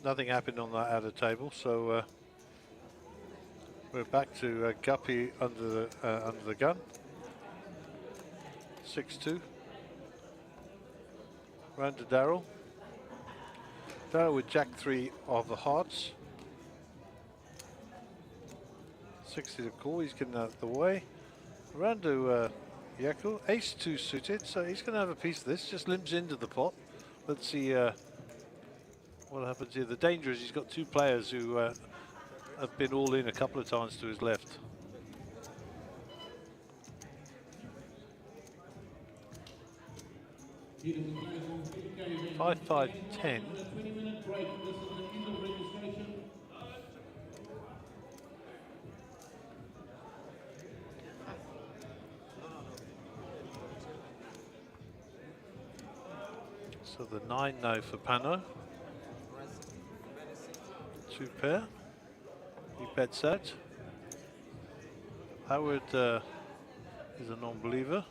nothing happened on that outer table, so we're back to Guppy under the gun. 6-2. Round to Daryl. Daryl with Jack 3 of the hearts. 60 to call, he's getting out of the way. Round to Yaku, Ace 2 suited, so he's going to have a piece of this, just limps into the pot. Let's see what happens here. The danger is he's got two players who have been all in a couple of times to his left. Five, 5, 10. So the 9 now for Pano. 2 pair. He bets out. Howard is a non-believer.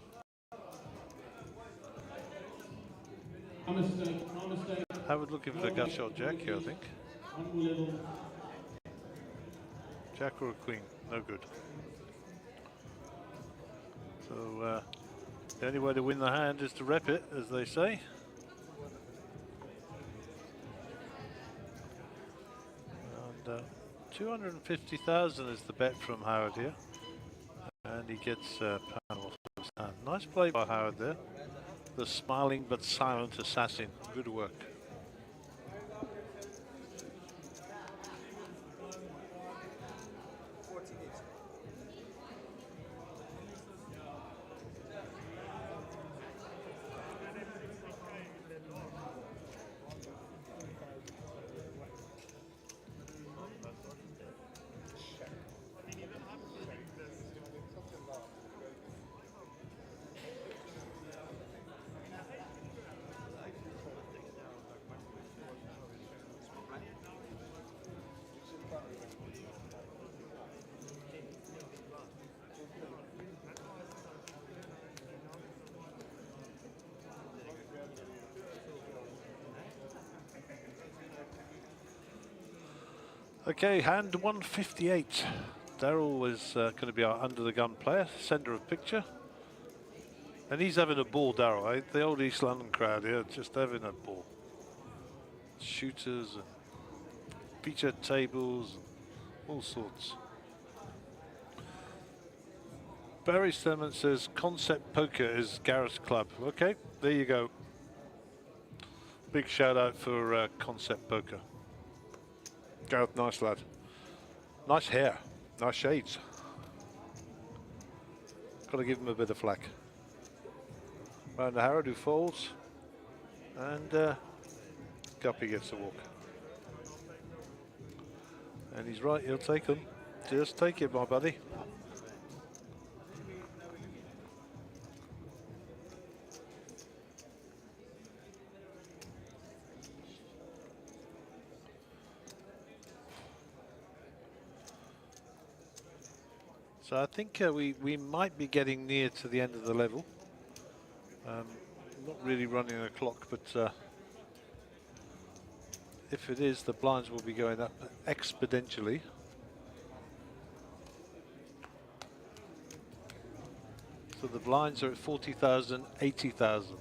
Howard looking for the gut shot jack here, I think. Jack or a queen, no good. So the only way to win the hand is to rep it, as they say. And 250,000 is the bet from Howard here. And he gets Pan off his hand. Nice play by Howard there. The smiling but silent assassin. Good work. Okay, hand 158. Daryl is going to be our under the gun player, centre of picture. And he's having a ball, Daryl. The old East London crowd here, just having a ball. Shooters and feature tables, all sorts. Barry Simmons says Concept Poker is Gareth's club. Okay, there you go. Big shout out for Concept Poker. Gareth, nice lad. Nice hair, nice shades. Got to give him a bit of flack. Round to Harrod, who folds, and Guppy gets a walk. And he's right, he'll take them. Just take it, my buddy. So I think we might be getting near to the end of the level. Not really running a clock, but if it is, the blinds will be going up exponentially. So the blinds are at 40,000, 80,000.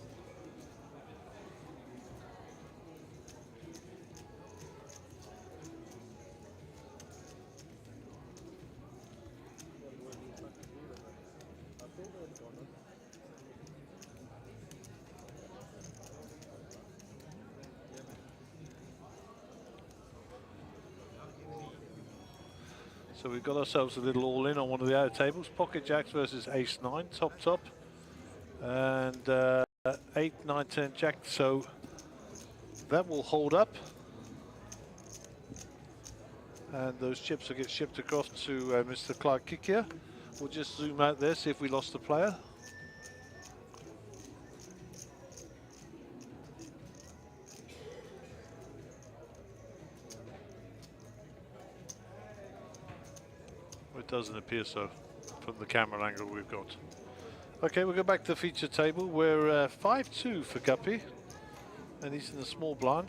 So we've got ourselves a little all-in on one of the outer tables. Pocket jacks versus ace 9, top. And 8, 9, 10 jack. So that will hold up. And those chips will get shipped across to Mr. Clark Kick here. We'll just zoom out there, see if we lost the player. It doesn't appear so from the camera angle we've got. Okay, we'll go back to the feature table. We're 5-2 for Guppy, and he's in the small blind.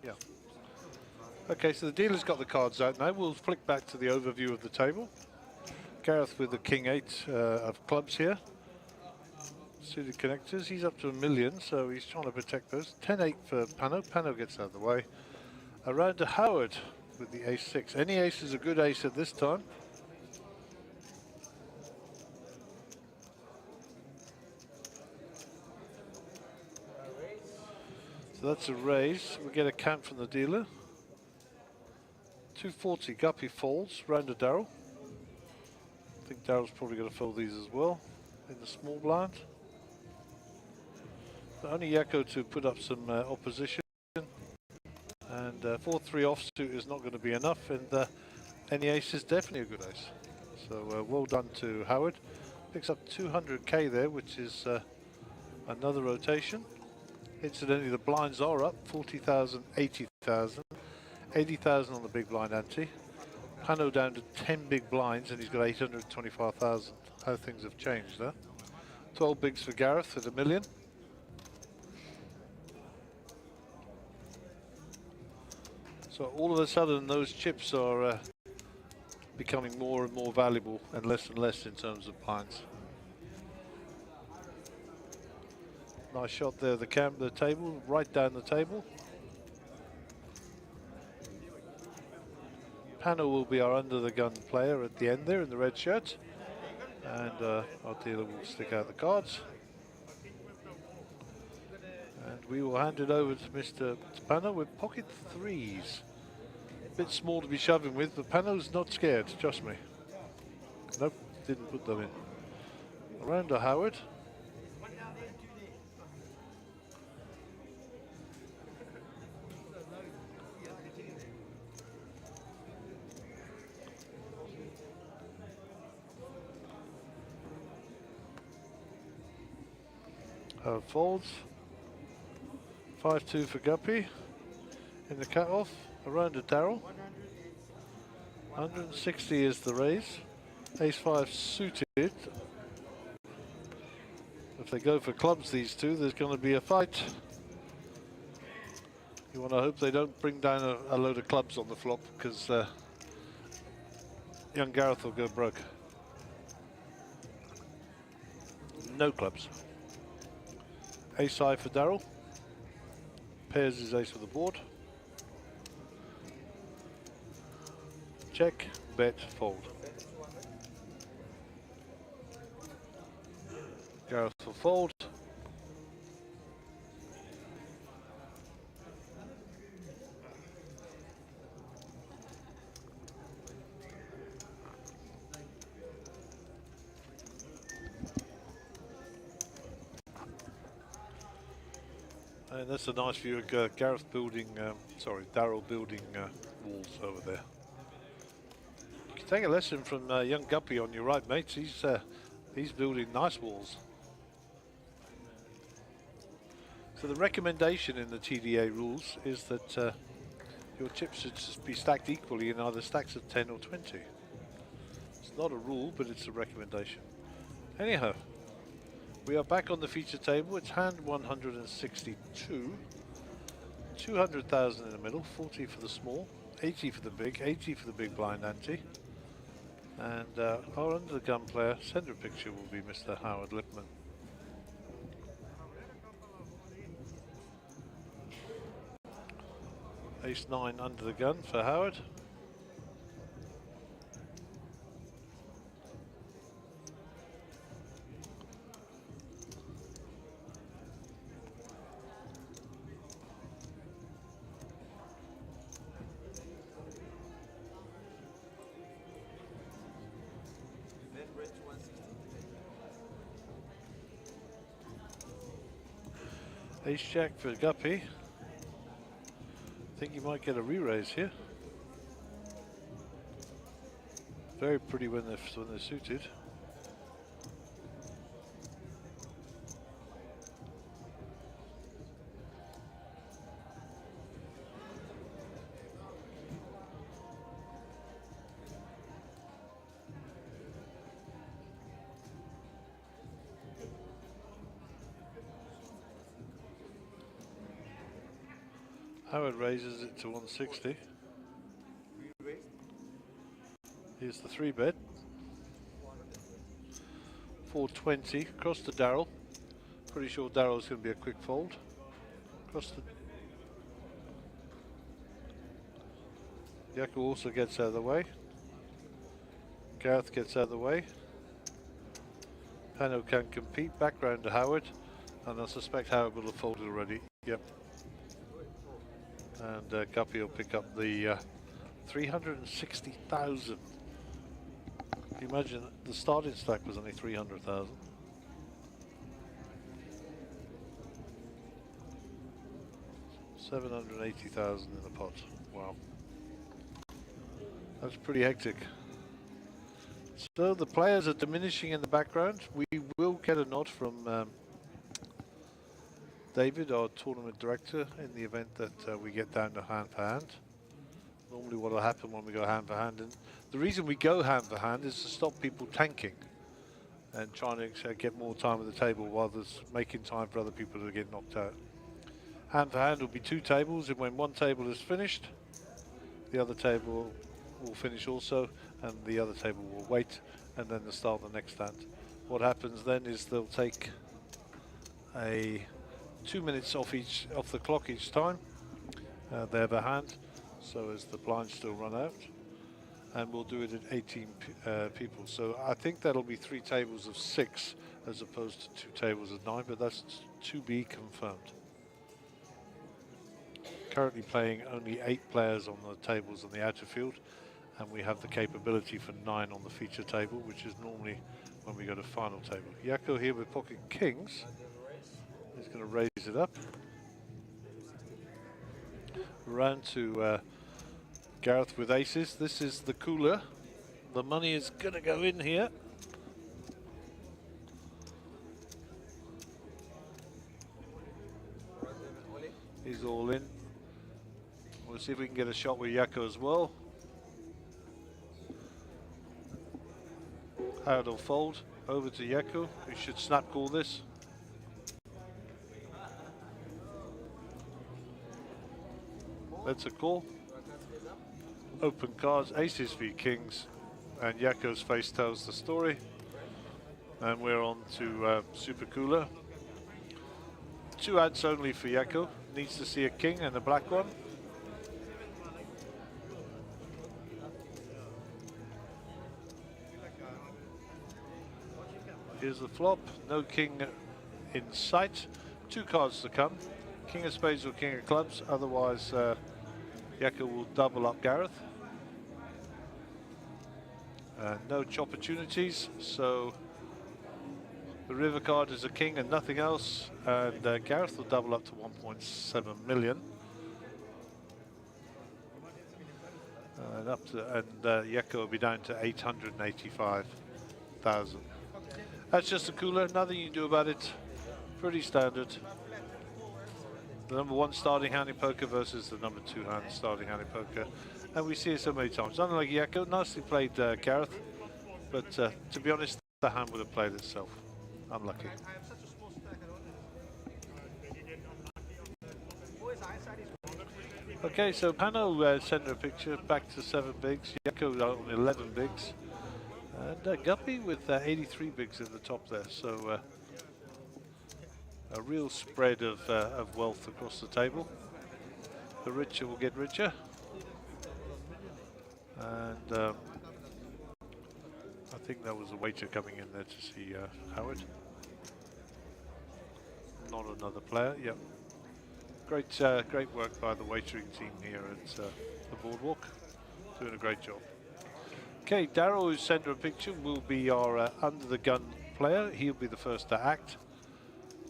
Yeah. Okay, so the dealer's got the cards out now. We'll flick back to the overview of the table. Gareth with the King 8 of clubs here. Suited connectors. He's up to $1 million, so he's trying to protect those. 10-8 for Pano. Pano gets out of the way. Around to Howard with the ace-6. Any ace is a good ace at this time. So that's a raise. We get a count from the dealer. 240. Guppy folds. Round to Darryl. I think Darryl's probably going to fold these as well in the small blind. But only Yakko to put up some opposition. And 4-3 offsuit is not going to be enough. And any ace is definitely a good ace. So well done to Howard. Picks up 200k there, which is another rotation. Incidentally, the blinds are up, 40,000, 80,000. 80,000 on the big blind ante. Pano down to 10 big blinds and he's got 825,000. How things have changed there. 12 bigs for Gareth at $1 million. So all of a sudden those chips are becoming more and more valuable and less in terms of blinds. Nice shot there, the table, right down the table. Pano will be our under the gun player at the end there in the red shirt. And our dealer will stick out the cards. And we will hand it over to Mr. Pano with pocket threes. A bit small to be shoving with, but Pano's not scared, trust me. Nope, didn't put them in. Around to Howard. Folds. 5-2 for Guppy. In the cut-off, around to Darryl. 160 is the raise. Ace-5 suited. If they go for clubs, these two, there's going to be a fight. You want to hope they don't bring down a load of clubs on the flop, because young Gareth will go broke. No clubs. Ace-high for Darryl. Pairs his ace with the board. Check, bet, fold. Gareth will fold. And that's a nice view of Gareth building, Darryl building walls over there. You can take a lesson from young Guppy on your right, mates. He's building nice walls. So the recommendation in the TDA rules is that your chips should just be stacked equally in either stacks of 10 or 20. It's not a rule, but it's a recommendation. Anyhow. We are back on the feature table. It's hand 162. 200,000 in the middle, 40 for the small, 80 for the big, 80 for the big blind ante. And our under the gun player, center picture, will be Mr. Howard Lipman. Ace-9 under the gun for Howard. Ace-Jack for Guppy. I think you might get a re-raise here. Very pretty when they're suited. Howard raises it to 160. Here's the 3-bet. 420 across to Darryl. Pretty sure Darryl's going to be a quick fold. Across the Yaku also gets out of the way. Gareth gets out of the way. Pano can compete. Back round to Howard. And I suspect Howard will have folded already. Yep. And Guppy will pick up the 360,000. Can you imagine the starting stack was only 300,000? $780,000 in the pot. Wow. That's pretty hectic. So the players are diminishing in the background. We will get a nod from David, our tournament director, in the event that we get down to hand for hand. Normally what will happen when we go hand for hand, and the reason we go hand for hand is to stop people tanking and trying to get more time at the table while there's making time for other people to get knocked out. Hand for hand will be 2 tables, and when one table is finished, the other table will finish also, and the other table will wait, and then they'll start the next hand. What happens then is they'll take a 2 minutes off the clock each time they have a hand, so as the blinds still run out, and we'll do it at 18 people. So I think that'll be 3 tables of 6 as opposed to 2 tables of 9, but that's to be confirmed. Currently playing only 8 players on the tables on the outer field, and we have the capability for 9 on the feature table, which is normally when we go to final table. Yako here with pocket kings. He's going to raise it up. Round to Gareth with aces. This is the cooler. The money is going to go in here. He's all in. We'll see if we can get a shot with Yako as well. Howard will fold. Over to Yako, who should snap call this. That's a call. Open cards, aces v kings, and Yako's face tells the story. And we're on to Super Cooler. 2 ads only for Yako. Needs to see a king and a black one. Here's the flop. No king in sight. 2 cards to come. King of spades or king of clubs. Otherwise, Yako will double up Gareth. No opportunities, so the river card is a king and nothing else, and Gareth will double up to 1.7 million. And Yako will be down to 885,000. That's just a cooler, nothing you can do about it. Pretty standard. The number 1 starting hand in poker versus the number 2 hand starting hand in poker. And we see it so many times. Unlike Yako, nicely played Gareth, but to be honest, the hand would have played itself. Unlucky. Okay, so Pano sent a picture back to 7 bigs. Yako on 11 bigs. And Guppy with 83 bigs at the top there. So a real spread of wealth across the table. The richer will get richer. And I think that was a waiter coming in there to see Howard. Not another player, yep. Great work by the waitering team here at the Boardwalk. Doing a great job. Okay, Darryl, who's sent a picture, will be our under the gun player. He'll be the first to act.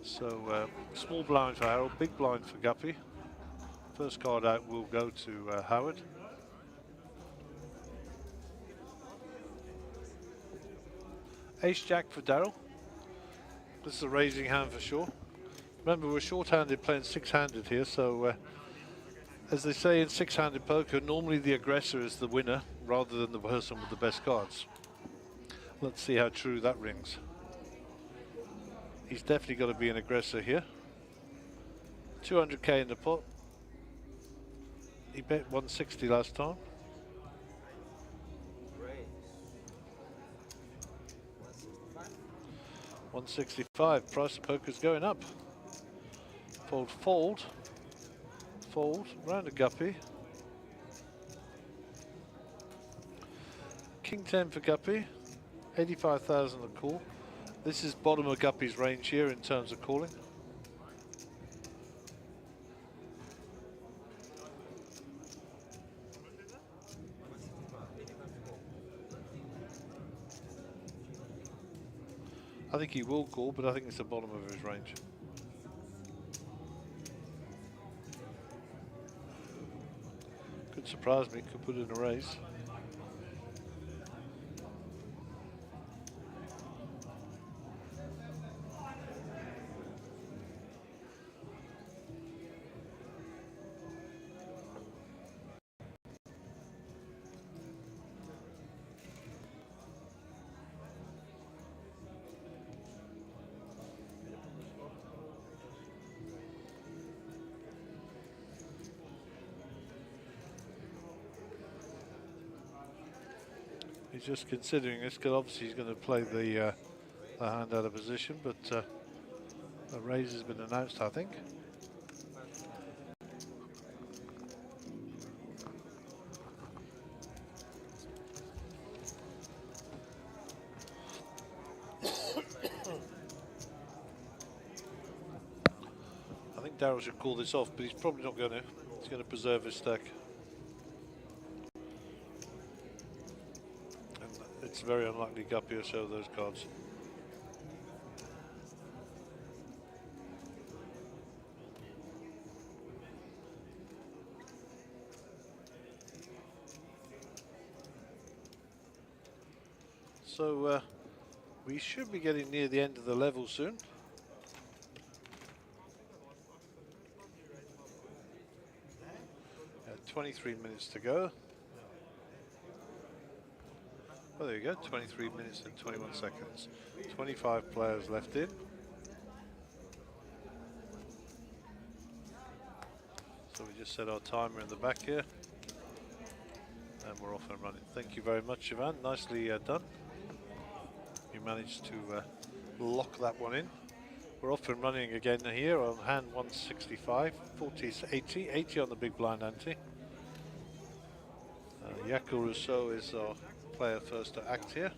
So small blind for Harold, big blind for Guppy. First card out will go to Howard. Ace-Jack for Darryl. This is a raising hand for sure. Remember, we're short-handed playing 6-handed here, so as they say in 6-handed poker, normally the aggressor is the winner rather than the person with the best cards. Let's see how true that rings. He's definitely got to be an aggressor here. 200k in the pot. He bet 160 last time. $165. Price of poker's going up. Fold, fold, fold. Round a guppy. King 10 for guppy. 85,000 a call. This is bottom of guppy's range here in terms of calling. I think he will call, but I think it's the bottom of his range. Could surprise me, could put in a raise. He's just considering this because obviously he's going to play the hand out of position, but a raise has been announced, I think. I think Darryl should call this off, but he's probably not going to. He's going to preserve his stack. It's very unlikely Guppy will show those cards. So we should be getting near the end of the level soon. Yeah, 23 minutes to go. Oh, there you go, 23 minutes and 21 seconds. 25 players left in. So we just set our timer in the back here. And we're off and running. Thank you very much, Ivan. Nicely done. You managed to lock that one in. We're off and running again here on hand 165, 40 is 80, 80 on the big blind ante. Jaco Rousseau is our player first to act here.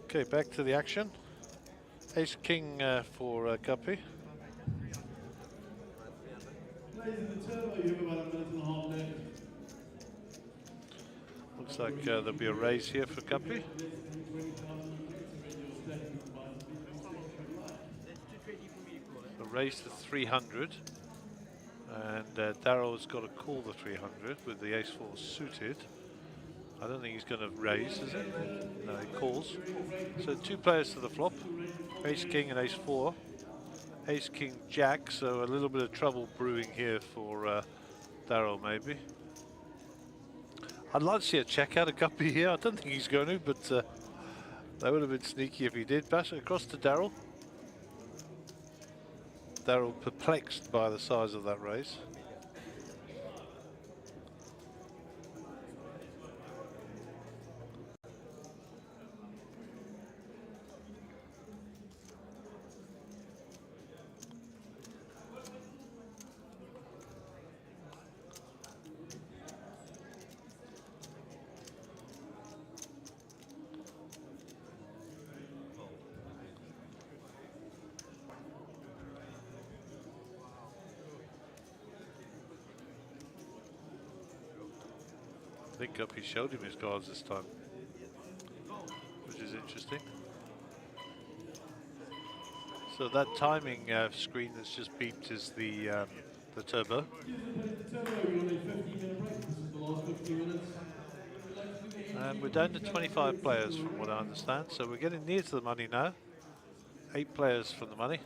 Okay, back to the action. Ace King for Guppy. Looks like there'll be a raise here for Guppy. A raise to 300. And Darryl's got to call the 300 with the ace 4 suited. I don't think he's going to raise, is it? No, he calls. So two players to the flop. Ace King and Ace 4. Ace King Jack, so a little bit of trouble brewing here for Darryl maybe. I'd like to see a check out of Guppy here. I don't think he's going to, but that would have been sneaky if he did. Bash it across to Darryl. Darryl perplexed by the size of that raise. I think Guppy showed him his cards this time, which is interesting. So that timing screen that's just beeped is the turbo. And we're down to 25 players from what I understand, so we're getting near to the money now. 8 players from the money.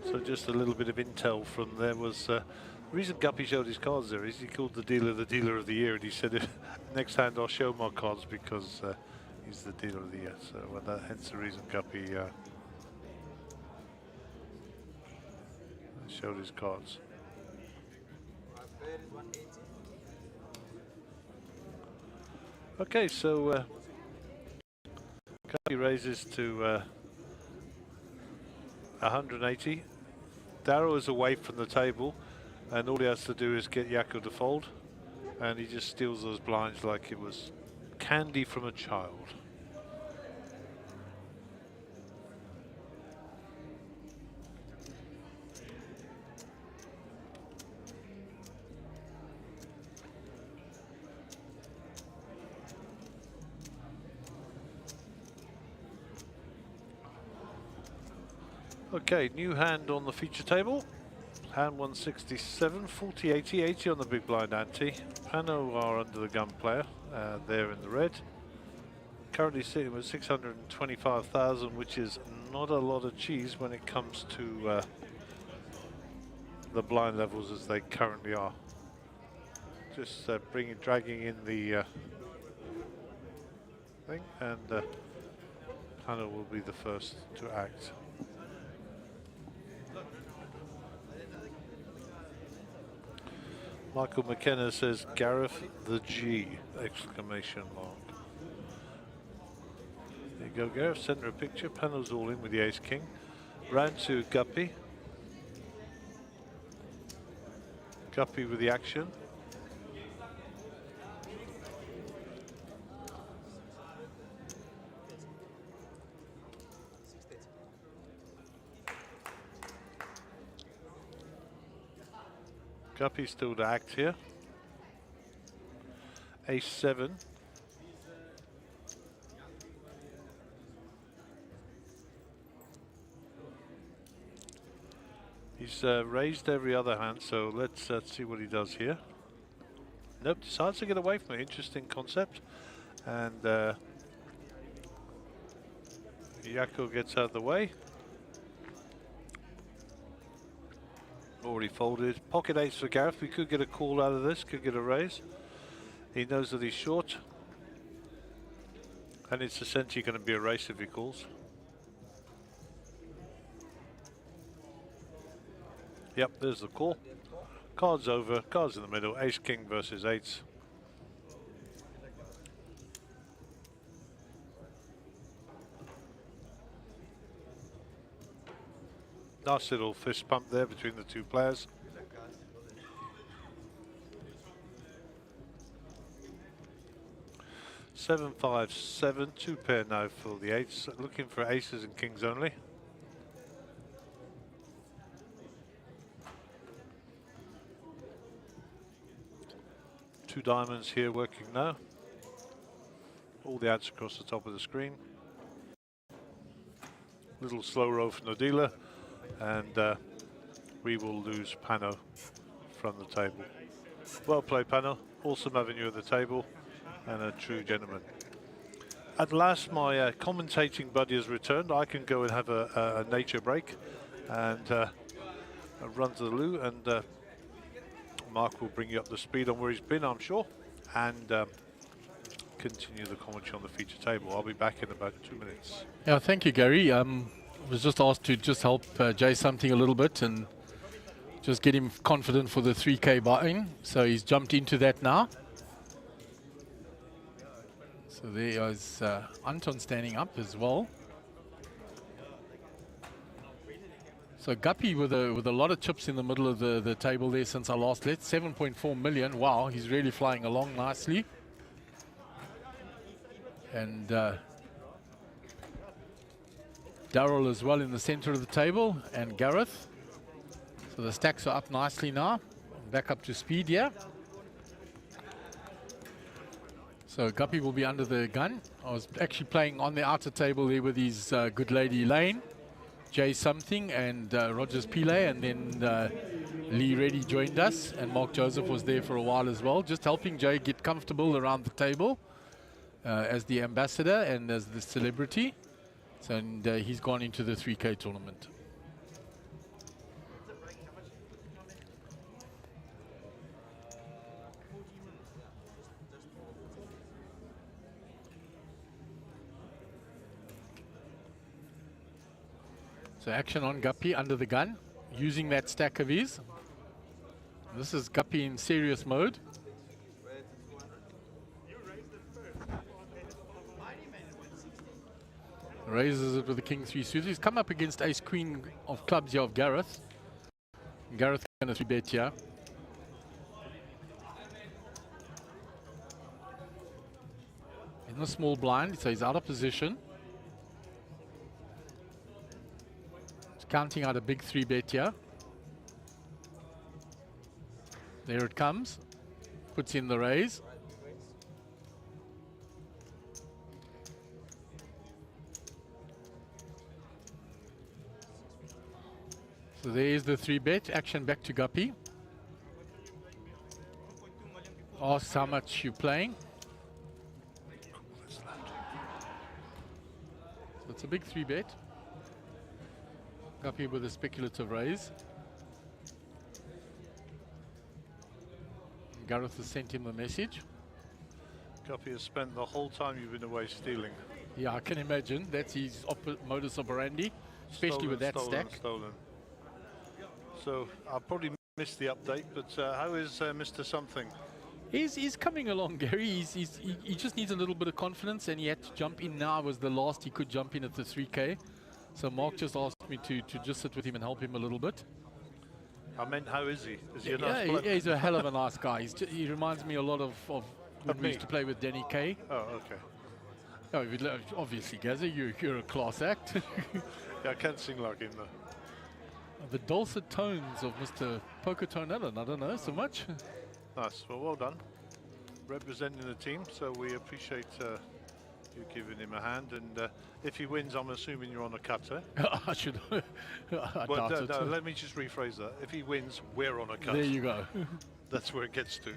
So just a little bit of intel from there was, the reason Guppy showed his cards there is he called the dealer of the year, and he said, next hand I'll show my cards because he's the dealer of the year. So hence the reason Guppy showed his cards. Okay, so Guppy raises to 180. Darrow is away from the table, and all he has to do is get Yakko to fold, and he just steals those blinds like it was candy from a child. Okay, new hand on the feature table. Hand 167, 40, 80, 80 on the big blind ante. Pano are under the gun player, there in the red. Currently sitting with 625,000, which is not a lot of cheese when it comes to the blind levels as they currently are. Just dragging in the thing, and Pano will be the first to act. Michael McKenna says, Gareth the G, exclamation mark. There you go, Gareth, send her a picture. Pano's all in with the ace-king. Round to Guppy. Guppy with the action. Guppy still to act here. Ace-7. He's raised every other hand, so let's see what he does here. Nope, decides to get away from it. Interesting concept. And Yakko gets out of the way. Already folded. Pocket ace for Gareth. We could get a call out of this, could get a raise. He knows that he's short. And it's essentially going to be a race if he calls. Yep, there's the call. Cards over, cards in the middle. Ace-king versus eights. Nice little fist pump there between the two players. Seven, 5, 7, 2 pair now for the eights. Looking for aces and kings only. Two diamonds here working now. All the ads across the top of the screen. Little slow roll from the dealer. And we will lose Pano from the table. Well played, Pano. Awesome having you at the table, and a true gentleman. At last, my commentating buddy has returned. I can go and have a nature break and run to the loo, and Mark will bring you up to speed on where he's been, I'm sure, and continue the commentary on the feature table. I'll be back in about 2 minutes. Yeah, thank you, Gary. Was just asked to just help Jay something a little bit and just get him confident for the 3K buy-in. So he's jumped into that now. So there is Anton standing up as well. So Guppy with a lot of chips in the middle of the table there since I last left. 7.4 million. Wow, he's really flying along nicely. And Daryl as well in the center of the table, and Gareth. So the stacks are up nicely now. Back up to speed here. So Guppy will be under the gun. I was actually playing on the outer table there with his good lady Lane, Jay something, and Rogers Pile, and then Lee Reddy joined us, and Mark Joseph was there for a while as well, just helping Jay get comfortable around the table as the ambassador and as the celebrity. So, and he's gone into the 3K tournament. So action on Guppy under the gun, using that stack of his. This is Guppy in serious mode. Raises it with the king 3 suited. He's come up against ace queen of clubs here of Gareth. Gareth going to 3-bet here. In the small blind, so he's out of position. Counting out a big 3-bet here. There it comes. Puts in the raise. So there is the 3-bet. Action back to Guppy. Asks how much you're playing. So it's a big 3-bet. Guppy with a speculative raise. Gareth has sent him a message. Guppy has spent the whole time you've been away stealing. Yeah, I can imagine. That's his modus operandi, especially Stolen, with that stolen, stack. stolen. So I'll probably miss the update, but how is Mr. Something? He's coming along, Gary. He just needs a little bit of confidence, and he had to jump in now. Was the last he could jump in at the 3K. So Mark just asked me to just sit with him and help him a little bit. I meant, how is he? Is he a nice Yeah, player? he's a hell of a nice guy. He reminds me a lot of when we used to play with Danny Kay. Oh, okay. Oh, obviously, Gazza, you're a class act. Yeah, I can't sing like him though. The dulcet tones of Mr. Pocotone Allen, I don't know so much. Nice, well done. Representing the team, so we appreciate you giving him a hand, and if he wins, I'm assuming you're on a cutter. I should. I Well, doubt it. no, let me just rephrase that. If he wins, we're on a cut. There you go. That's where it gets to.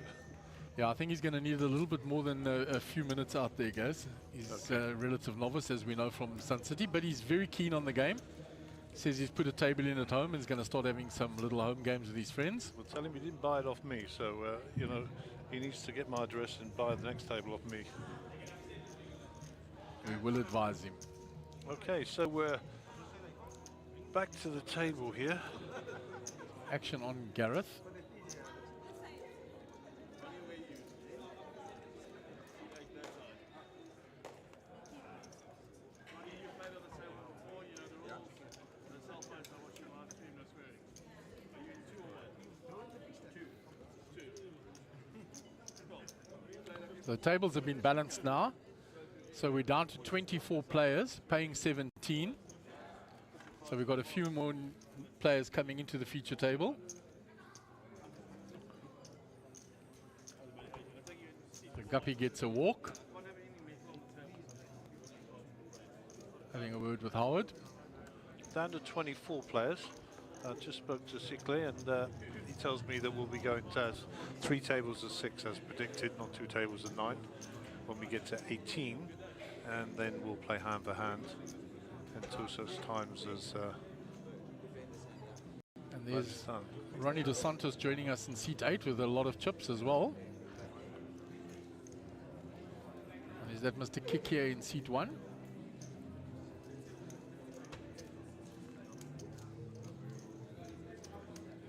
Yeah, I think he's going to need a little bit more than a few minutes out there, guys. He's a relative novice, as we know from Sun City, but he's very keen on the game. Says he's put a table in at home and is going to start having some little home games with his friends. Well, tell him he didn't buy it off me, so you know, he needs to get my address and buy the next table off me. We will advise him. Okay, so we're back to the table here. Action on Gareth. The tables have been balanced now. So we're down to 24 players, paying 17. So we've got a few more players coming into the feature table. The Guppy gets a walk. Having a word with Howard. Down to 24 players. I just spoke to Sikley, and he tells me that we'll be going to 3 tables of 6 as predicted, not 2 tables of 9. When we get to 18, and then we'll play hand for hand until such times as and there's Ronnie Dos Santos joining us in seat 8 with a lot of chips as well. And there's that Mr. Kick here in seat 1.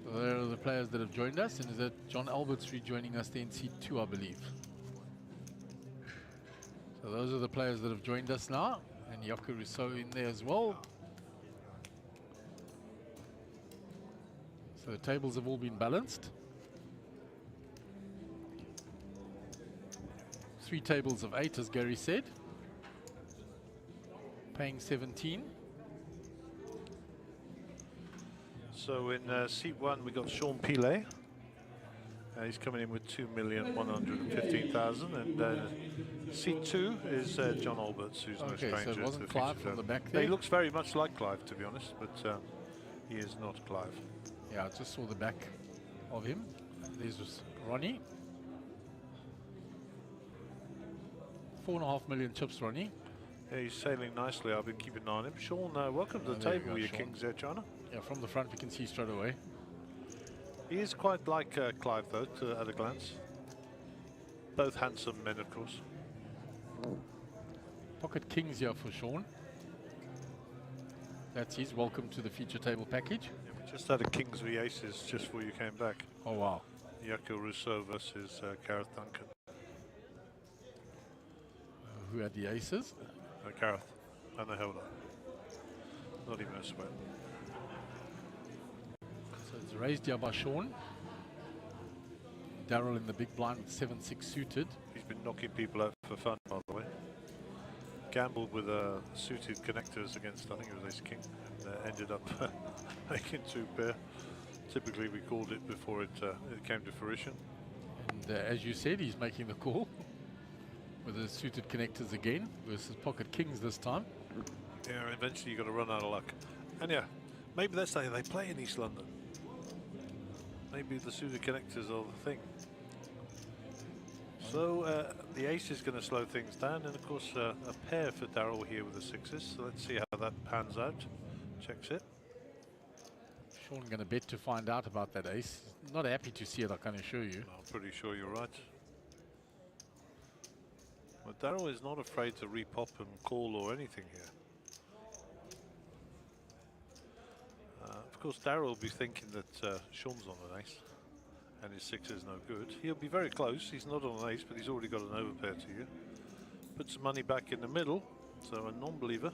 So there are the players that have joined us, and is that John Albert's rejoining us there in seat 2, I believe. So those are the players that have joined us now, and Yoko Rousseau in there as well. So the tables have all been balanced. 3 tables of 8, as Gary said. Paying 17. So in seat 1 we got Sean Pile. He's coming in with 2,115,000, and seat 2 is John Alberts, who's no Okay, stranger so it wasn't to the Clive feature from the zone. back there. He looks very much like Clive, to be honest, but he is not Clive. Yeah, I just saw the back of him. There's Ronnie. 4.5 million chips, Ronnie. Yeah, he's sailing nicely. I've been keeping an eye on him. Sean, welcome to the There you table go, with your Sean. kings there, China. Yeah, from the front we can see straight away. He is quite like Clive, though, at a glance. Both handsome men, of course. Pocket kings here for Sean. That's his welcome to the feature table package. Yeah, we just had a kings v aces just before you came back. Oh wow. Yako Rousseau versus Gareth Duncan. Who had the aces? Gareth, and they held up. Not even a sweat. So it's raised here by Sean. Daryl in the big blind with 7-6 suited. He's been knocking people out for fun, by the way. Gambled with suited connectors against, I think it was Ace King, and ended up making 2 pair. Typically we called it before it came to fruition. And as you said, he's making the call with the suited connectors again versus pocket kings this time. Yeah, eventually you got to run out of luck. And yeah, maybe that's how they play in East London. Maybe the suited connectors are the thing. So the ace is going to slow things down, and of course a pair for Daryl here with the 6s. So let's see how that pans out. Checks it. Sean going to bet to find out about that ace. He's not happy to see it, I can assure you. I'm pretty sure you're right. Well, Daryl is not afraid to repop and call or anything here. Of course, Daryl will be thinking that Sean's on an ace and his 6 is no good. He'll be very close. He's not on an ace, but he's already got an overpair to you. Put some money back in the middle, so a non-believer.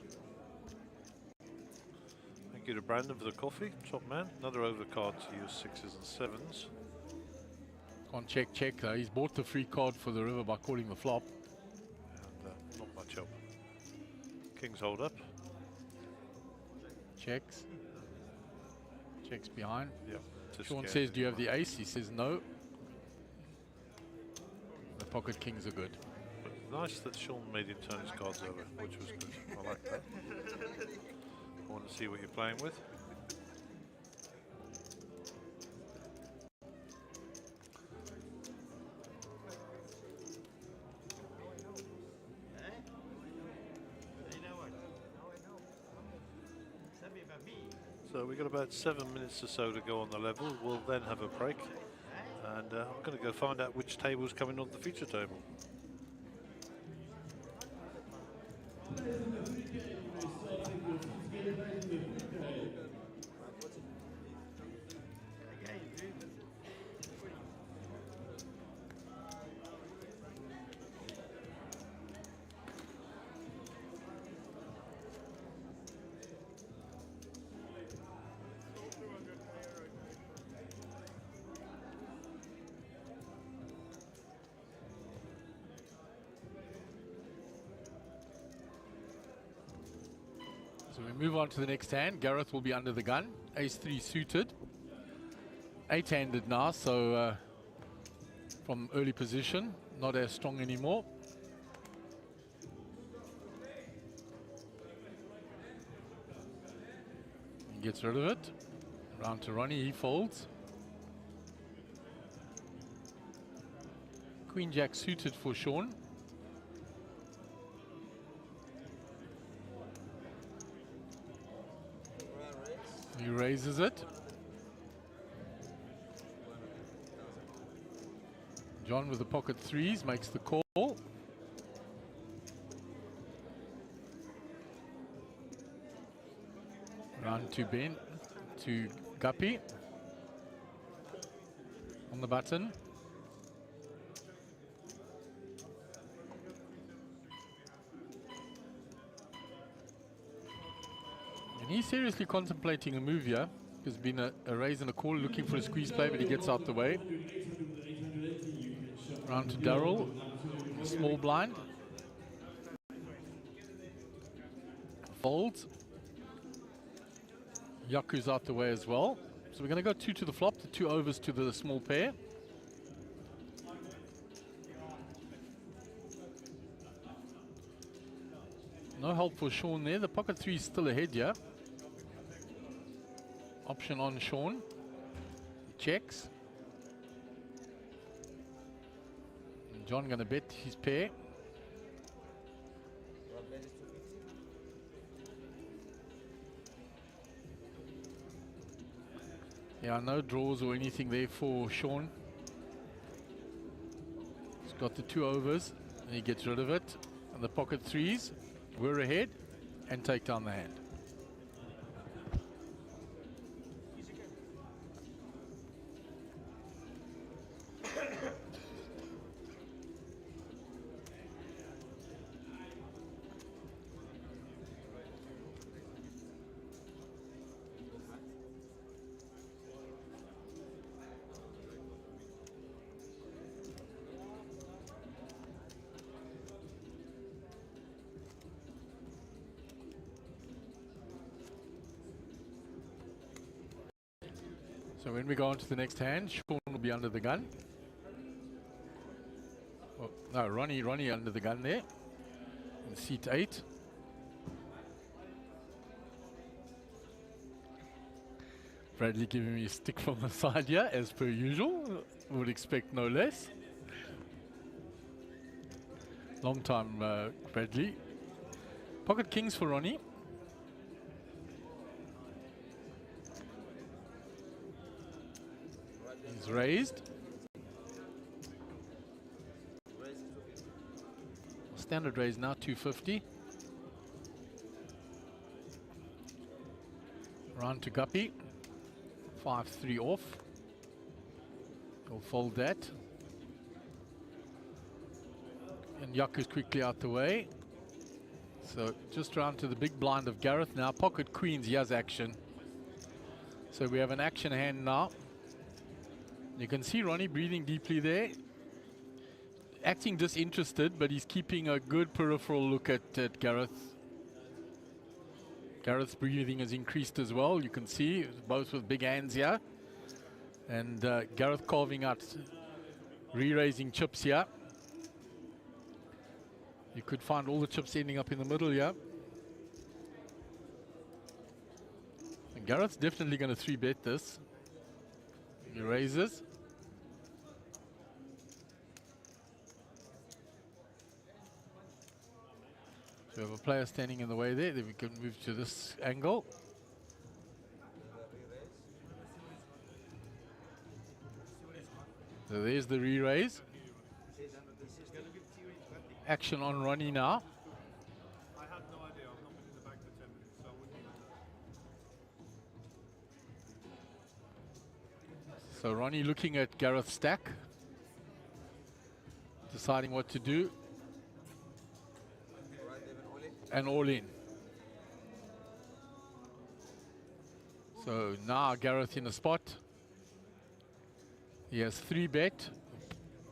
Thank you to Brandon for the coffee, top man. Another overcard to use 6s and 7s. Can't check. He's bought the free card for the river by calling the flop. And not much help. Kings hold up. Checks. Checks behind. Yep. Sean says, do you have the ace? He says no. The pocket kings are good. But nice that Sean made him turn his cards over, which was good. I like that. I want to see what you're playing with. So we've got about 7 minutes or so to go on the level. We'll then have a break, and I'm going to go find out which table's coming on the feature table. So we move on to the next hand. Gareth will be under the gun. Ace-3 suited. 8-handed now, so from early position, not as strong anymore. He gets rid of it. Round to Ronnie, he folds. Queen-Jack suited for Sean. He raises it. John with the pocket 3s makes the call. Round to Ben, to Guppy. On the button. And he's seriously contemplating a move here. There's been a raise and a call, looking for a squeeze play, but he gets out the way. Round to Darrell, small blind. Folds. Yaku's out the way as well. So we're going to go 2 to the flop, the 2 overs to the small pair. No help for Sean there. The pocket 3 is still ahead, yeah. Option on Sean. He checks. And John going to bet his pair. Yeah, no draws or anything there for Sean. He's got the 2 overs and he gets rid of it. And the pocket 3s, we're ahead and take down the hand. So when we go on to the next hand, Sean will be under the gun. Oh, no, Ronnie under the gun there. In seat 8. Bradley giving me a stick from the side here, as per usual. Would expect no less. Long time, Bradley. Pocket kings for Ronnie. He's raised. Standard raise now, 250. Round to Guppy. 5-3 off. He'll fold that. And Yaku's quickly out the way. So just round to the big blind of Gareth now. Pocket queens, he has action. So we have an action hand now. You can see Ronnie breathing deeply there. Acting disinterested, but he's keeping a good peripheral look at Gareth. Gareth's breathing has increased as well. You can see both with big hands here. And Gareth carving out, re-raising chips here. You could find all the chips ending up in the middle here. And Gareth's definitely going to 3-bet this. He raises. So we have a player standing in the way there. Then we can move to this angle. So there's the re-raise. Action on Ronnie now. I had no idea. I've not been in the bag for 10 minutes, so I wouldn't even know. So Ronnie looking at Gareth's stack, deciding what to do. And all in. So now Gareth in a spot. He has 3-bet.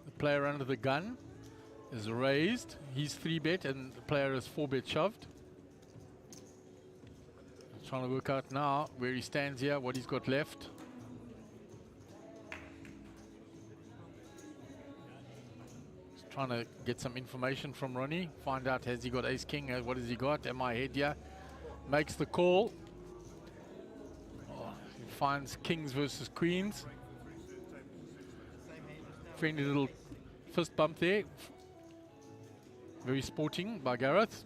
The player under the gun is raised. He's 3-bet and the player is 4-bet shoved. Trying to work out now where he stands here, what he's got left. Just trying to get some information from Ronnie. Find out, has he got ace-king? What has he got? Am I ahead here? Makes the call. Oh, he finds kings versus queens. Friendly little fist bump there. Very sporting by Gareth.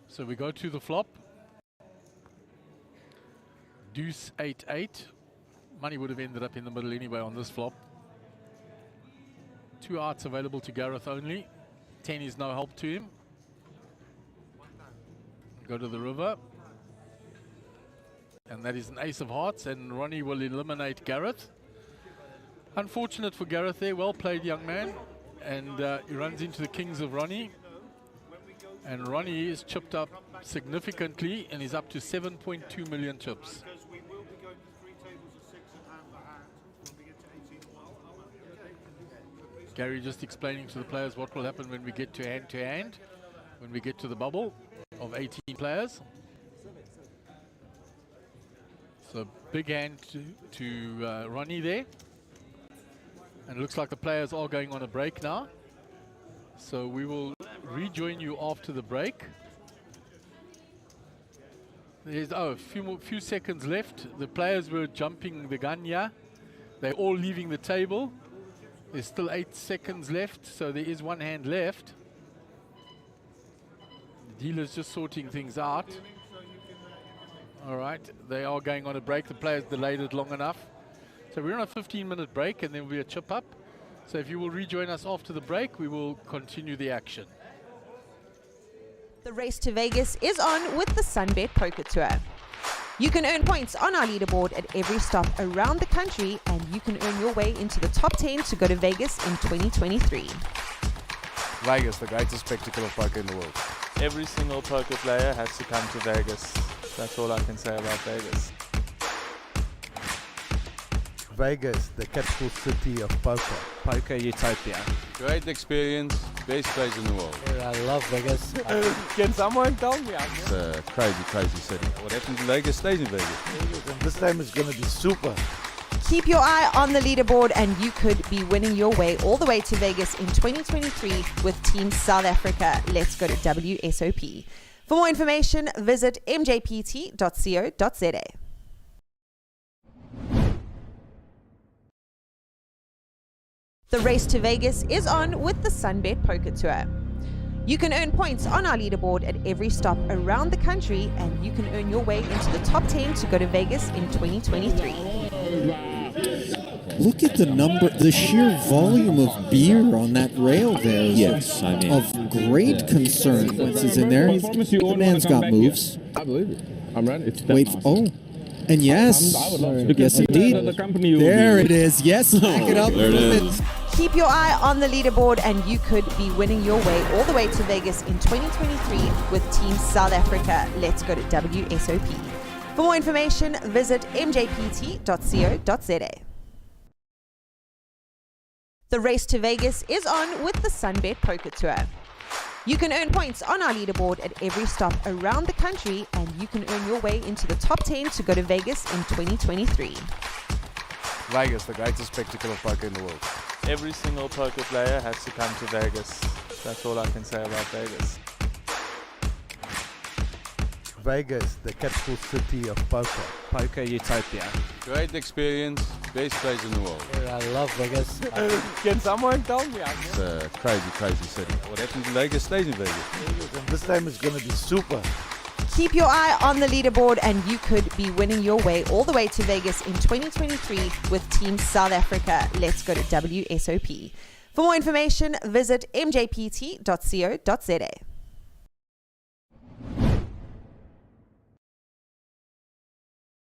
So we go to the flop. Deuce 8-8. Money would have ended up in the middle anyway on this flop. 2 outs available to Gareth only. 10 is no help to him. Go to the river. And that is an ace of hearts, and Ronnie will eliminate Gareth. Unfortunate for Gareth there. Well played, young man. And he runs into the kings of Ronnie. When we go And Ronnie is chipped up significantly and is up to 7.2 million chips. Because we will be going to 3 tables of 6 and hand by hand when we get to 18. Gary just explaining to the players what will happen when we get to hand, when we get to the bubble of 18 players. So big hand to Ronnie there. And it looks like the players are going on a break now. So we will rejoin you after the break. There's a few seconds left. The players were jumping the gun here. They're all leaving the table. There's still 8 seconds left, so there is one hand left. The dealer's just sorting things out. All right, they are going on a break. The players delayed it long enough. So we're on a 15-minute break, and then we'll chip up. So if you will rejoin us after the break, we will continue the action. The race to Vegas is on with the Sunbet Poker Tour. You can earn points on our leaderboard at every stop around the country, and you can earn your way into the top 10 to go to Vegas in 2023. Vegas, the greatest spectacle of poker in the world. Every single poker player has to come to Vegas. That's all I can say about Vegas. Vegas, the capital city of poker. Poker utopia. Great experience, best place in the world. I love Vegas. Can someone tell me? It's a crazy, crazy city. What happens in Vegas stays in Vegas. And this time is going to be super. Keep your eye on the leaderboard, and you could be winning your way all the way to Vegas in 2023 with Team South Africa. Let's go to WSOP. For more information, visit mjpt.co.za. The race to Vegas is on with the Sunbet Poker Tour. You can earn points on our leaderboard at every stop around the country, and you can earn your way into the top 10 to go to Vegas in 2023. Look at the sheer volume of beer on that rail there. Yes, I mean, of great concern. Once he's in there, the man's got moves. I believe it. I'm ready. Wait, oh. And yes, yes indeed. There it is. Yes, back it up. There it is. Keep your eye on the leaderboard, and you could be winning your way all the way to Vegas in 2023 with Team South Africa. Let's go to WSOP. For more information, visit mjpt.co.za. The race to Vegas is on with the Sunbet Poker Tour. You can earn points on our leaderboard at every stop around the country, and you can earn your way into the top 10 to go to Vegas in 2023. Vegas, the greatest spectacle of poker in the world. Every single poker player has to come to Vegas. That's all I can say about Vegas. Vegas, the capital city of poker. Poker utopia. Great experience, best place in the world. I love Vegas. Can someone tell me? It's a crazy, crazy city. What happens in Vegas stays in Vegas. And this time is going to be super. Keep your eye on the leaderboard, and you could be winning your way all the way to Vegas in 2023 with Team South Africa. Let's go to WSOP. For more information, visit mjpt.co.za.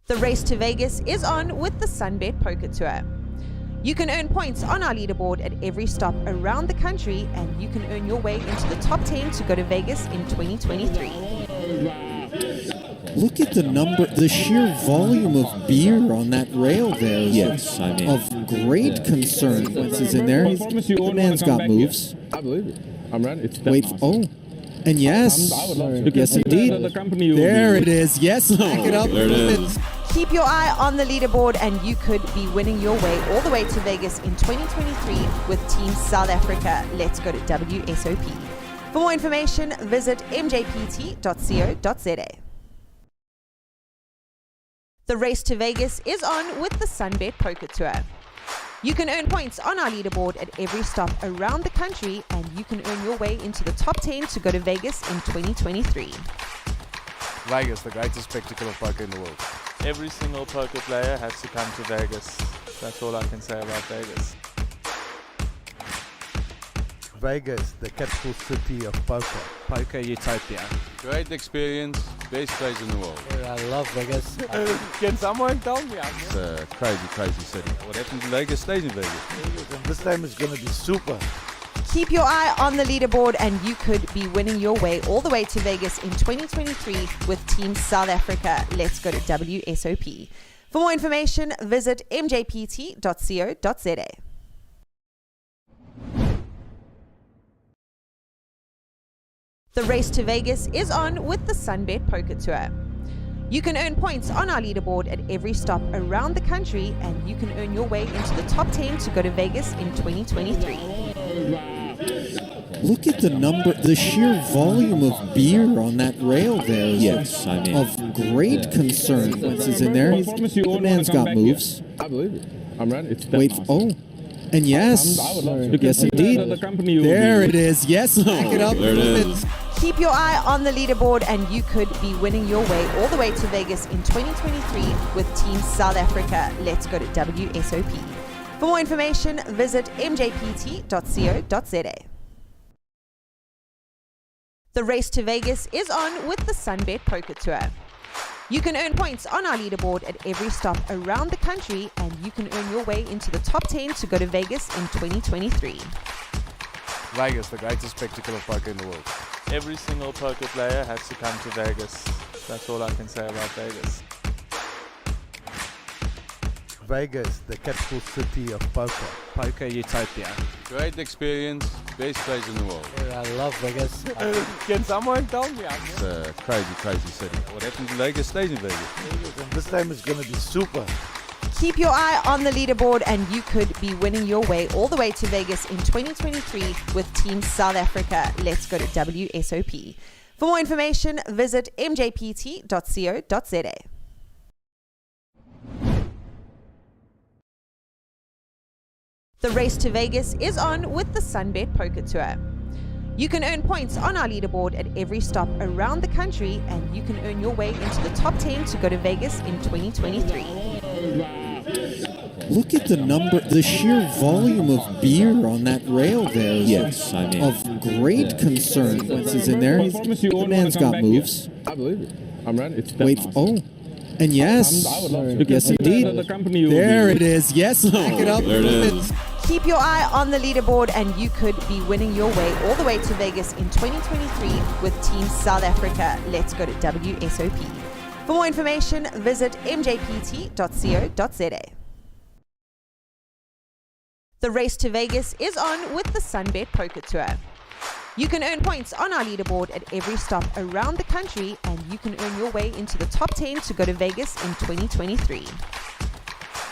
The race to Vegas is on with the Sunbet Poker Tour. You can earn points on our leaderboard at every stop around the country, and you can earn your way into the top 10 to go to Vegas in 2023. Look at the sheer volume of beer on that rail there. Yes, I mean, of great concern. Once he's in there, the man's got moves. I believe it. I'm ready. Wait, oh. And yes, yes indeed. There it is. Yes, back it up. There it is. Keep your eye on the leaderboard, and you could be winning your way all the way to Vegas in 2023 with Team South Africa. Let's go to WSOP. For more information, visit mjpt.co.za. The race to Vegas is on with the Sunbet Poker Tour. You can earn points on our leaderboard at every stop around the country, and you can earn your way into the top 10 to go to Vegas in 2023. Vegas, the greatest spectacle of poker in the world. Every single poker player has to come to Vegas. That's all I can say about Vegas. Vegas, the capital city of poker. Poker utopia. Great experience, best place in the world. I love Vegas. Can someone tell me? It's a crazy, crazy city. What happens in Vegas stays in Vegas. And this time is going to be super. Keep your eye on the leaderboard and you could be winning your way all the way to Vegas in 2023 with Team South Africa. Let's go to WSOP. For more information, visit mjpt.co.za. The race to Vegas is on with the Sunbet Poker Tour. You can earn points on our leaderboard at every stop around the country, and you can earn your way into the top 10 to go to Vegas in 2023. Look at the sheer volume of beer on that rail there. Yes, I mean, of great concern. Once he's in there, the man's got moves. I believe it. I'm ready. Wait, and yes, yes indeed. There it is. Yes, back it up. There it is. Keep your eye on the leaderboard and you could be winning your way all the way to Vegas in 2023 with Team South Africa. Let's go to WSOP. For more information, visit mjpt.co.za. The race to Vegas is on with the Sunbet Poker Tour. You can earn points on our leaderboard at every stop around the country, and you can earn your way into the top 10 to go to Vegas in 2023. Vegas, the greatest spectacle of poker in the world. Every single poker player has to come to Vegas. That's all I can say about Vegas. Vegas, the capital city of poker. Poker utopia. Great experience, best place in the world. I love Vegas. Can someone tell me? It's a crazy, crazy city. What happens in Vegas stays in Vegas. And this time is going to be super. Keep your eye on the leaderboard and you could be winning your way all the way to Vegas in 2023 with Team South Africa. Let's go to WSOP. For more information, visit mjpt.co.za. The race to Vegas is on with the Sunbet Poker Tour. You can earn points on our leaderboard at every stop around the country, and you can earn your way into the top 10 to go to Vegas in 2023. Look at the sheer volume of beer on that rail there. Yes, I mean, of great concern. Once he's in there, the man's got moves. I believe it. I'm ready. Wait, and yes, yes indeed. There it is. Yes, back it up. There it is. Keep your eye on the leaderboard and you could be winning your way all the way to Vegas in 2023 with Team South Africa. Let's go to WSOP. For more information, visit mjpt.co.za. The race to Vegas is on with the Sunbet Poker Tour. You can earn points on our leaderboard at every stop around the country, and you can earn your way into the top 10 to go to Vegas in 2023.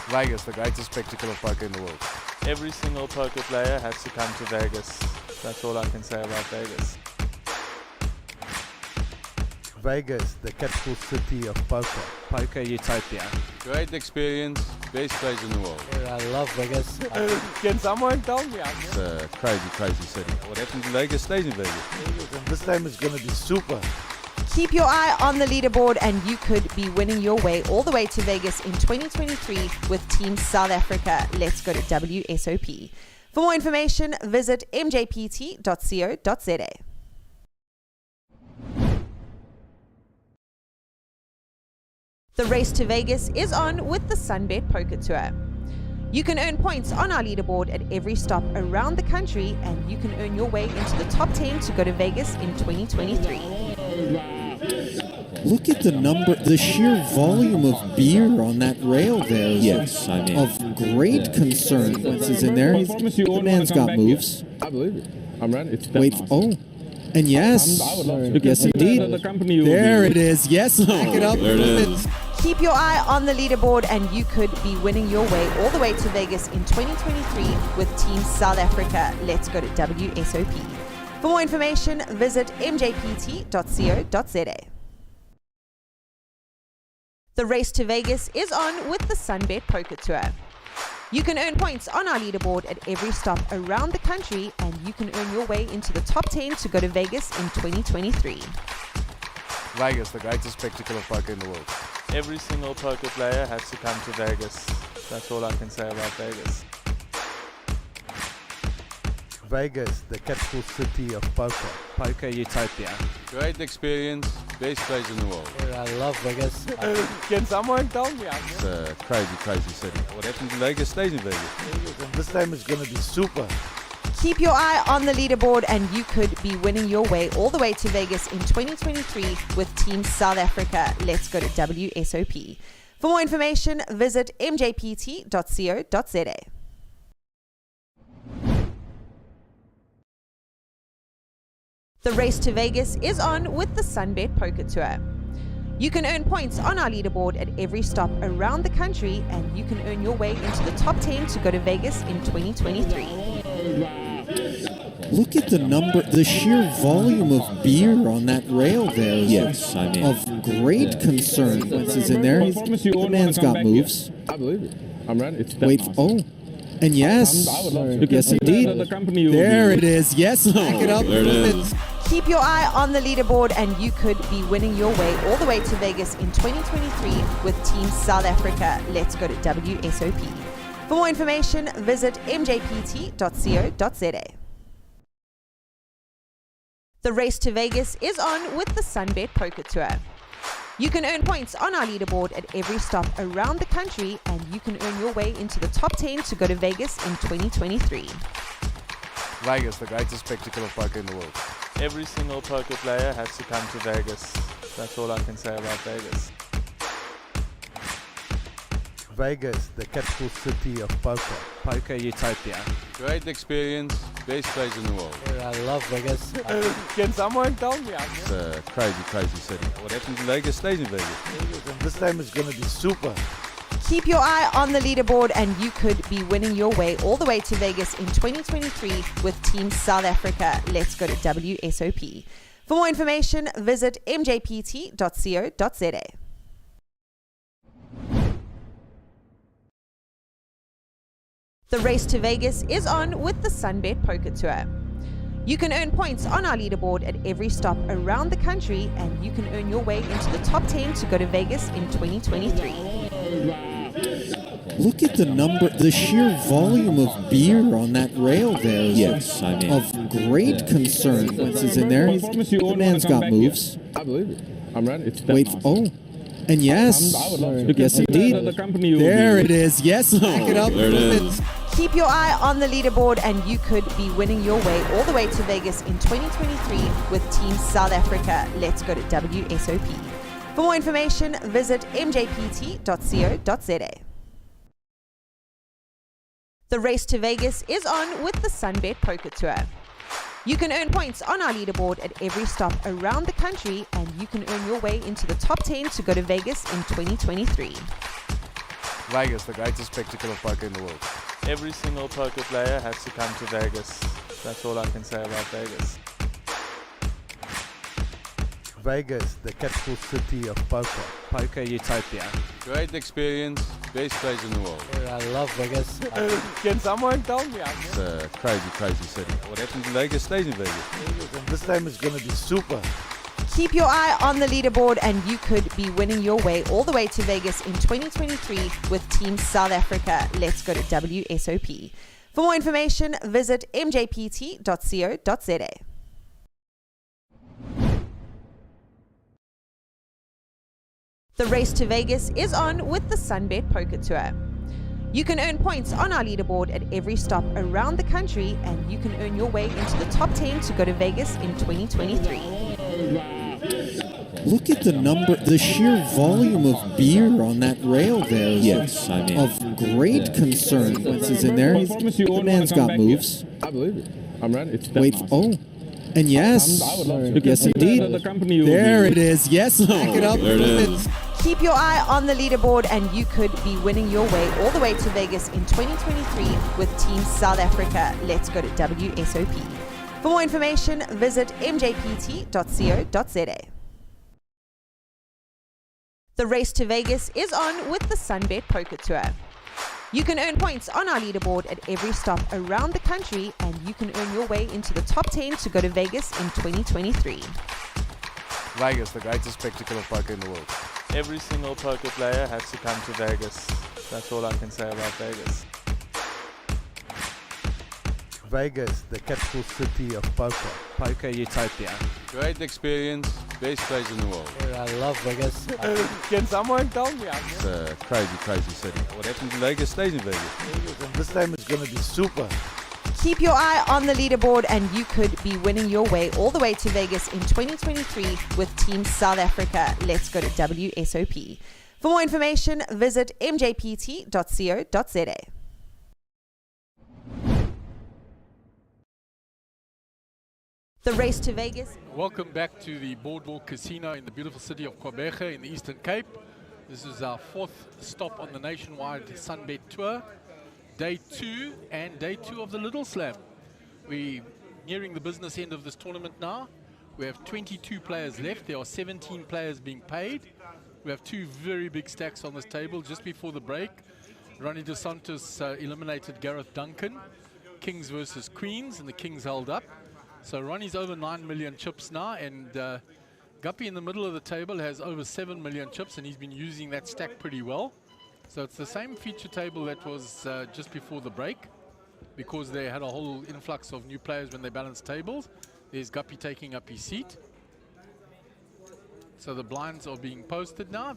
Vegas, the greatest spectacle of poker in the world. Every single poker player has to come to Vegas. That's all I can say about Vegas. Vegas, the capital city of poker. Poker utopia. Great experience, best place in the world. I love Vegas. Can someone tell me? It's a crazy, crazy city. What happens in Vegas stays in Vegas. And this time is going to be super. Keep your eye on the leaderboard and you could be winning your way all the way to Vegas in 2023 with Team South Africa. Let's go to WSOP. For more information, visit mjpt.co.za. The race to Vegas is on with the Sunbet Poker Tour. You can earn points on our leaderboard at every stop around the country, and you can earn your way into the top 10 to go to Vegas in 2023. Look at the sheer volume of beer on that rail there. Yes, I mean, of great concern. Once he's in there, the man's got moves. I believe it. I'm ready. Wait, and yes, yes indeed. There it is. Yes, back it up. There it is. Keep your eye on the leaderboard and you could be winning your way all the way to Vegas in 2023 with Team South Africa. Let's go to WSOP. For more information, visit mjpt.co.za. The race to Vegas is on with the Sunbet Poker Tour. You can earn points on our leaderboard at every stop around the country, and you can earn your way into the top 10 to go to Vegas in 2023. Vegas, the greatest spectacle of poker in the world. Every single poker player has to come to Vegas. That's all I can say about Vegas. Vegas, the capital city of poker. Poker utopia. Great experience, best place in the world. I love Vegas. Can someone tell me? It's a crazy, crazy city. What happens in Vegas stays in Vegas. And this time is going to be super. Keep your eye on the leaderboard and you could be winning your way all the way to Vegas in 2023 with Team South Africa. Let's go to WSOP. For more information, visit mjpt.co.za. The race to Vegas is on with the Sunbet Poker Tour. You can earn points on our leaderboard at every stop around the country, and you can earn your way into the top 10 to go to Vegas in 2023. Look at the sheer volume of beer on that rail there. Yes, I mean, of great concern. Once he's in there, the man's got moves. I believe it. I'm ready. Wait, oh. And yes, yes indeed. There it is. Yes, back it up. There it is. Keep your eye on the leaderboard and you could be winning your way all the way to Vegas in 2023 with Team South Africa. Let's go to WSOP. For more information, visit mjpt.co.za. The race to Vegas is on with the Sunbet Poker Tour. You can earn points on our leaderboard at every stop around the country, and you can earn your way into the top 10 to go to Vegas in 2023. Vegas, the greatest spectacle of poker in the world. Every single poker player has to come to Vegas. That's all I can say about Vegas. Vegas, the capital city of poker. Poker utopia. Great experience, best place in the world. I love Vegas. Can someone tell me? It's a crazy, crazy city. What happens in Vegas stays in Vegas. This time is going to be super. Keep your eye on the leaderboard and you could be winning your way all the way to Vegas in 2023 with Team South Africa. Let's go to WSOP. For more information, visit mjpt.co.za. The race to Vegas is on with the Sunbet Poker Tour. You can earn points on our leaderboard at every stop around the country, and you can earn your way into the top 10 to go to Vegas in 2023. Look at the sheer volume of beer on that rail there. Yes, I mean, of great concern. Once he's in there, the man's got moves. I believe it. I'm ready. Wait, oh. And yes, yes indeed. There it is. Yes, back it up. There it is. Keep your eye on the leaderboard and you could be winning your way all the way to Vegas in 2023 with Team South Africa. Let's go to WSOP. For more information, visit mjpt.co.za. The race to Vegas is on with the Sunbet Poker Tour. You can earn points on our leaderboard at every stop around the country, and you can earn your way into the top 10 to go to Vegas in 2023. Vegas, the greatest spectacle of poker in the world. Every single poker player has to come to Vegas. That's all I can say about Vegas. Vegas, the capital city of poker. Poker utopia. Great experience, best place in the world. I love Vegas. Can someone tell me? It's a crazy, crazy city. What happens in Vegas stays in Vegas. This time is going to be super. Keep your eye on the leaderboard and you could be winning your way all the way to Vegas in 2023 with Team South Africa. Let's go to WSOP. For more information, visit mjpt.co.za. The race to Vegas is on with the Sunbet Poker Tour. You can earn points on our leaderboard at every stop around the country, and you can earn your way into the top 10 to go to Vegas in 2023. Look at the sheer volume of beer on that rail there. Yes, I mean, of great concern. Once he's in there, the man's got moves. I believe it. I'm ready. Wait, oh. And yes, yes indeed. There it is. Yes, back it up. There it is. Keep your eye on the leaderboard and you could be winning your way all the way to Vegas in 2023 with Team South Africa. Let's go to WSOP. For more information, visit mjpt.co.za. The race to Vegas is on with the Sunbet Poker Tour. You can earn points on our leaderboard at every stop around the country, and you can earn your way into the top 10 to go to Vegas in 2023. Vegas, the greatest spectacle of poker in the world. Every single poker player has to come to Vegas. That's all I can say about Vegas. Vegas, the capital city of poker. Poker utopia. Great experience, best place in the world. I love Vegas. Can someone tell me? It's a crazy, crazy city. What happens in Vegas stays in Vegas. This time is going to be super. Keep your eye on the leaderboard and you could be winning your way all the way to Vegas in 2023 with Team South Africa. Let's go to WSOP. For more information, visit mjpt.co.za. The race to Vegas. Welcome back to the Boardwalk Casino in the beautiful city of Quebec in the Eastern Cape. This is our 4th stop on the nationwide Sunbet tour. Day 2 and day 2 of the Little Slam. We're nearing the business end of this tournament now. We have 22 players left. There are 17 players being paid. We have 2 very big stacks on this table just before the break. Ronnie dos Santos eliminated Gareth Duncan. Kings versus Queens, and the Kings held up. So Ronnie's over 9 million chips now, and Guppy in the middle of the table has over 7 million chips, and he's been using that stack pretty well. So it's the same feature table that was just before the break, because they had a whole influx of new players when they balanced tables. There's Guppy taking up his seat. So the blinds are being posted now.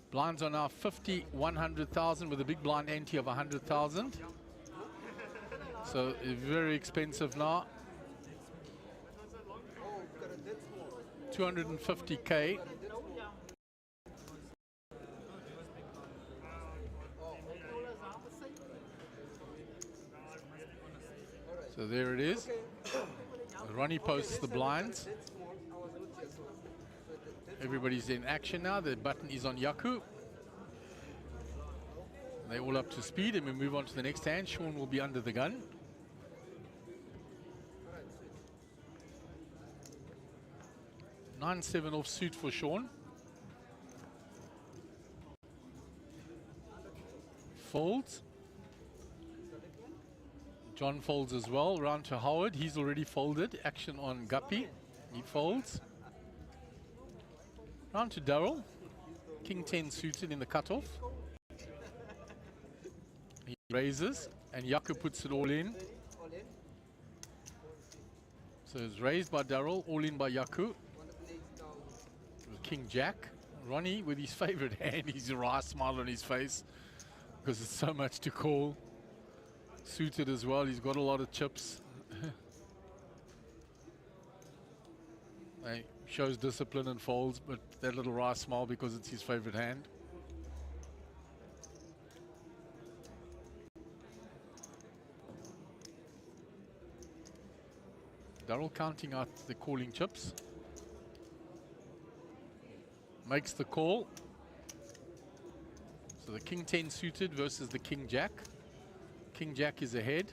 Blinds are now 50, 100,000 with a big blind ante of 100,000. So very expensive now. 250K. So there it is. Ronnie posts the blinds. Everybody's in action now. The button is on Yaku. They're all up to speed, and we move on to the next hand. Sean will be under the gun. Nine-7 off suit for Sean. Folds. John folds as well. Round to Howard. He's already folded. Action on Guppy. He folds. Round to Darryl. King 10 suited in the cutoff. He raises, and Yaku puts it all in. So it's raised by Darryl, all in by Yaku. King Jack. Ronnie with his favorite hand, his wry smile on his face, because it's so much to call. Suited as well, he's got a lot of chips. He shows discipline and folds, but that little wry smile because it's his favorite hand. Darryl counting out the calling chips. Makes the call. So the King 10 suited versus the King Jack. King Jack is ahead.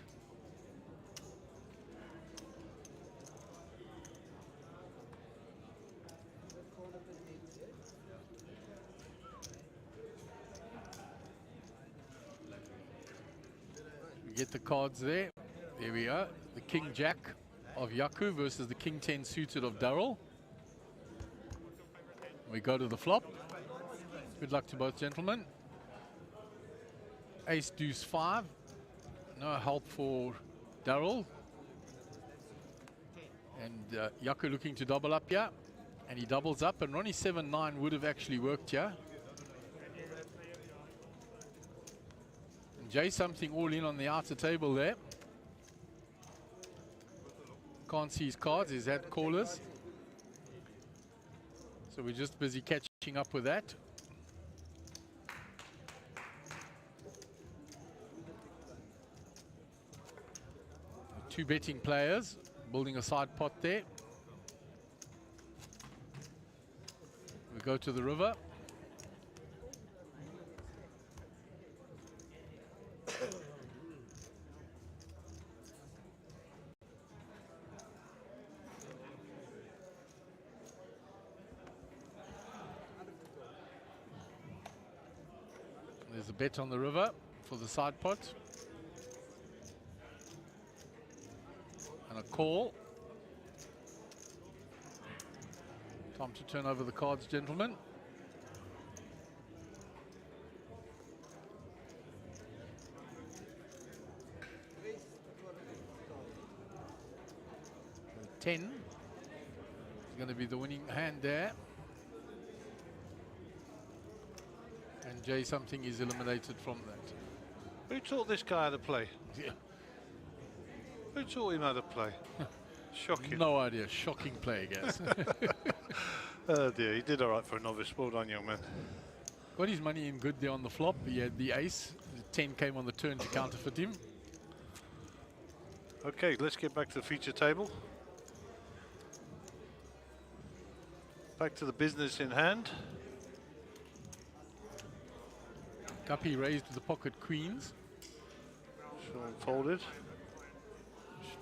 We get the cards there. There we are. The King Jack of Yaku versus the King 10 suited of Darryl. We go to the flop. Good luck to both gentlemen. Ace deuce 5. No help for Darryl. And Yaku looking to double up here. And he doubles up. And Ronnie 7-9 would have actually worked here. And Jay something all in on the outer table there. Can't see his cards. He's had callers. So we're just busy catching up with that. Two betting players building a side pot there. We go to the river. There's a bet on the river for the side pot. And a call. Time to turn over the cards, gentlemen. The 10 is going to be the winning hand there. And Jay something is eliminated from that. Who taught this guy how to play? Yeah. Who taught him how to play? Shocking. No idea. Shocking play, guys. Oh dear, he did all right for a novice. Well done, young man. Got his money in good there on the flop. He had the ace. The 10 came on the turn to counterfeit him. Okay, let's get back to the feature table. Back to the business in hand. Guppy raised with the pocket queens. Sean folded.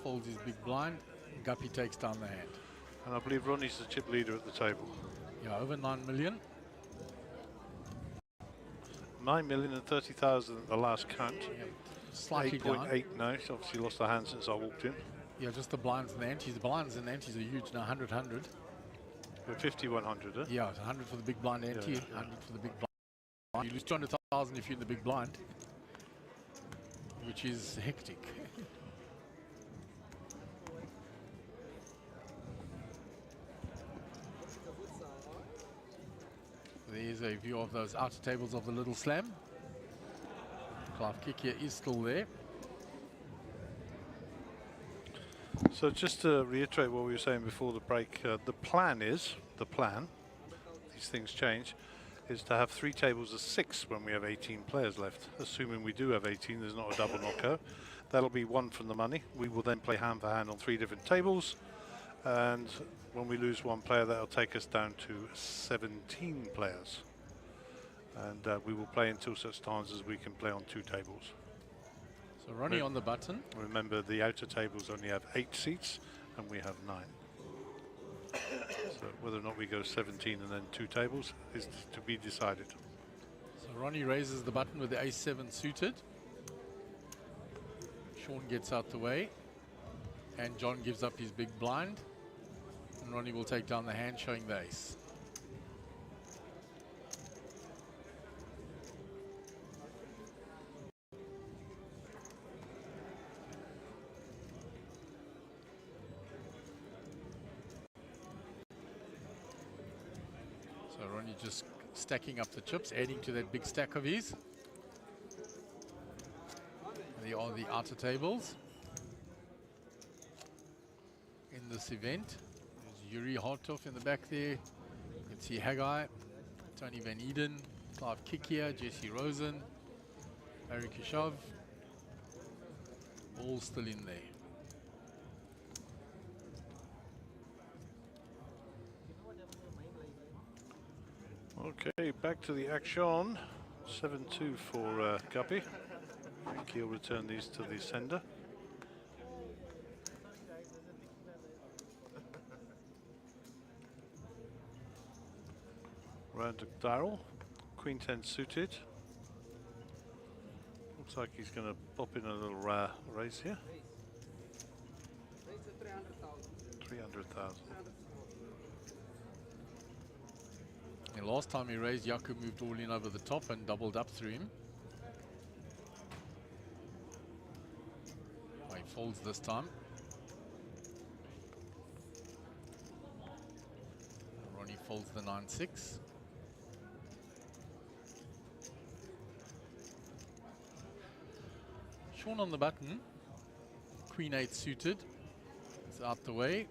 Folds his big blind. Guppy takes down the hand. And I believe Ronnie's the chip leader at the table. Yeah, over 9 million. 9,030,000 at the last count. Yeah, slightly down. 8.8 now. He's obviously lost the hand since I walked in. Yeah, just the blinds and the antes. The blinds and the antes are huge now. 100, 100. We're 5,100, huh? Yeah, it's 100 for the big blind ante, 100 for the big blind. You lose 200,000 if you're in the big blind, which is hectic. There's a view of those outer tables of the Little Slam. Clive Kikia is still there. So just to reiterate what we were saying before the break, the plan, these things change, is to have 3 tables of 6 when we have 18 players left. Assuming we do have 18, there's not a double knockout. That'll be 1 from the money. We will then play hand for hand on 3 different tables. And when we lose 1 player, that'll take us down to 17 players. And we will play until such times as we can play on 2 tables. So Ronnie on the button. Remember, the outer tables only have 8 seats, and we have 9. So whether or not we go 17 and then 2 tables is to be decided. So Ronnie raises the button with the ace-7 suited. Sean gets out the way, and John gives up his big blind. And Ronnie will take down the hand, showing the ace. So Ronnie just stacking up the chips, adding to that big stack of his. There are the outer tables in this event. There's Yuri Hartov in the back there. You can see Haggai, Tony Van Eden, Clive Kikia, Jesse Rosen, Harry Kishov, all still in there. Okay, back to the action. 7-2 for Guppy. He'll return these to the sender. Round to Darrell. Queen 10 suited. Looks like he's going to pop in a little raise here. 300,000. And last time he raised, Yaku moved all in over the top and doubled up through him. Oh, he folds this time. Ronnie folds the 9-6. Sean on the button. Queen 8 suited. It's out the way.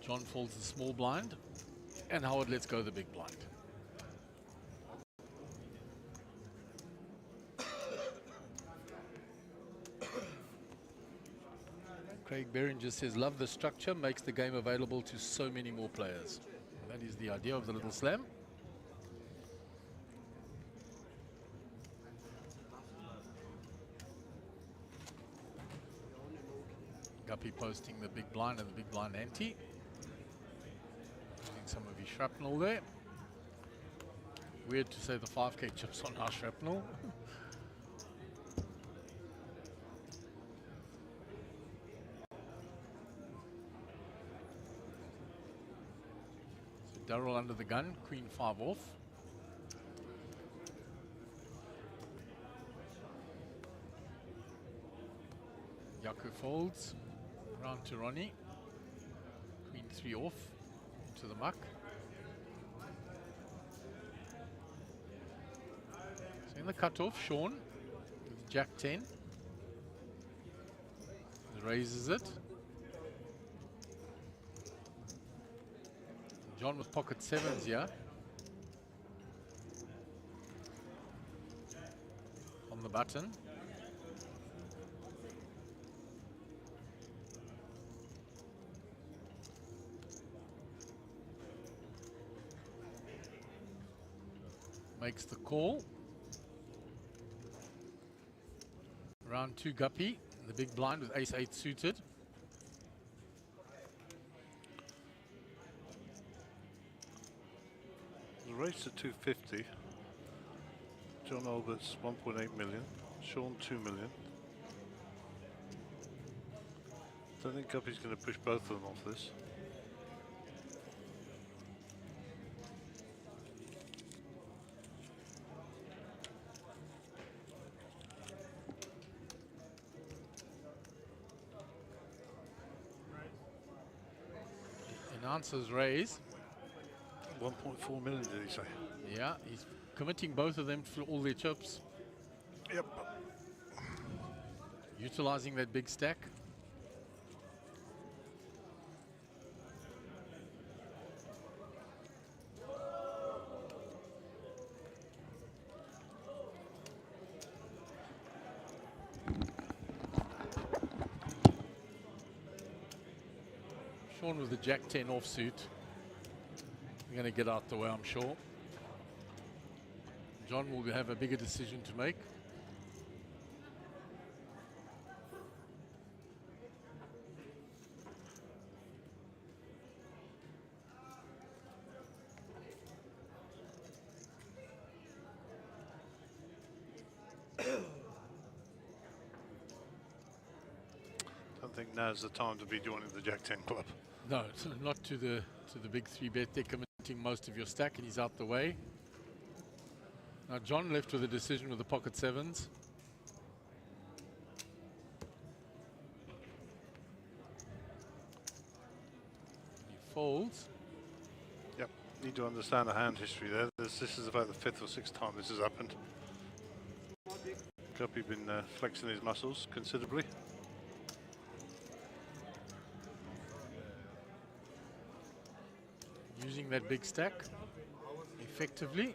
John folds the small blind. And Howard lets go the big blind. Craig Behringer says, love the structure, makes the game available to so many more players. That is the idea of the Little Slam. Guppy posting the big blind and the big blind ante. Using some of his shrapnel there. Weird to say the 5K chips on our shrapnel. So Darrell under the gun, Queen 5 off. Yaku folds, round to Ronnie. Queen 3 off, to the muck. So in the cutoff, Sean with Jack 10. Raises it. John with pocket sevens here. On the button. Makes the call. Round 2 Guppy, the big blind with ace-8 suited. The race to 250. John Albert's 1.8 million. Sean 2 million. Don't think Guppy's going to push both of them off this. Announcer's raise. 1.4 million, did he say? Yeah, he's committing both of them for all their chips. Yep. Utilizing that big stack. Sean with the Jack-10 offsuit. We're going to get out the way, I'm sure. John will have a bigger decision to make. Don't think now's the time to be joining the Jack-10 club. No, it's not to the big 3-bet. They're committing most of your stack, and he's out the way. Now John left with a decision with the pocket sevens. He folds. Yep, need to understand the hand history there. This is about the 5th or 6th time this has happened. Guppy been flexing his muscles considerably. Using that big stack effectively.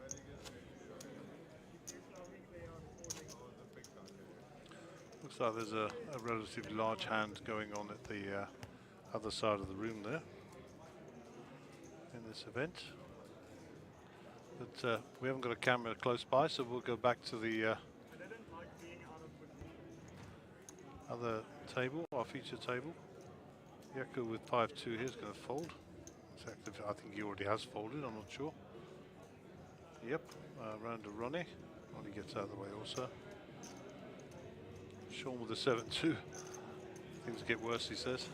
Looks like there's a relatively large hand going on at the other side of the room there in this event. But we haven't got a camera close by, so we'll go back to the other table, our feature table. Yakko with 5-2 here is going to fold. I think he already has folded, I'm not sure. Yep, round to Ronnie. Ronnie gets out of the way also. Sean with the 7-2. Things get worse, he says.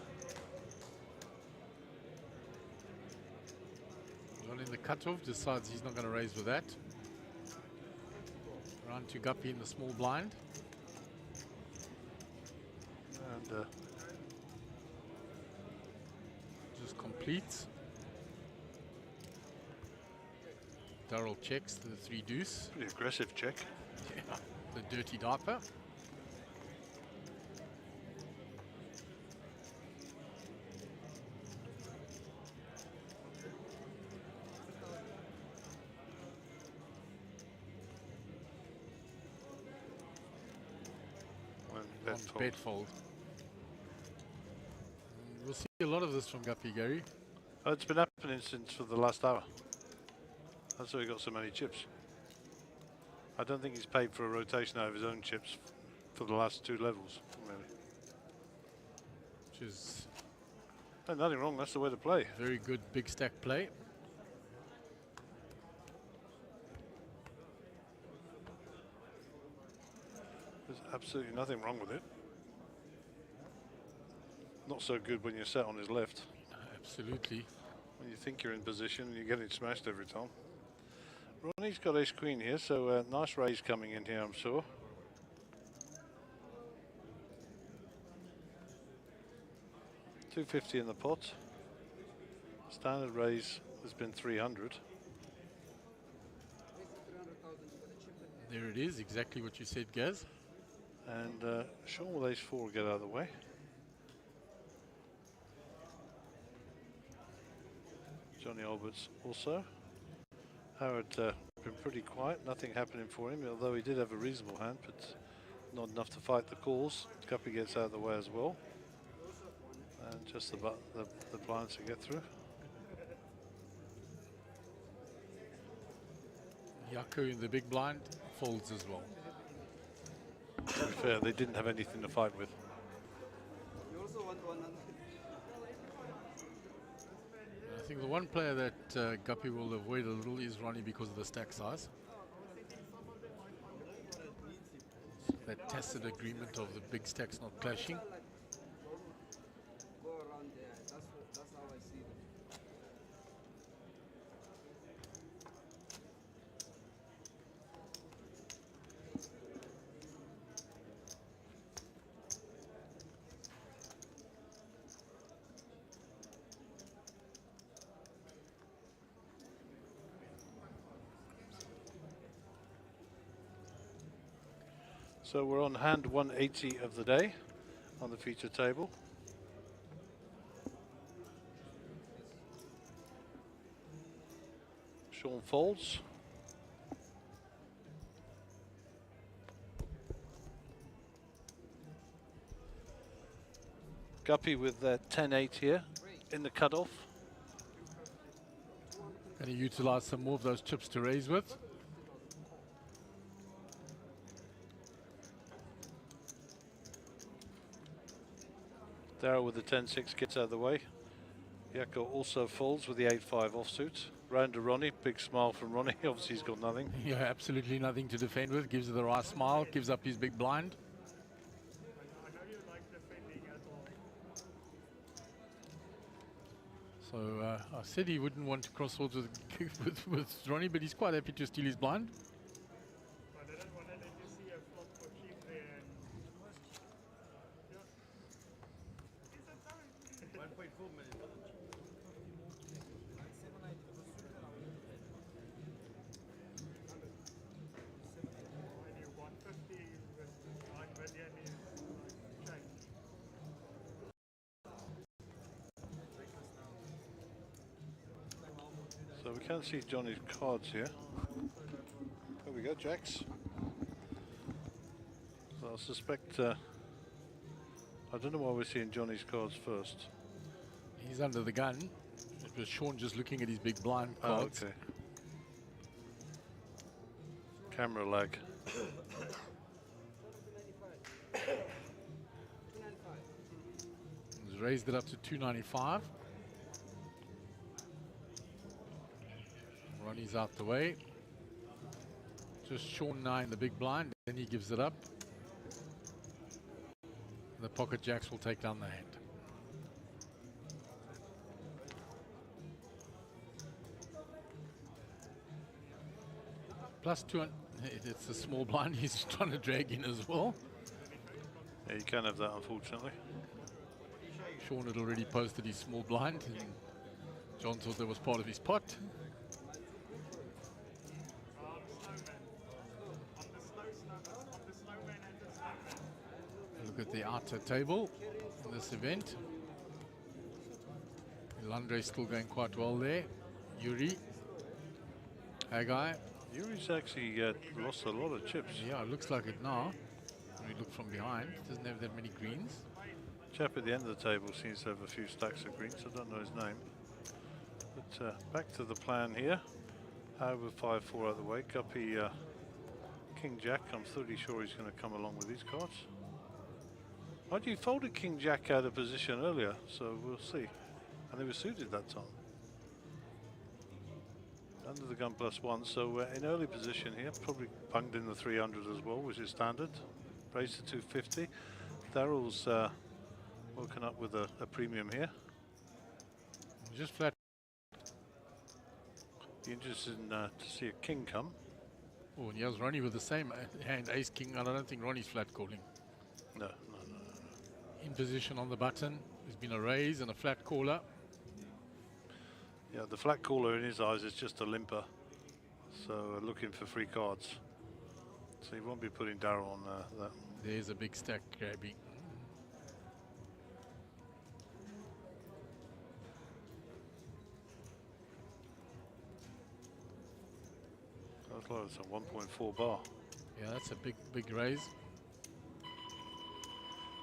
John in the cutoff decides he's not going to raise with that. Round to Guppy in the small blind. And just completes. Darryl checks the 3 deuce. pretty aggressive check. Yeah, the dirty diaper. Bet fold. We'll see a lot of this from Guppy, Gary. Oh, it's been happening since for the last hour. That's why he got so many chips. I don't think he's paid for a rotation out of his own chips for the last 2 levels, maybe. Which is No, nothing wrong, that's the way to play. very good big stack play. There's absolutely nothing wrong with it. Not so good when you're set on his left. Absolutely. When you think you're in position, you're getting smashed every time. Ronnie's got ace queen here, so nice raise coming in here, I'm sure. $250 in the pot. Standard raise has been 300. There it is, exactly what you said, Gaz. And Sean with ace 4 will get out of the way. Ronnie Alberts also. Howard been pretty quiet, nothing happening for him, although he did have a reasonable hand, but not enough to fight the calls. Guppy gets out of the way as well. And just the blinds to get through. Yaku in the big blind folds as well. To be fair, they didn't have anything to fight with. I think the one player that Guppy will avoid a little is Ronnie because of the stack size. That tacit agreement of the big stacks not clashing. So we're on hand 180 of the day on the feature table. Sean folds. Guppy with 10-8 here in the cutoff. Going to utilize some more of those chips to raise with. Darryl with the 10-6 gets out of the way. Yako also folds with the 8-5 offsuit. Round to Ronnie, big smile from Ronnie. Obviously he's got nothing. Yeah, absolutely nothing to defend with. Gives it the right smile, gives up his big blind. I know you like defending at all. So I said he wouldn't want to cross swords with Ronnie, but he's quite happy to steal his blind. I didn't want to let you see a flop for cheap there. And yeah. 1.4 million. So we can see Johnny's cards here. There we go, jacks. So I suspect, I don't know why we're seeing Johnny's cards first. He's under the gun. It was Sean just looking at his big blind cards. Oh, okay. Camera lag. He's raised it up to 295. Ronnie's out the way. Just Sean 9 the big blind, then he gives it up. The pocket jacks will take down the hand. Plus 2, it's a small blind he's trying to drag in as well. Yeah, you can have that, unfortunately. Sean had already posted his small blind, and John thought that was part of his pot. Look at the outer table in this event. Landre's still going quite well there. Yuri, Haggai. Yuri's actually lost a lot of chips. Yeah, it looks like it now. When we look from behind, doesn't have that many greens. Chap at the end of the table seems to have a few stacks of greens. I don't know his name. But back to the plan here. Howard with 5-4 out of the way. Guppy, King Jack. I'm pretty sure he's going to come along with these cards. Mind you, folded King Jack out of position earlier, so we'll see. And they were suited that time. Under the gun +1, so in early position here, probably punged in the 300 as well, which is standard. Raised to 250. Darryl's woken up with a premium here. Just flat. Be interested in, to see a king come. Oh, and here's Ronnie with the same hand, ace king. I don't think Ronnie's flat calling. No. In position on the button. There's been a raise and a flat caller. Yeah, the flat caller in his eyes is just a limper. So looking for free cards. So he won't be putting Darryl on that. There's a big stack grabbing. That's like it's a 1.4 bar. Yeah, that's a big raise.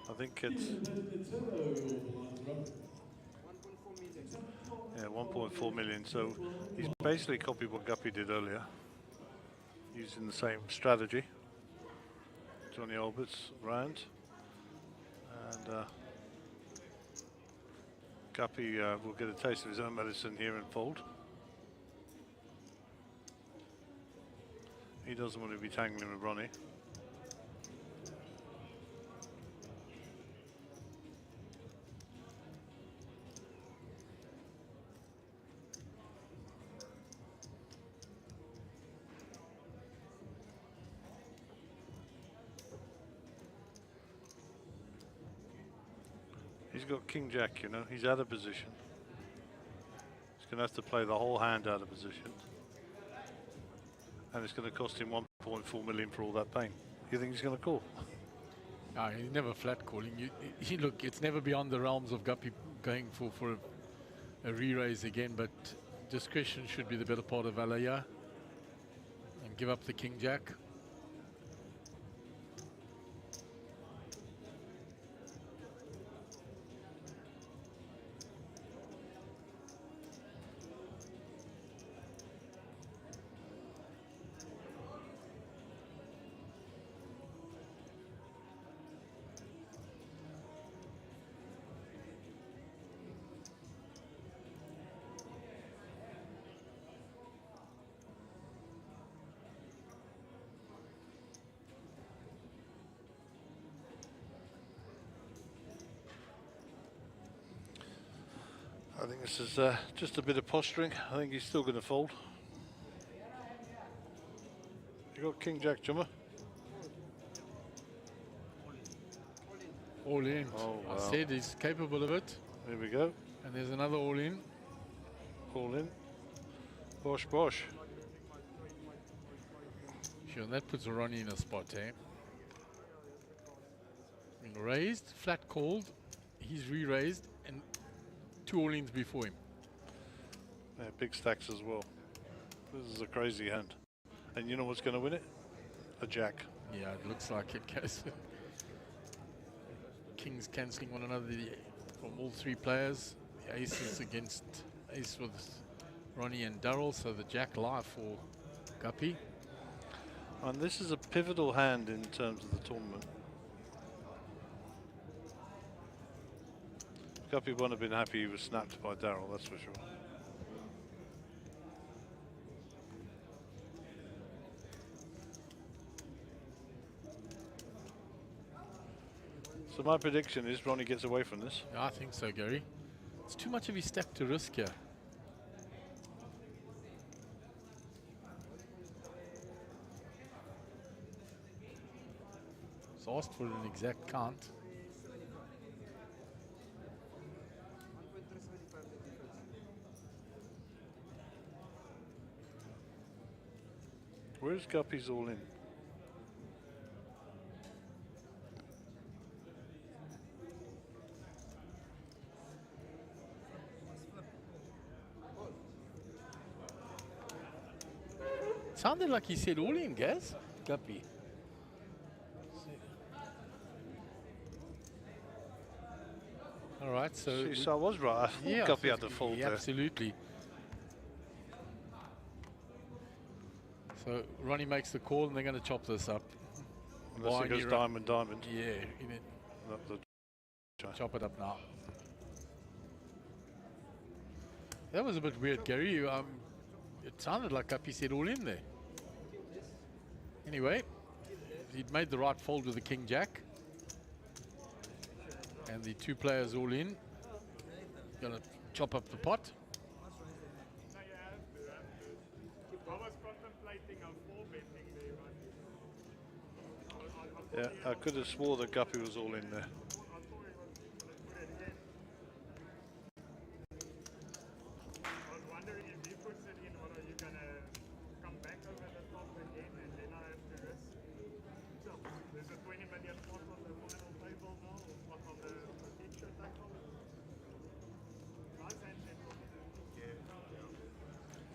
I think it's... Yeah, 1.4 million. So he's basically copied what Guppy did earlier, using the same strategy. Johnny Albert's round. And Guppy will get a taste of his own medicine here and fold. He doesn't want to be tangling with Ronnie. He's got King Jack, you know, he's out of position. He's going to have to play the whole hand out of position. And it's going to cost him 1.4 million for all that pain. You think he's going to call? He's never flat calling. Look, it's never beyond the realms of Guppy going for a re-raise again, but discretion should be the better part of Alaya. And give up the King Jack. I think this is just a bit of posturing. I think he's still going to fold. You got King Jack, Jummer? All in. Oh, wow. I said he's capable of it. There we go. And there's another all in. All in. Bosh, bosh. Sure, that puts Ronnie in a spot, eh? Being raised, flat called. He's re-raised, and 2 all-ins before him. Yeah, big stacks as well. This is a crazy hand. And you know what's going to win it? A jack. Yeah, it looks like it goes. Kings cancelling one another from all 3 players. The aces against ace with Ronnie and Darryl, so the jack live for Guppy. And this is a pivotal hand in terms of the tournament. Guppy wouldn't have been happy he was snapped by Darryl, that's for sure. So my prediction is Ronnie gets away from this. I think so, Gary. It's too much of his stack to risk here. He's asked for an exact count. Where's Guppy's all in? Sounded like he said all in, Gaz. Guppy. All right, so... So I was right. I thought Guppy had to fold there. Absolutely. So Ronnie makes the call and they're going to chop this up. Unless it goes diamond, diamond. Yeah, chop it up now. That was a bit weird, Gary. It sounded like Guppy said all in there. Anyway, he'd made the right fold with the King Jack. And the 2 players all in. Gonna chop up the pot. Yeah, I could have swore that Guppy was all in there.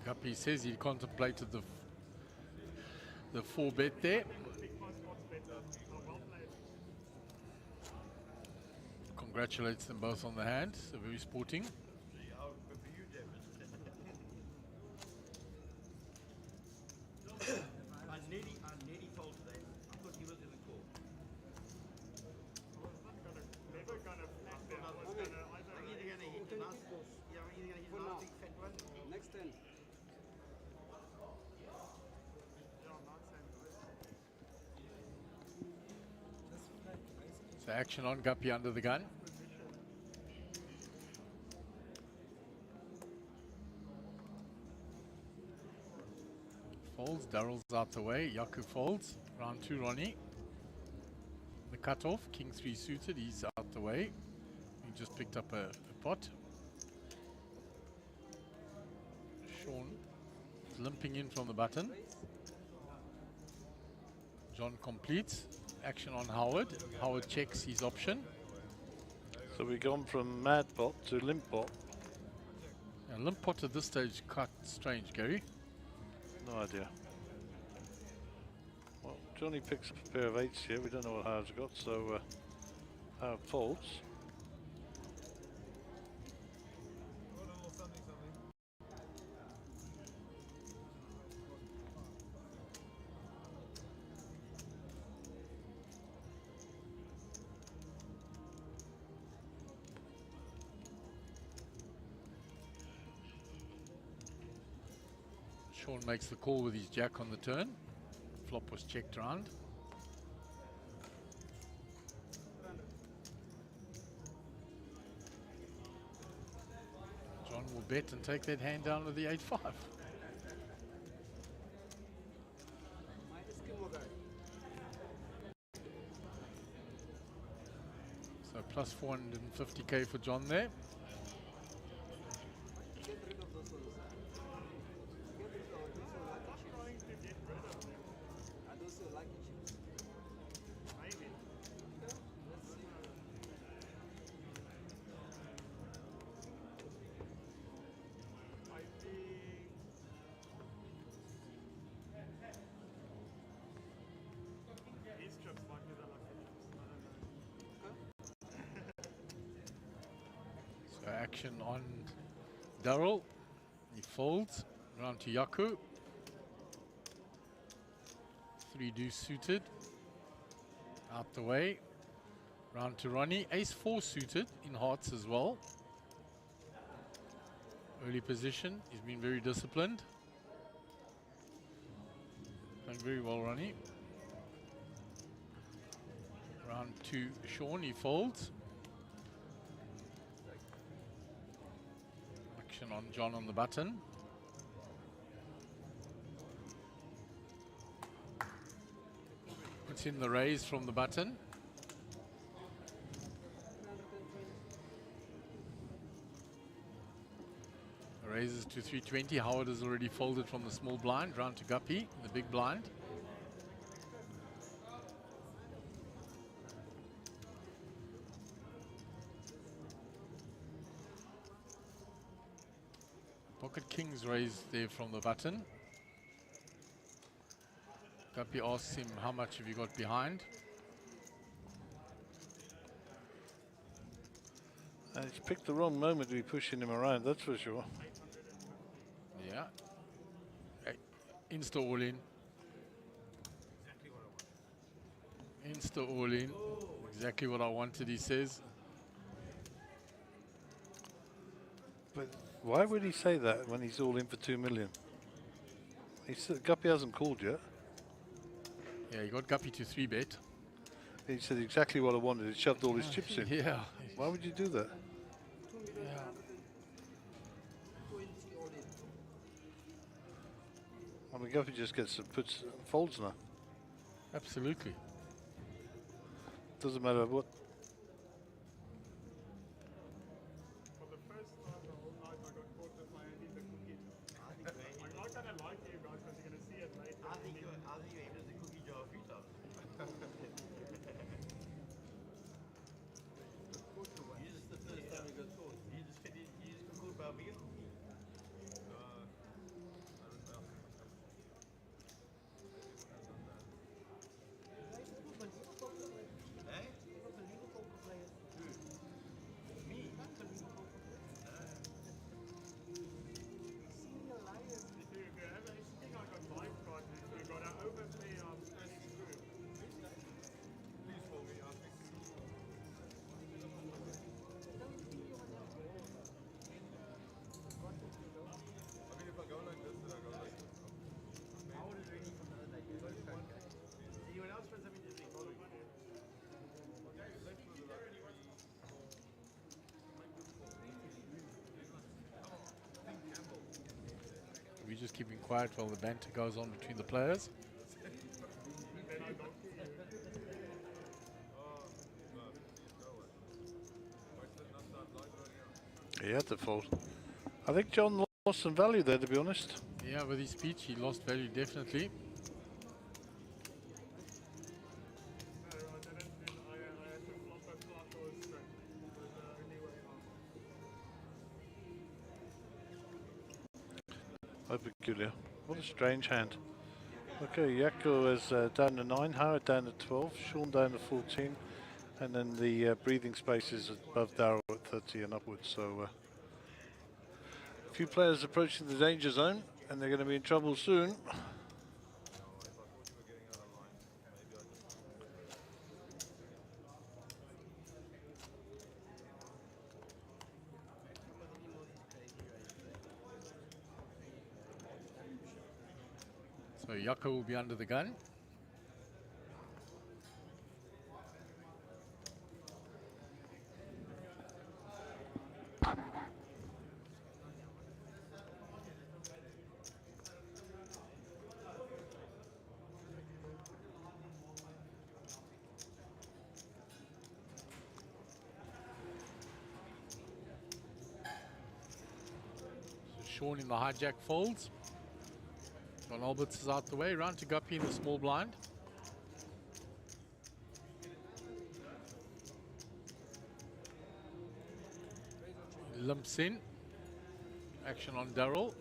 Guppy says he contemplated the 4-bet there. Congratulates them both on the hand. So very sporting. So action on Guppy under the gun. Folds, Darrell's out the way, Yaku folds, round 2 Ronnie. The cutoff, King 3 suited, he's out the way. He just picked up a pot. Sean is limping in from the button. John completes. Action on Howard. Howard checks his option. So we've gone from mad pot to limp pot. And limp pot at this stage quite strange, Gary. No idea. Well, Johnny picks up a pair of 8s here. We don't know what Howard's got, so Howard folds. Sean makes the call with his jack on the turn. Flop was checked round. John will bet and take that hand down with the 8-5. So plus 450k for John there. Action on Darrell. He folds round to Yaku. 3 deuce suited. Out the way. Round to Ronnie. Ace 4 suited in hearts as well. Early position. He's been very disciplined. Playing very well, Ronnie. Round to Sean. He folds. On John on the button. Puts in the raise from the button. Raises to 320. Howard has already folded from the small blind. Round to Guppy, the big blind. Pocket Kings raised there from the button. Guppy asks him, how much have you got behind? And he's picked the wrong moment to be pushing him around, that's for sure. Yeah. Hey, Insta all in. Insta all in. Exactly what I wanted, he says. But why would he say that when he's all in for 2 million? He said Guppy hasn't called yet. Yeah, he got Guppy to 3-bet. He said exactly what I wanted. He shoved all his chips in. Yeah. Why would you do that? Yeah. I mean, Guppy just folds now. Absolutely. Doesn't matter what. just keeping quiet while the banter goes on between the players. He had to fold. I think John lost some value there, to be honest. Yeah, with his speech, he lost value definitely. Oh, peculiar. What a strange hand. Okay, Yako is down to 9, Howard down to 12, Sean down to 14, and then the breathing space is above Darryl at 30 and upwards. So a few players approaching the danger zone, and they're going to be in trouble soon. So Yako will be under the gun. So Sean in the hijack folds. John Alberts is out the way, round to Guppy in the small blind. Limps in. Action on Darryl.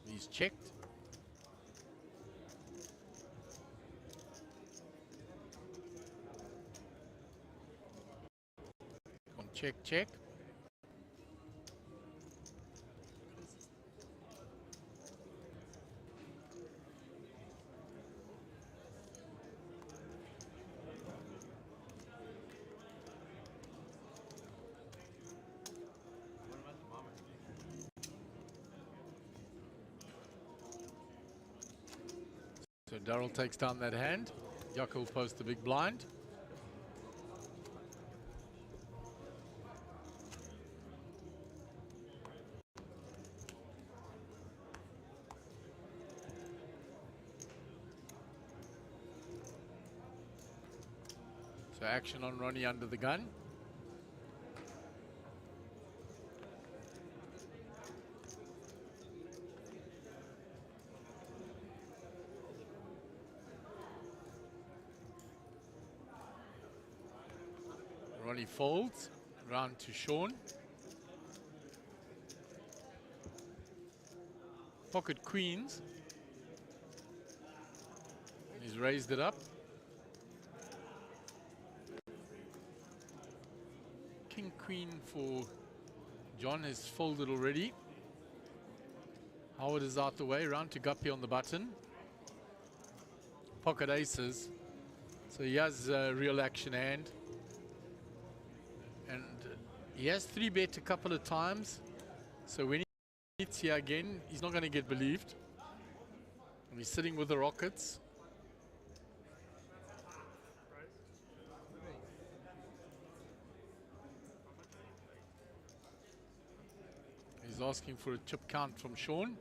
He's checked. On check, check. So Darryl takes down that hand. Yako will post the big blind. So action on Ronnie under the gun. Ronnie folds, round to Sean. Pocket queens. He's raised it up. King queen for John is folded already. Howard is out the way, round to Guppy on the button. Pocket aces. So he has a real action hand. And he has 3-bet a couple of times, so when he hits here again, he's not going to get believed. And he's sitting with the Rockets. He's asking for a chip count from Sean.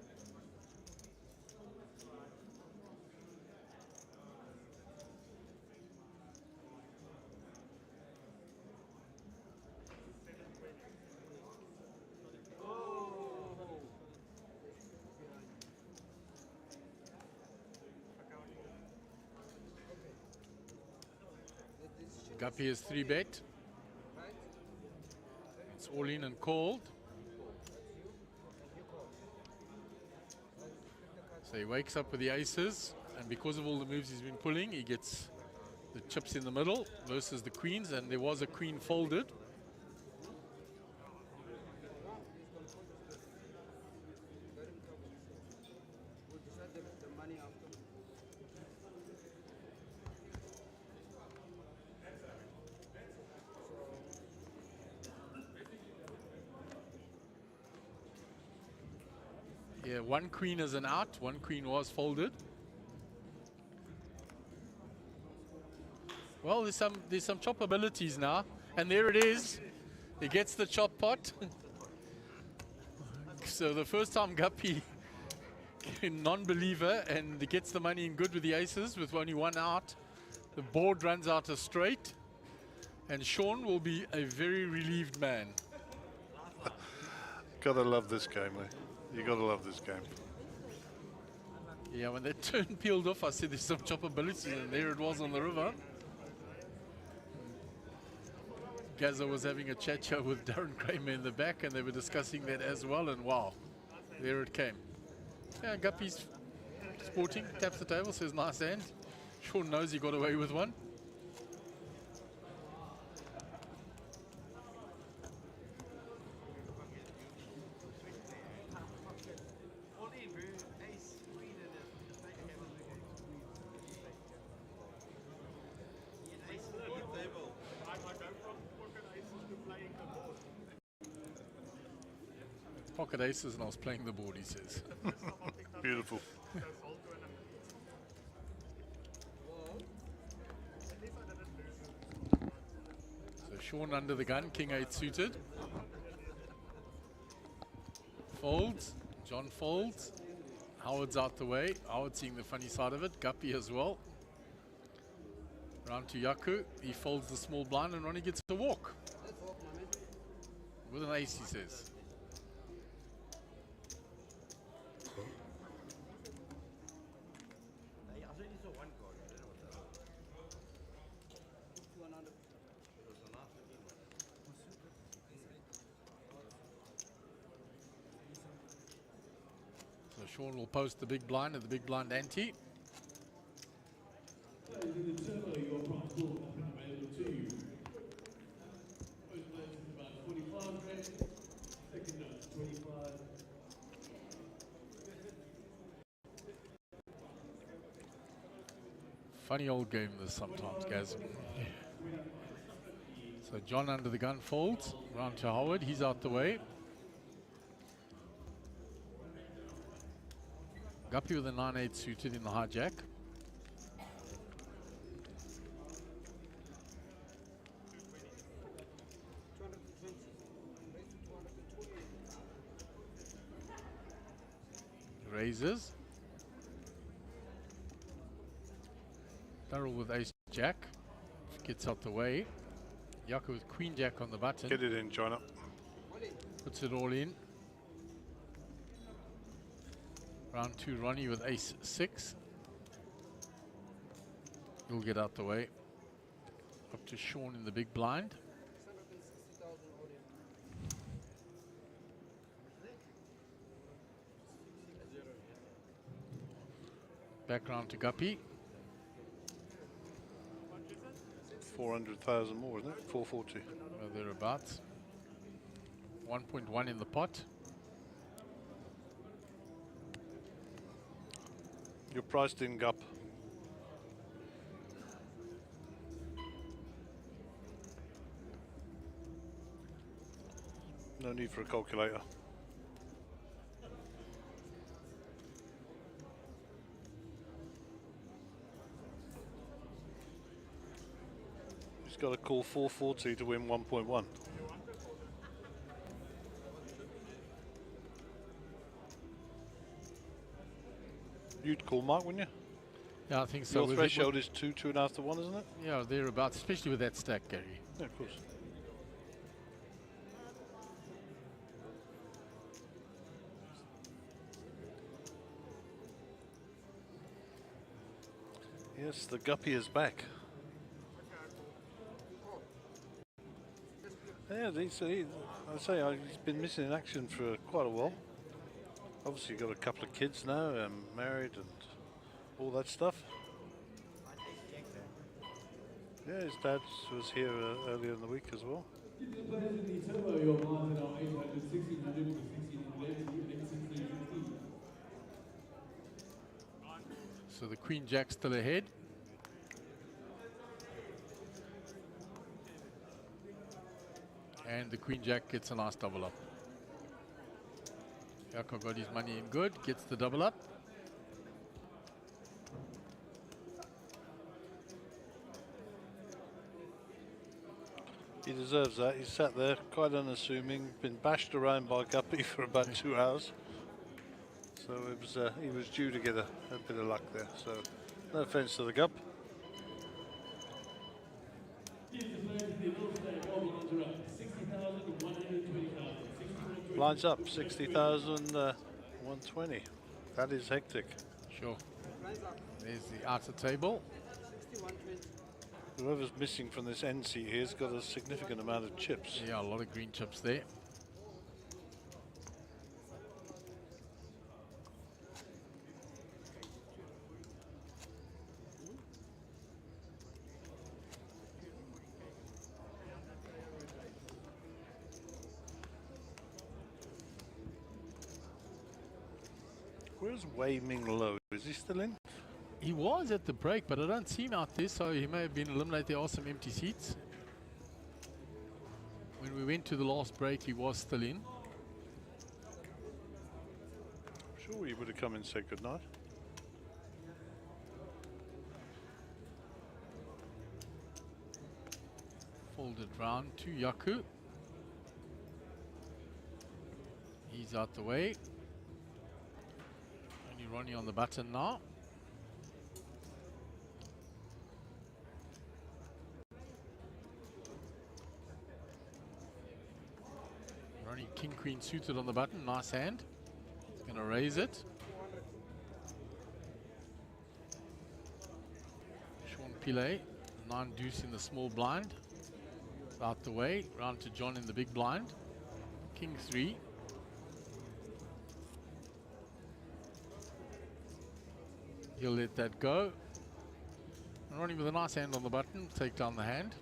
Guppy is 3-bet. It's all in and called. So he wakes up with the aces, and because of all the moves he's been pulling, he gets the chips in the middle versus the queens, and there was a queen folded. Yeah, one queen is an out, one queen was folded. Well, there's some chop abilities now, and there it is. He gets the chop pot. So the first time Guppy, non-believer, and he gets the money in good with the aces with only one out. The board runs out a straight, and Sean will be a very relieved man. Gotta love this game, eh? You gotta love this game. Yeah, when that turn peeled off, I said there's some choppability, and there it was on the river. Gazza was having a chat with Darren Kramer in the back, and they were discussing that as well, and wow, there it came. Yeah, Guppy's sporting, taps the table, says nice hand. Sean knows he got away with one. Pocket aces and I was playing the board, he says. Beautiful. So Sean under the gun, king 8 suited. Folds, John folds. Howard's out the way. Howard seeing the funny side of it. Guppy as well. Round to Yaku. He folds the small blind and Ronnie gets a walk. With an ace, he says. Sean will post the big blind and the big blind ante. Funny old game this sometimes, guys. So John under the gun folds, round to Howard, he's out the way. Guppy with a 9-8 suited in the hijack. Raises. Darrell with ace jack. Gets out the way. Yaka with queen jack on the button. Get it in, China. Puts it all in. Round 2, Ronnie with ace 6. He'll get out the way. Up to Sean in the big blind. Back round to Guppy. 400,000 more, isn't it? 440. Thereabouts. 1.1 in the pot. You're priced in, Gup. No need for a calculator. He's got to call 440 to win 1.1. You'd call Mark, wouldn't you? Yeah, I think so. Your threshold is 2.5 to 1, isn't it? Yeah, thereabouts, especially with that stack, Gary. Yeah, of course. Yes, the Guppy is back. Yeah, he's been missing in action for quite a while. Obviously got a couple of kids now, married and all that stuff. Yeah, his dad was here earlier in the week as well. So the queen jack still ahead. And the queen jack gets a nice double up. Yako got his money in good, gets the double up. He deserves that. He's sat there, quite unassuming, been bashed around by Guppy for about 2 hours. So it was, he was due to get a bit of luck there. So no offence to the Gup. Lines up, 60,000, 120. That is hectic. Sure. There's the outer table. Whoever's missing from this end seat here has got a significant amount of chips. Yeah, a lot of green chips there. Where's Wei Ming Lo? Is he still in? He was at the break, but I don't see him out there, so he may have been eliminated. There are some empty seats. When we went to the last break, he was still in. Sure, he would have come and said goodnight. Folded round to Yaku. He's out the way. Only Ronnie on the button now. Ronnie king queen suited on the button. Nice hand. He's going to raise it. Sean Pillay, 9 deuce in the small blind. Out the way, round to John in the big blind. King 3. He'll let that go. And Ronnie with a nice hand on the button, take down the hand.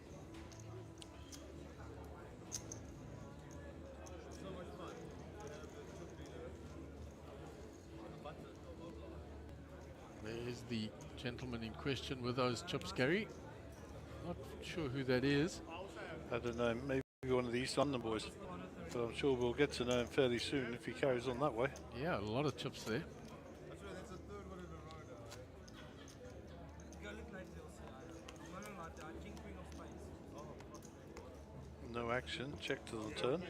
There's the gentleman in question with those chips, Gary. Not sure who that is. I don't know, maybe one of the East London boys. But I'm sure we'll get to know him fairly soon if he carries on that way. Yeah, a lot of chips there. No action, check to the turn.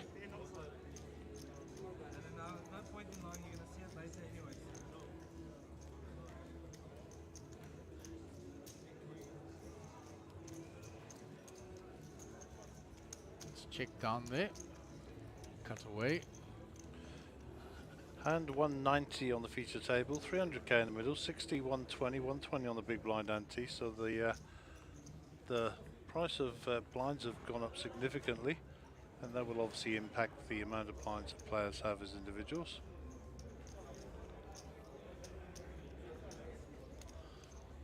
Let's check down there. Cut away. Hand 190 on the feature table, 300k in the middle, 60, 120, 120 on the big blind ante. So the price of blinds have gone up significantly, and that will obviously impact the amount of blinds that players have as individuals.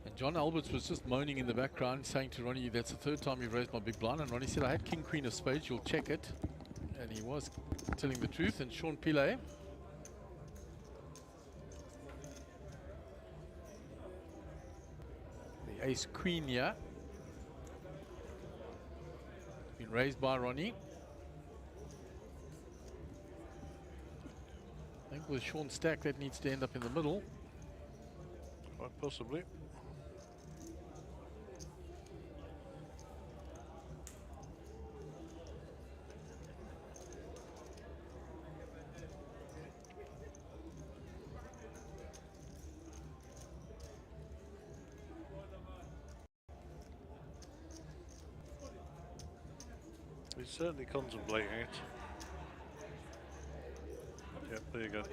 And John Alberts was just moaning in the background, saying to Ronnie, that's the 3rd time you've raised my big blind. And Ronnie said, I had king queen of spades, you'll check it. And he was telling the truth. And Sean Pillay, the ace queen here, been raised by Ronnie. I think with Sean stack, that needs to end up in the middle. Quite possibly. He's certainly contemplating it. Yep, there you go.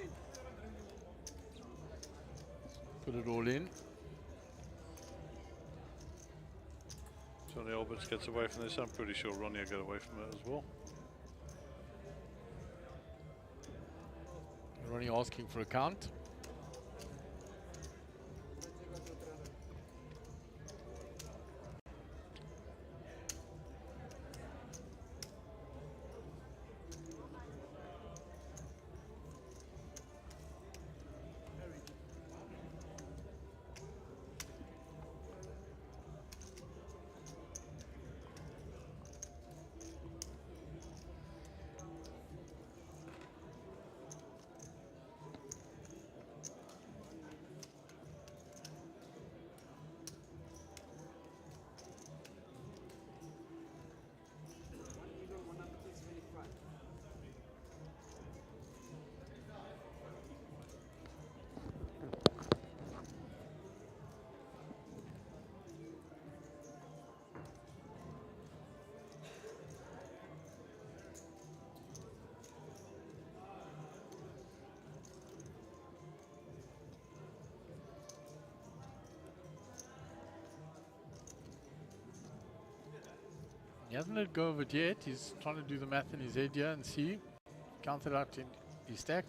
Put it all in. Johnny Alberts gets away from this. I'm pretty sure Ronnie will get away from it as well. Ronnie asking for a count. hasn't let go of it yet. He's trying to do the math in his head here and see. Count it out in his stack.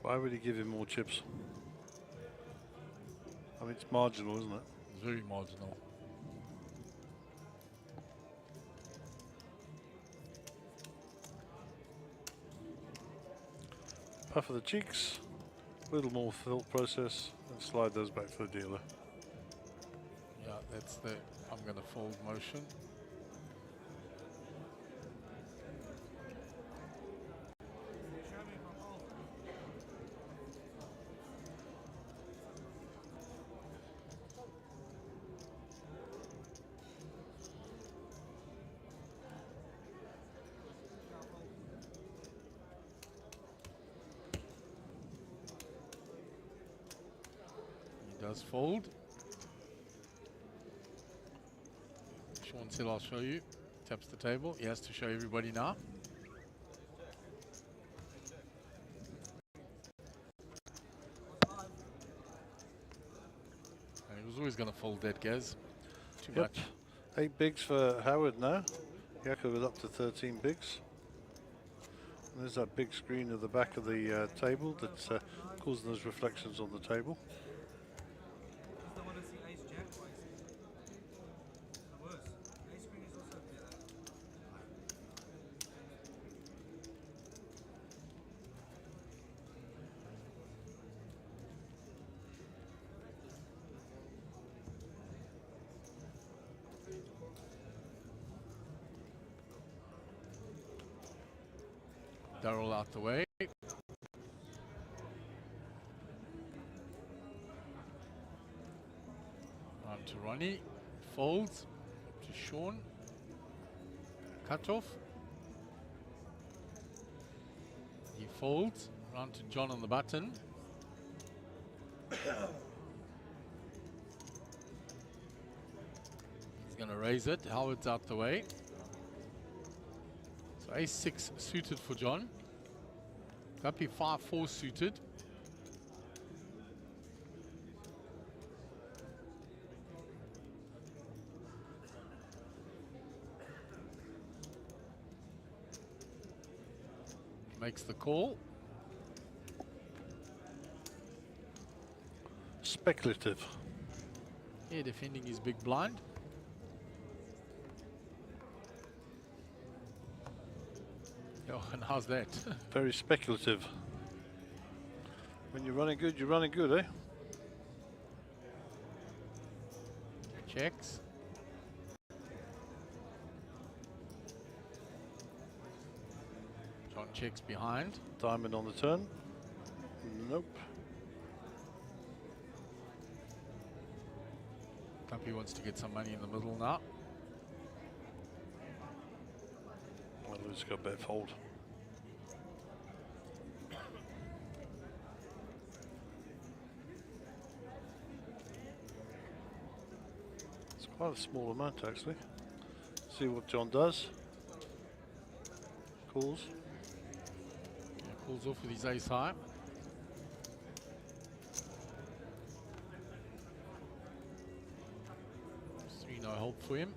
Why would he give him more chips? I mean, it's marginal, isn't it? It's very marginal. Puff of the cheeks, a little more fill process, and slide those back to the dealer. Yeah, that's the I'm going to fold motion. Does fold. Sean said, I'll show you. Taps the table. He has to show everybody now. And he was always going to fold that, Gaz. Too much. 8 bigs for Howard now. Yako was up to 13 bigs. And there's that big screen at the back of the table that's causing those reflections on the table. Darryl out the way. On to Ronnie. Folds. Up to Sean. Cut off. He folds. Round to John on the button. He's going to raise it. Howard's out the way. So ace-6 suited for John. Guppy 5-4 suited. Makes the call. Speculative. Yeah, defending his big blind. Oh, and how's that? Very speculative. When you're running good, you're running good, eh? Checks. John checks behind. Diamond on the turn. Nope. Guppy wants to get some money in the middle now. Well, let's go bet fold. It's quite a small amount, actually. See what John does. Calls. Yeah, calls off with his ace high. Three, no help for him.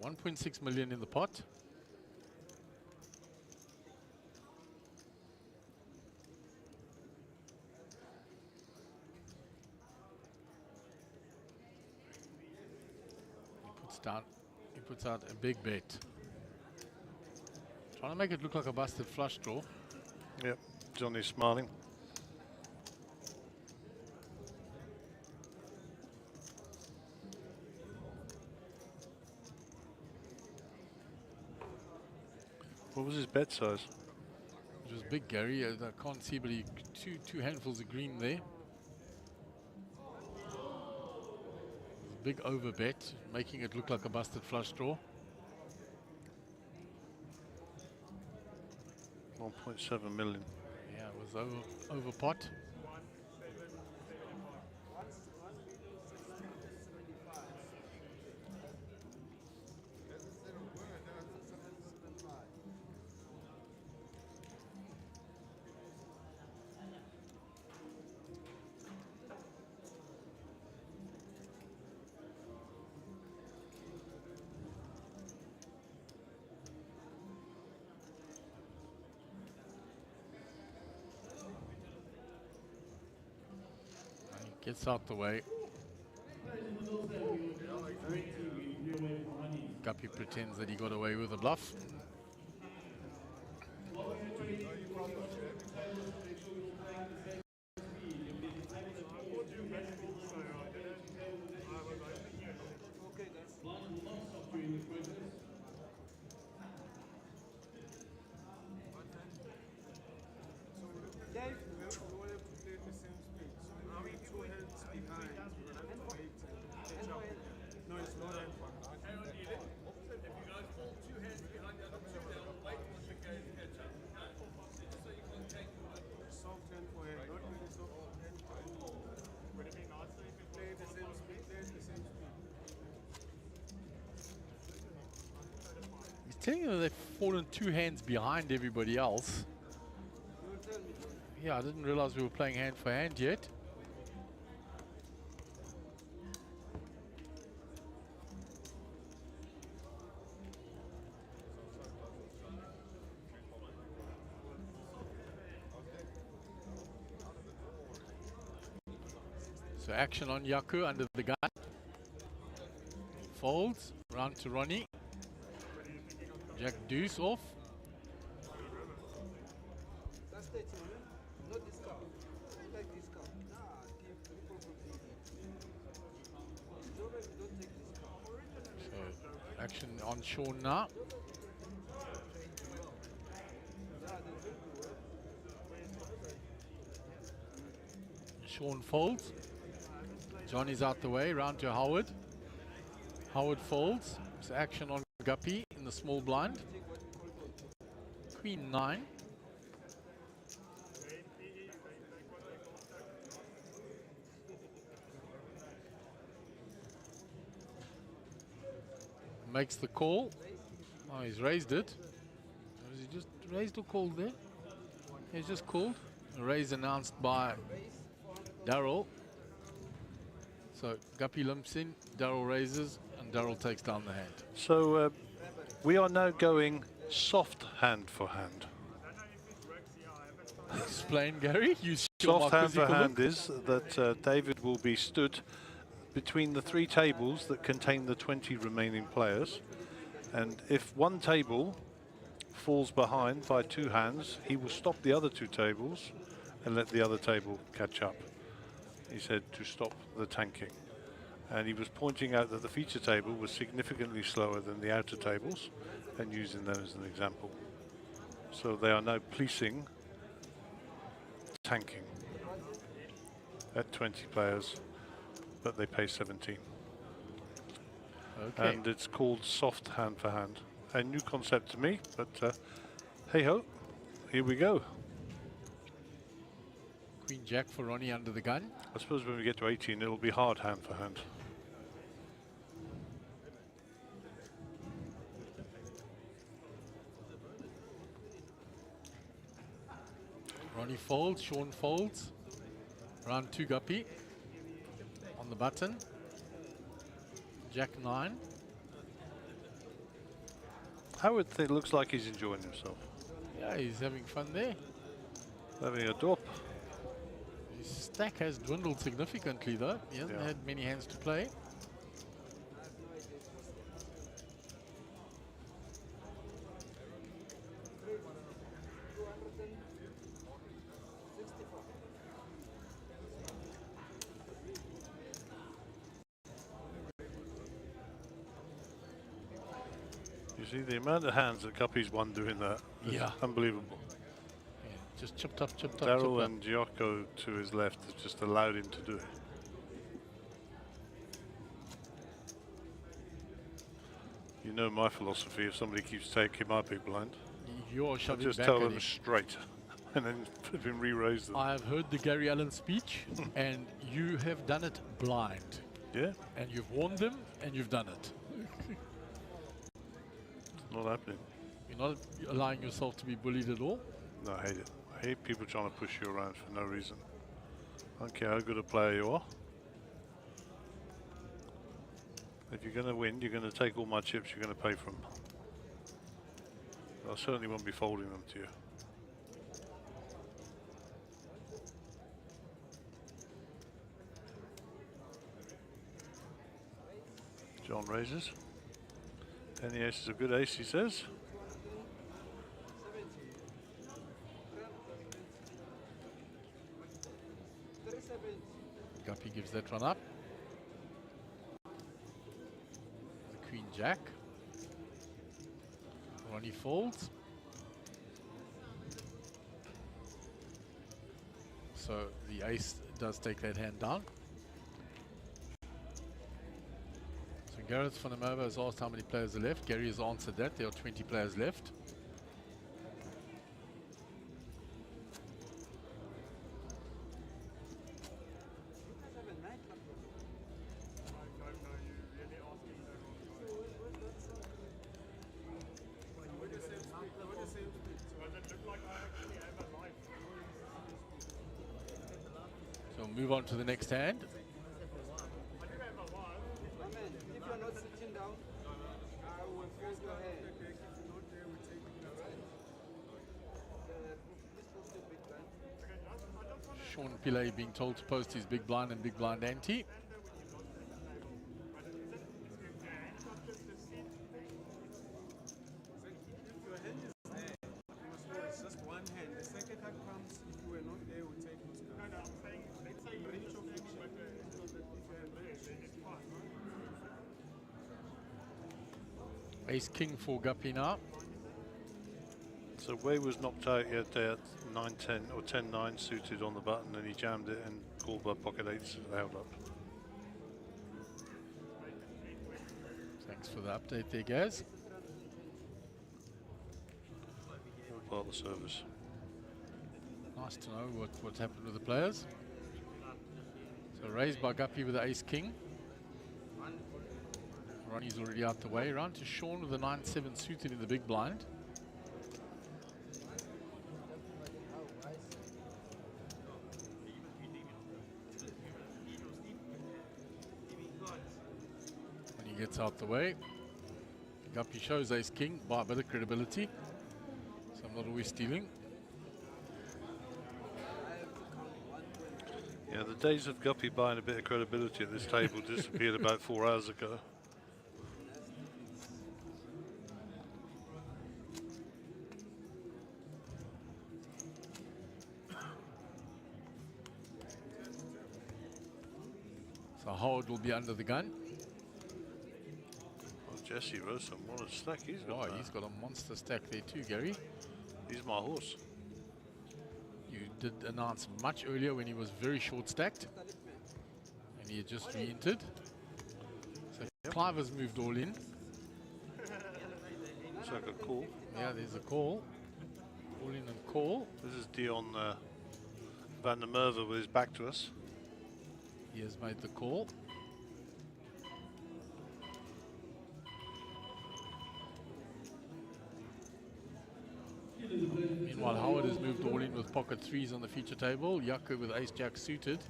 So 1.6 million in the pot. He puts out a big bet. Trying to make it look like a busted flush draw. Yep, Johnny's smiling. What was his bet size? It was big, Gary. I can't see, but he two handfuls of green there. big over bet, making it look like a busted flush draw. 1.7 million. Yeah, it was over pot. Gets out the way. Guppy pretends that he got away with a bluff. Telling you they've fallen 2 hands behind everybody else. Yeah, I didn't realize we were playing hand for hand yet. So action on Yaku under the gun. Folds, round to Ronnie. Jack deuce off. So action on Sean now. Sean folds. Johnny's out the way, round to Howard. Howard folds. So action on Guppy in the small blind. Queen 9. Makes the call. Oh, he's raised it. Or has he just raised or called there? He's just called. A raise announced by Darryl. So Guppy limps in, Darryl raises, and Darryl takes down the hand. So we are now going soft hand for hand. Explain, Gary. Use soft hand for hand is that David will be stood between the 3 tables that contain the 20 remaining players, and if one table falls behind by 2 hands, he will stop the other 2 tables and let the other table catch up. He said to stop the tanking, and he was pointing out that the feature table was significantly slower than the outer tables and using them as an example. So they are now policing tanking at 20 players, but they pay 17. Okay. And it's called soft hand for hand. A new concept to me, but hey ho, here we go. Queen Jack for Ronnie under the gun. I suppose when we get to 18, it'll be hard hand for hand. Ronnie folds, Sean folds. Round 2 Guppy. On the button. Jack 9. Howard looks like he's enjoying himself. Yeah, he's having fun there. Having a drop. His stack has dwindled significantly though. He hasn't had many hands to play. You see the amount of hands that Guppy's won doing that. Is unbelievable. Yeah, just chipped up. Darryl and Giocco to his left have just allowed him to do it. know my philosophy. If somebody keeps taking my big blind, You're I shoving just back tell at them him. straight, and then flipping re-raise them. I've heard the Gary Allen speech, and you have done it blind. Yeah, And you've warned them, and you've done it. it's not happening. You're not allowing yourself to be bullied at all. No, I hate it. I hate people trying to push you around for no reason. I don't care how good a player you are. If you're going to win, you're going to take all my chips, you're going to pay for them. I certainly won't be folding them to you. John raises. Penny ace is a good ace, he says. Guppy gives that one up. The Queen Jack. Ronnie folds. So the ace does take that hand down. So Gareth van der Merwe has asked how many players are left. Gary has answered that. There are 20 players left. So move on to the next hand. Sean Pillay being told to post his big blind and big blind ante. Ace King for Guppy now. So Way was knocked out yet there at 9-10 or 10-9 suited on the button, and he jammed it and called by pocket eights held up. Thanks for the update there, Gaz. All part of the service. Nice to know what's happened with the players. So raised by Guppy with the Ace King. Ronnie's already out the way. Round to Sean with the 9-7 suited in the big blind. When he gets out the way, Guppy shows Ace King by a bit of credibility. So I'm not always stealing. Yeah, the days of Guppy buying a bit of credibility at this table disappeared about 4 hours ago. So Howard will be under the gun. Oh, Jesse Rosen, what a stack he's got. Oh, he's got a monster stack there too, Gary. He's my horse. You did announce much earlier when he was very short stacked. And he had just re-entered. So Clive has moved all in. Looks like a call. Yeah, there's a call. All in and call. This is Dion van der Merwe with his back to us. He has made the call. Meanwhile, Howard has moved all in with pocket threes on the feature table. Jaco with ace jack suited.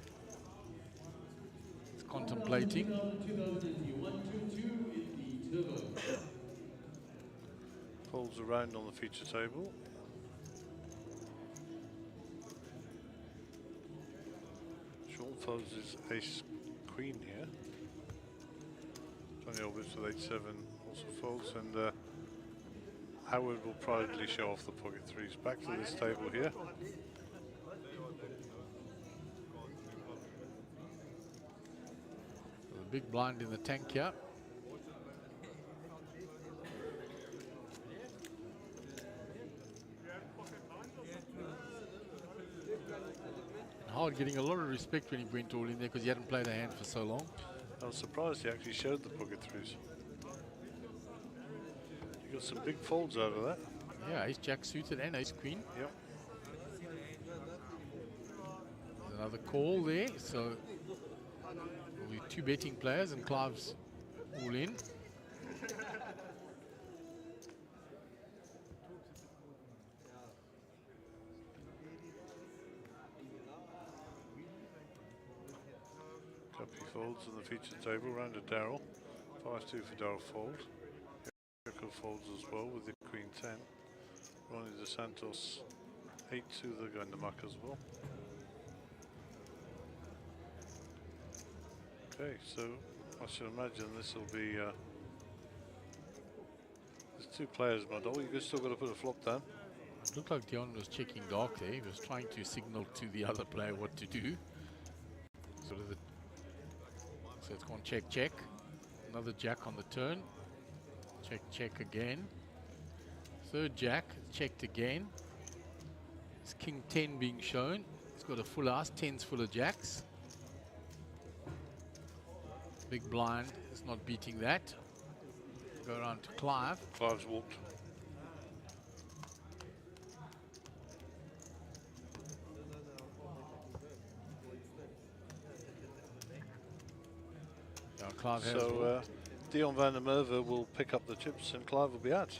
It's contemplating. Folds around on the feature table. Sean folds his ace queen here. Johnny Orbits with 8-7 also folds, and Howard will proudly show off the pocket threes. Back to this table here. So the big blind in the tank here. Howard getting a lot of respect when he went all in there because he hadn't played a hand for so long. I was surprised he actually showed the pocket threes. Got some big folds out of that. Yeah, ace jack suited and ace queen. Yep. There's another call there, so will be two betting players and Clive's all in. Guppy folds on the feature table, round to Daryl. 5-2 for Daryl fold. Jericho folds as well with the Queen 10. Ronnie De Santos 8-2, they're going to muck as well. Okay, so I should imagine this will be. There's two players, Madol. You've still got to put a flop down. It looked like Dion was checking dark there. He was trying to signal to the other player what to do. Sort of the, so it's gone check, check. Another jack on the turn. Check, check again. Third jack, checked again. It's king 10 being shown. It's got a full house, 10's full of jacks. Big blind is not beating that. Go around to Clive. Clive's walked. Yeah, Clive has So Dion van der Merwe will pick up the chips and Clive will be out.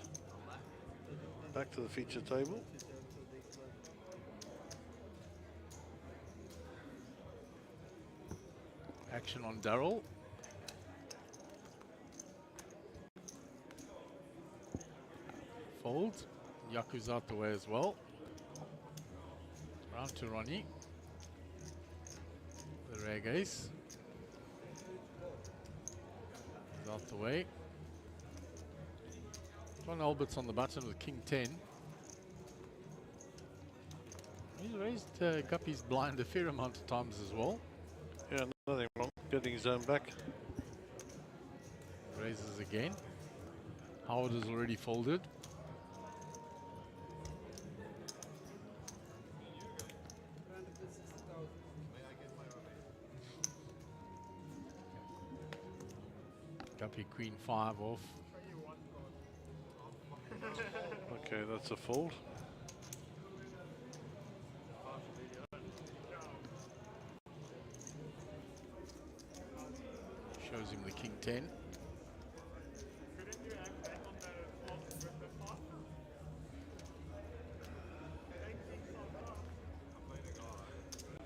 Back to the feature table. action on Daryl. Fold. Yaku's out the way as well. Round to Ronnie. The rag ace. He's out the way. John Albert's on the button with king 10. He's raised Guppy's blind a fair amount of times as well. Yeah, nothing wrong. Getting his own back. Raises again. Howard has already folded. Guppy queen 5 off. Okay, that's a fold. Shows him the king 10.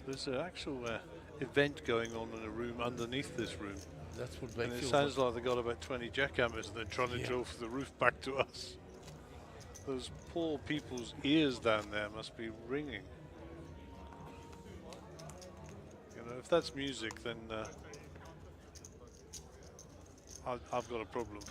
There's an actual event going on in a room underneath this room. That's what they And it feel. sounds like they've got about 20 jackhammers and they're trying to drill for the roof back to us. Those poor people's ears down there must be ringing. You know, if that's music, then I've got a problem.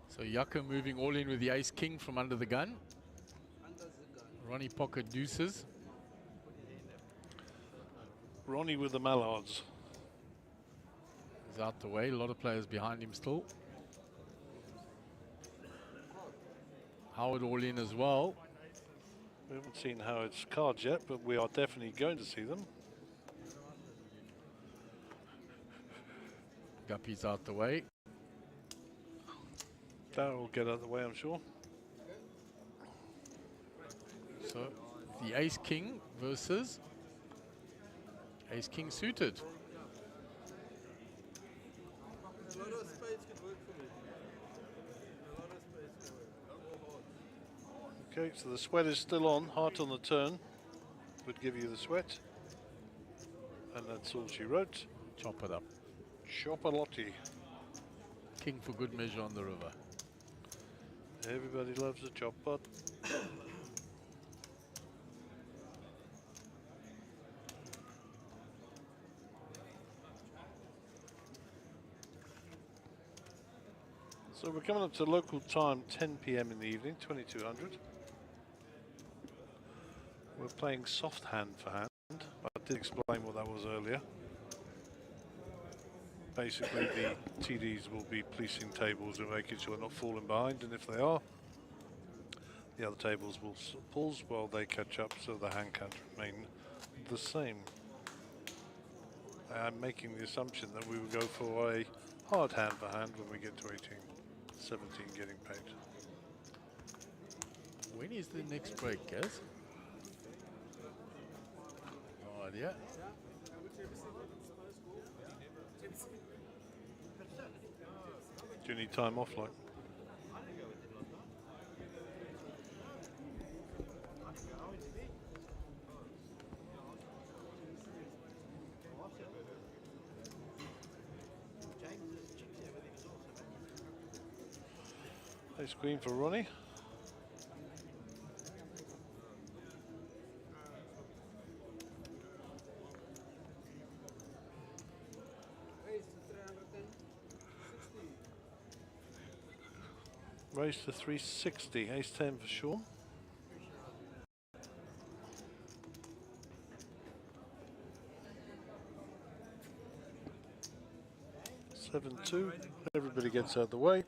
So Yucca moving all in with the ace king from under the gun. Ronnie pocket deuces. Ronnie with the mallards. He's out the way. A lot of players behind him still. Howard all in as well. We haven't seen Howard's cards yet, but we are definitely going to see them. Guppy's out the way. Darryl will get out of the way, I'm sure. So the ace king versus ace king suited. Okay, so the sweat is still on. Heart on the turn would give you the sweat. And that's all she wrote. Chop it up. Chopalotti. King for good measure on the river. Everybody loves a chop pot. So we're coming up to local time, 10 p.m. in the evening, 2200. We're playing soft hand for hand. I did explain what that was earlier. basically the TDs will be policing tables and making sure they're not falling behind, and if they are, the other tables will pause while they catch up, so the hand count remain the same. I'm making the assumption that we will go for a hard hand for hand when we get to 18, 17 getting paid. When is the next break, guys? No idea. Do you need time off, like? Ace queen for Ronnie. Raise to 360, ace 10 for sure. Seven two. Everybody gets out of the way.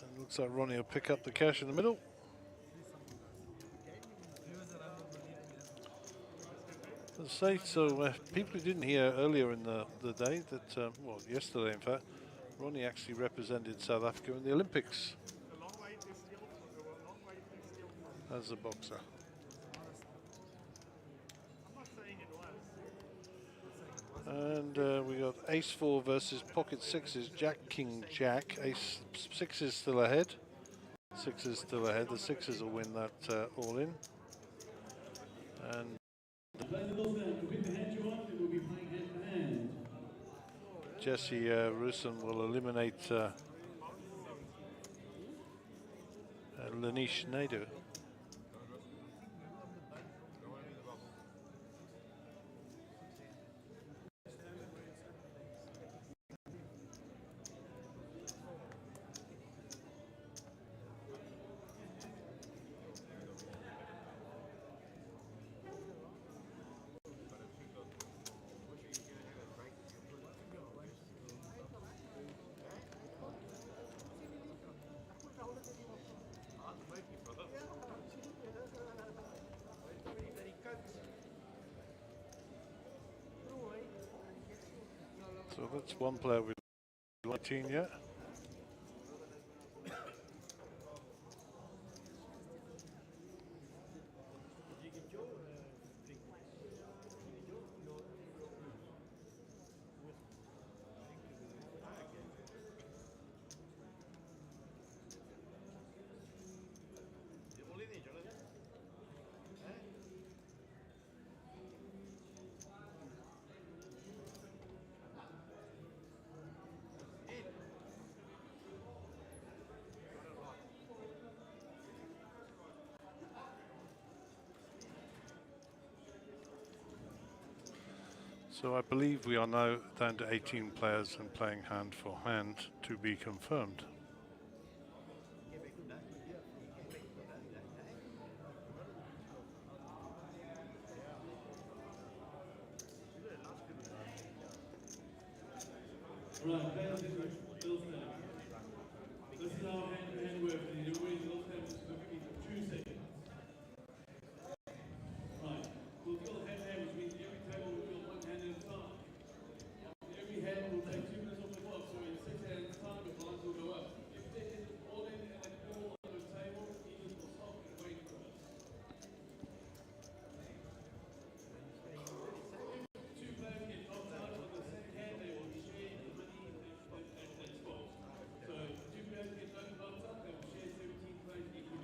And looks like Ronnie will pick up the cash in the middle. As I say, so people who didn't hear earlier in the day that, well, yesterday in fact, Ronnie actually represented South Africa in the Olympics as a boxer. And we got ace 4 versus pocket 6s, jack, king, jack. Ace 6 is still ahead. 6 is still ahead. The 6s will win that all in. And Jesse Russon will eliminate Lanish Naidu. So that's one player with 19 yet. So I believe we are now down to 18 players and playing hand for hand to be confirmed. Right, this is our hand-to-hand work, and everybody else has to look at me for 2 seconds. Right, we'll fill hand-to-hand, which means every table will fill 1 hand at a time. Every hand will take 2 minutes off the clock, so in 6 hands time, the blinds will go up. If there is all in and a call on the table, each will stop and wait for us. If 2 players get knocked out on the same hand, they will share the money and spots. So 2 players get knocked out, they will share 17 players equally.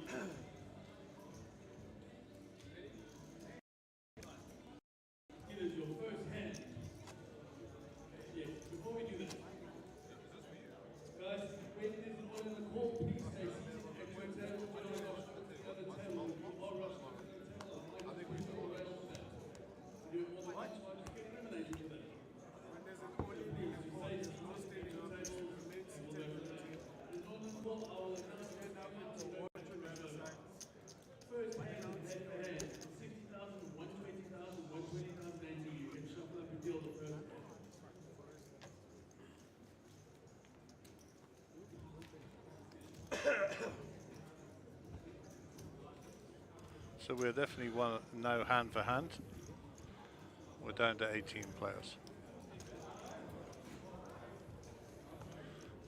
So we're definitely now hand for hand. We're down to 18 players.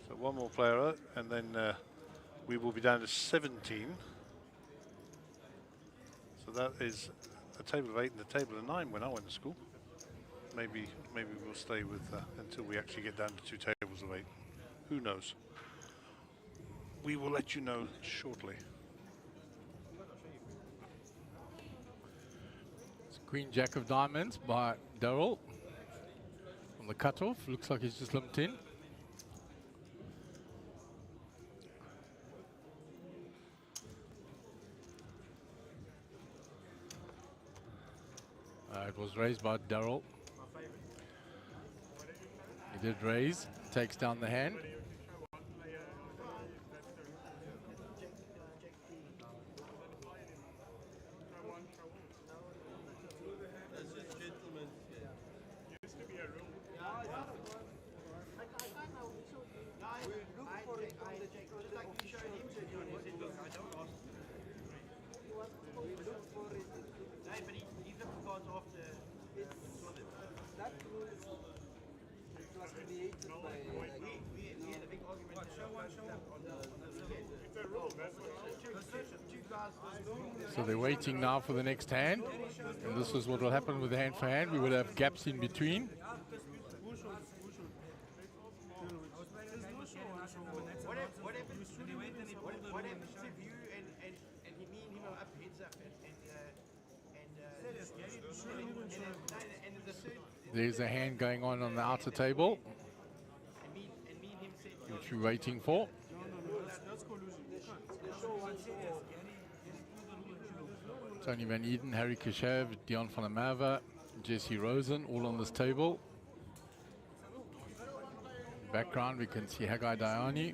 So one more player out, and then we will be down to 17. So that is a table of 8 and a table of 9 when I went to school. Maybe we'll stay with until we actually get down to 2 tables of 8. Who knows? We will let you know shortly. It's Queen Jack of Diamonds by Daryl. On the cutoff, looks like he's just limped in. It was raised by Daryl. He did raise, takes down the hand. So they're waiting now for the next hand, and this is what will happen with the hand for hand. We will have gaps in between. There's a hand going on the outer table, which we're waiting for. Tony Van Eden, Harry Kashev, Dion van der Merwe, Jesse Rosen, all on this table. In the background, we can see Haggai Diani.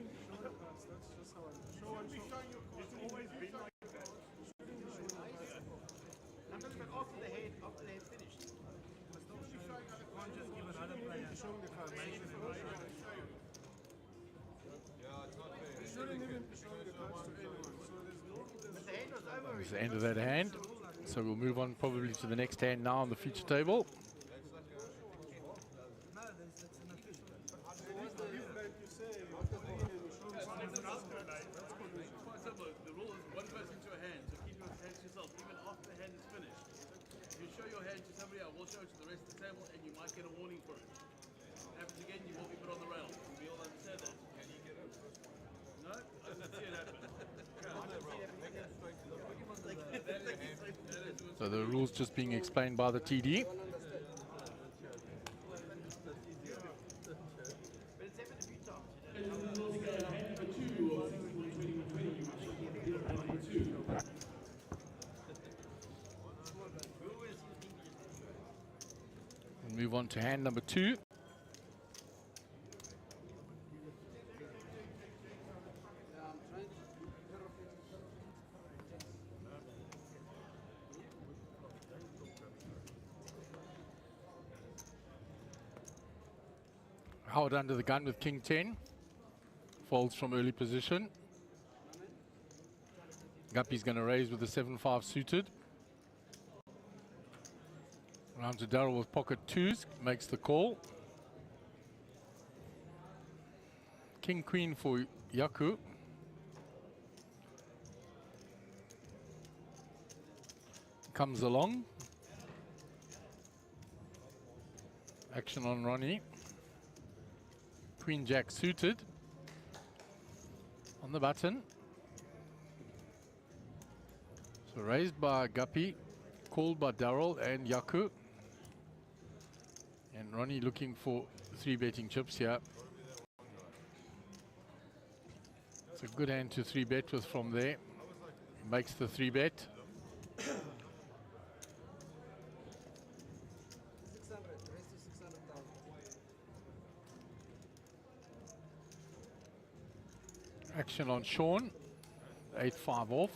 That's the end of that hand. So we'll move on probably to the next hand now on the feature table. So the rules just being explained by the TD. We'll move on to hand number 2. Howard under the gun with King 10. Folds from early position. Guppy's going to raise with the 7-5 suited. Round to Daryl with pocket 2s. Makes the call. King Queen for Yaku. Comes along. Action on Ronnie. Queen Jack suited on the button. So raised by Guppy, called by Daryl and Yaku. And Ronnie looking for 3 betting chips here. It's a good hand to 3 bet with from there. Makes the 3 bet. Action on Sean, 8-5 off.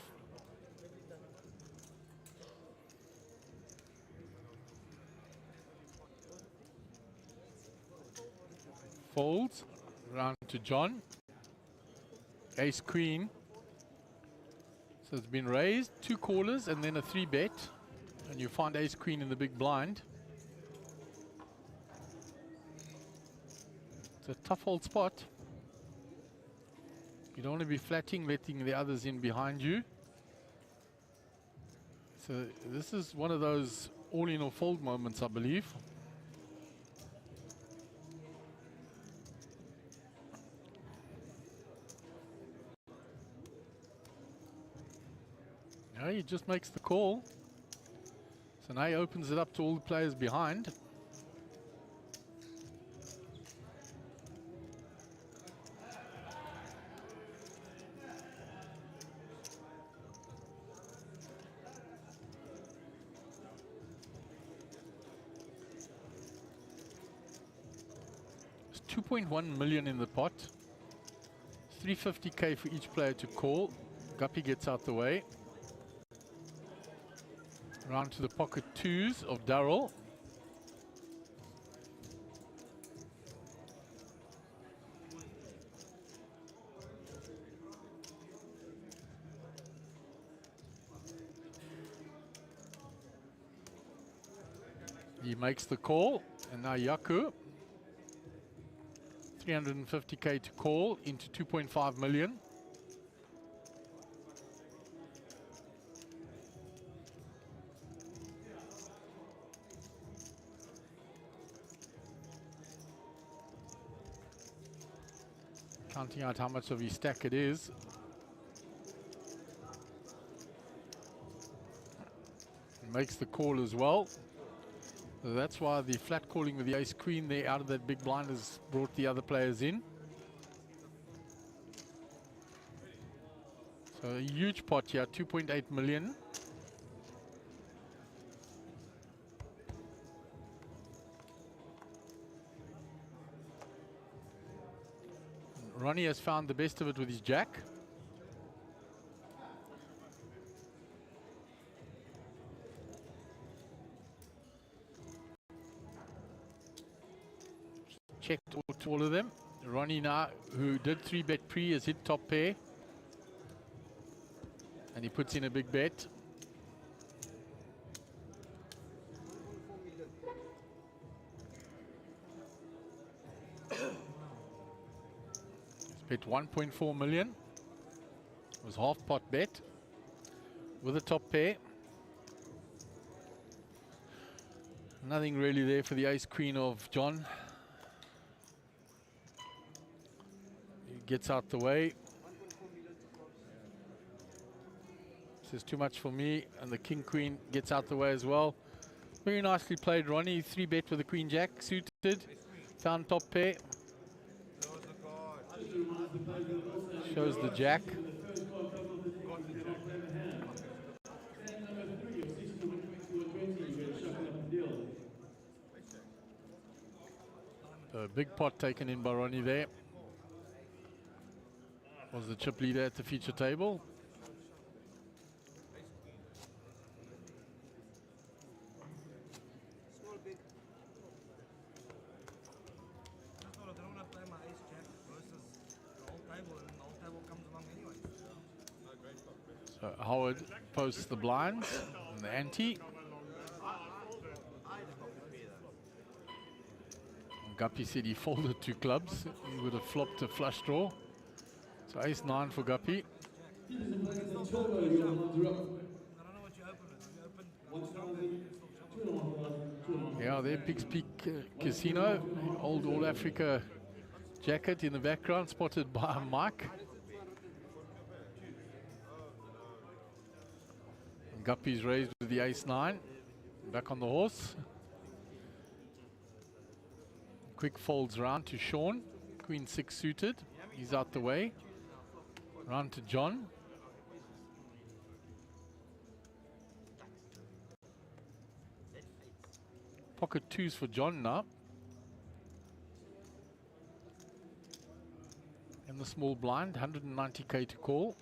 Folds, round to John. Ace Queen, So it's been raised, 2 callers and then a 3-bet. And you find ace queen in the big blind. It's a tough old spot. You don't want to be flatting, letting the others in behind you. So this is one of those all in or fold moments, I believe. Yeah, he just makes the call. So now he opens it up to all the players behind. There's 2.1 million in the pot. 350k for each player to call. Guppy gets out the way. Round to the pocket 2s of Darryl. He makes the call, and now Yaku. 350k to call into 2.5 million. Counting out how much of his stack it is. Makes the call as well. So that's why the flat calling with the ace queen there out of that big blind has brought the other players in. So a huge pot here, 2.8 million. Ronnie has found the best of it with his jack. Checked all of them. Ronnie now, who did 3-bet pre, has hit top pair. And he puts in a big bet. Bet 1.4 million. It was half pot bet with a top pair. Nothing really there for the ace queen of John. He gets out the way. Says too much for me, and the king queen gets out the way as well. Very nicely played, Ronnie. 3-bet with the queen jack suited. Found top pair. Shows the jack. A big pot taken in by Ronnie there. Was the chip leader at the feature table. So Howard posts the blinds and the ante. Guppy said he folded 2 clubs. He would have flopped a flush draw. So ace-9 for Guppy. Yeah, there, Pigs Peak Casino. Old All Africa jacket in the background, spotted by Mike. Guppy's raised with the ace-9. Back on the horse. Quick folds round to Sean. Queen 6 suited. He's out the way. Round to John. Pocket 2s for John now. And the small blind, 190k to call.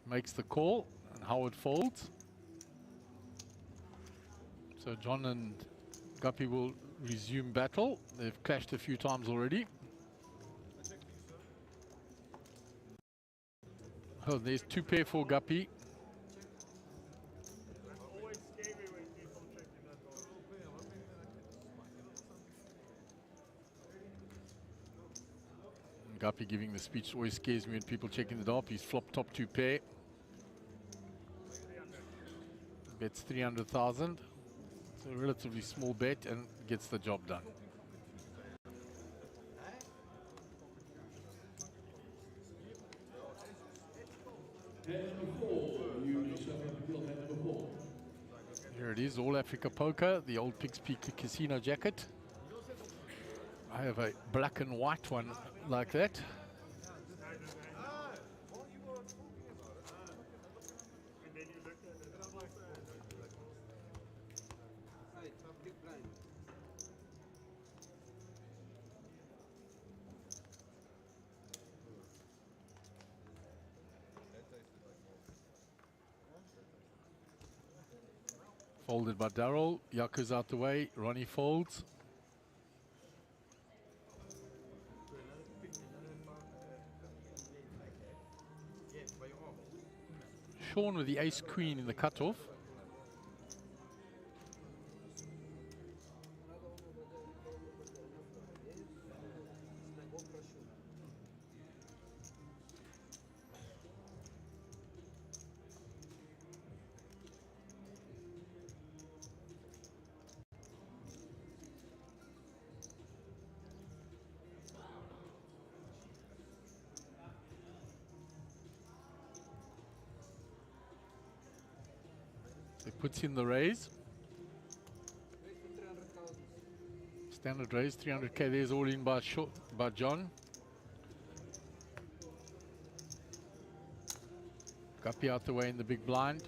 Makes the call, and Howard folds. So John and Guppy will resume battle. They've clashed a few times already. Oh, there's 2 pair for Guppy. Guppy giving the speech always scares me when people checking the top. He's flop top 2 pair. Bets 300,000. It's a relatively small bet and gets the job done. Here it is, All Africa Poker, the old Pigs Peak Casino jacket. I have a black and white one like that. Folded by Darryl. Yaku's out the way. Ronnie folds. Sean with the ace queen in the cutoff. So he puts in the raise. Standard raise, 300k. There's all in by John. Guppy out the way in the big blind.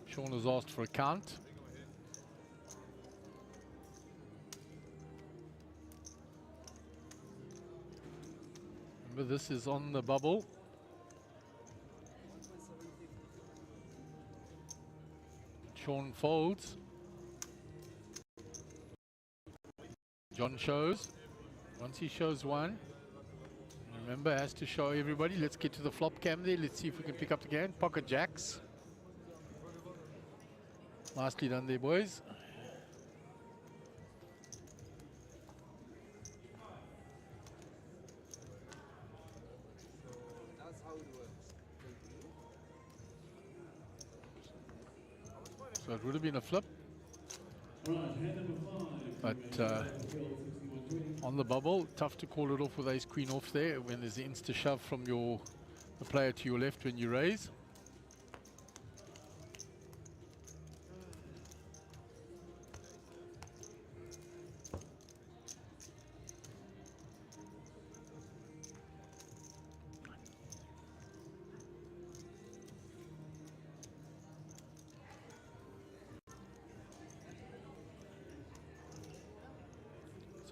Sean has asked for a count. Remember, this is on the bubble. Sean folds. John shows. Once he shows one, remember, has to show everybody. Let's get to the flop cam there. Let's see if we can pick up the game. Pocket jacks. Nicely done there, boys. So it would have been a flip, but on the bubble, tough to call it off with ace queen off there when there's the insta shove from the player to your left when you raise.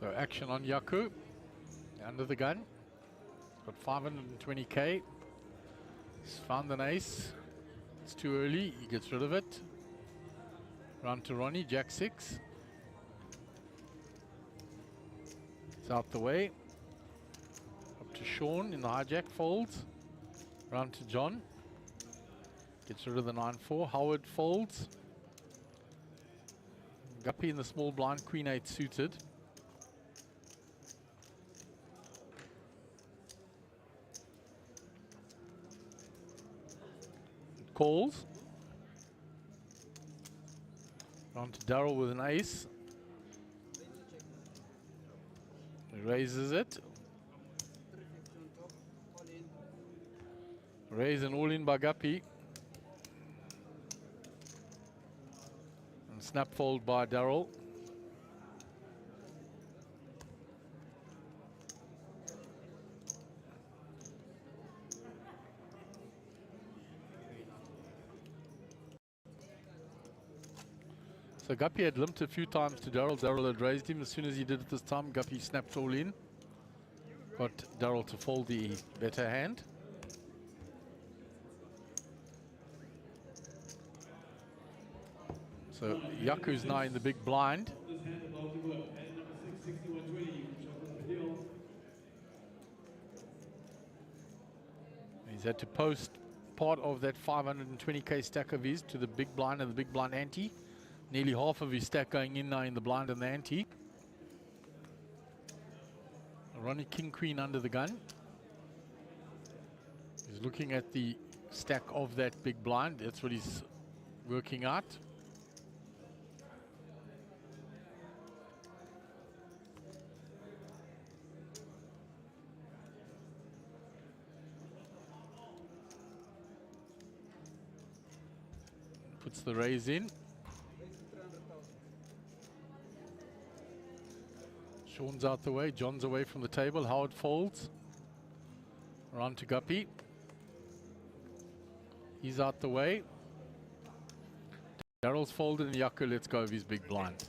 So action on Yaku, under the gun, got 520k, he's found an ace, it's too early, he gets rid of it. Round to Ronnie, jack 6. It's out the way. Up to Sean in the hijack, folds. Round to John, gets rid of the 9-4, Howard folds. Guppy in the small blind, queen 8 suited. Calls. On to Darryl with an ace. He raises it. Raise and all in by Guppy. And snap fold by Darryl. So Guppy had limped a few times to Darryl. Darryl had raised him. As soon as he did it this time, Guppy snapped all in. Got Darryl to fold the better hand. So Yaku's now in the big blind. the work. And number 6, 6120, you can shuffle the deal. He's had to post part of that 520k stack of his to the big blind and the big blind ante. Nearly half of his stack going in now in the blind and the ante. Ronnie King Queen under the gun. He's looking at the stack of that big blind. That's what he's working out. Puts the raise in. Sean's out the way, John's away from the table, Howard folds. Around to Guppy. He's out the way. Daryl's folded and Yaku lets go of his big blind.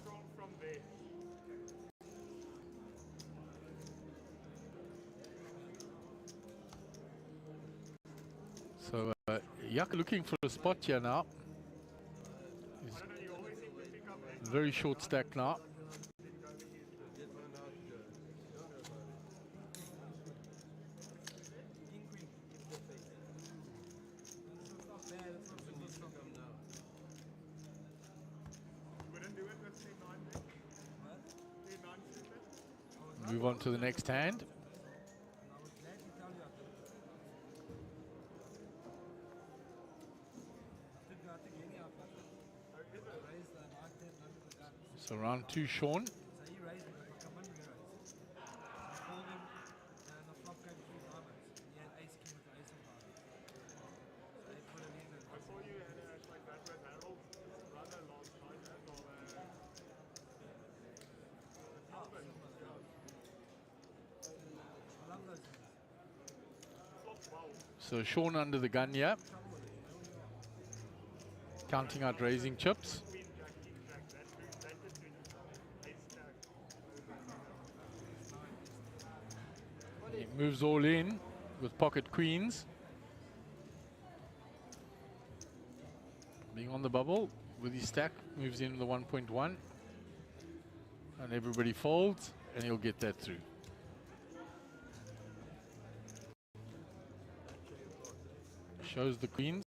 So Yaku looking for a spot here now. He's very short stack now. Move on to the next hand. So round 2, Sean. So Sean under the gun here. Counting out raising chips. He moves all in with pocket queens. Being on the bubble with his stack, moves in the 1.1. And everybody folds, and he'll get that through. Shows the queens.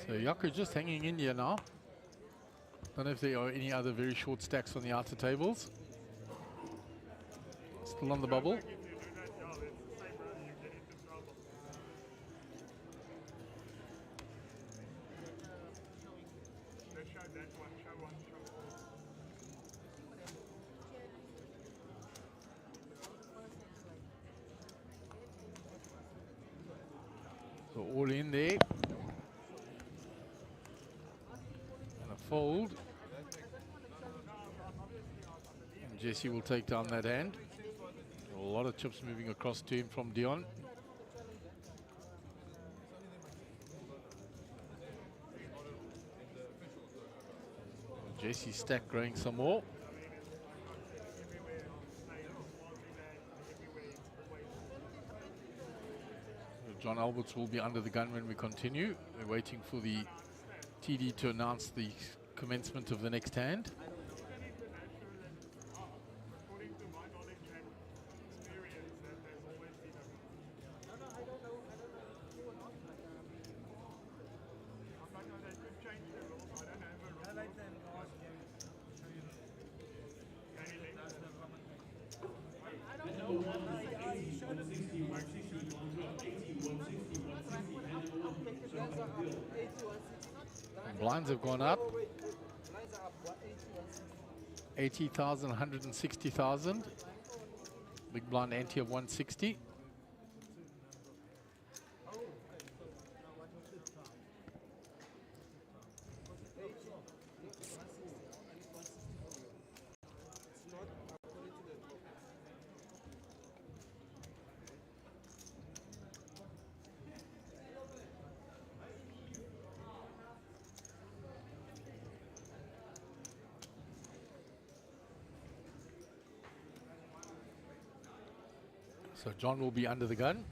So Yaku just hanging in here now. Don't know if there are any other very short stacks on the outer tables. Still on the bubble. So all in there. And a fold. And Jesse will take down that hand. A lot of chips moving across to him from Dion. Jesse's stack growing some more. John Alberts will be under the gun when we continue. We're waiting for the TD to announce the commencement of the next hand. Blinds have gone up. 80,000, 160,000. Big blind ante of 160. So John will be under the gun.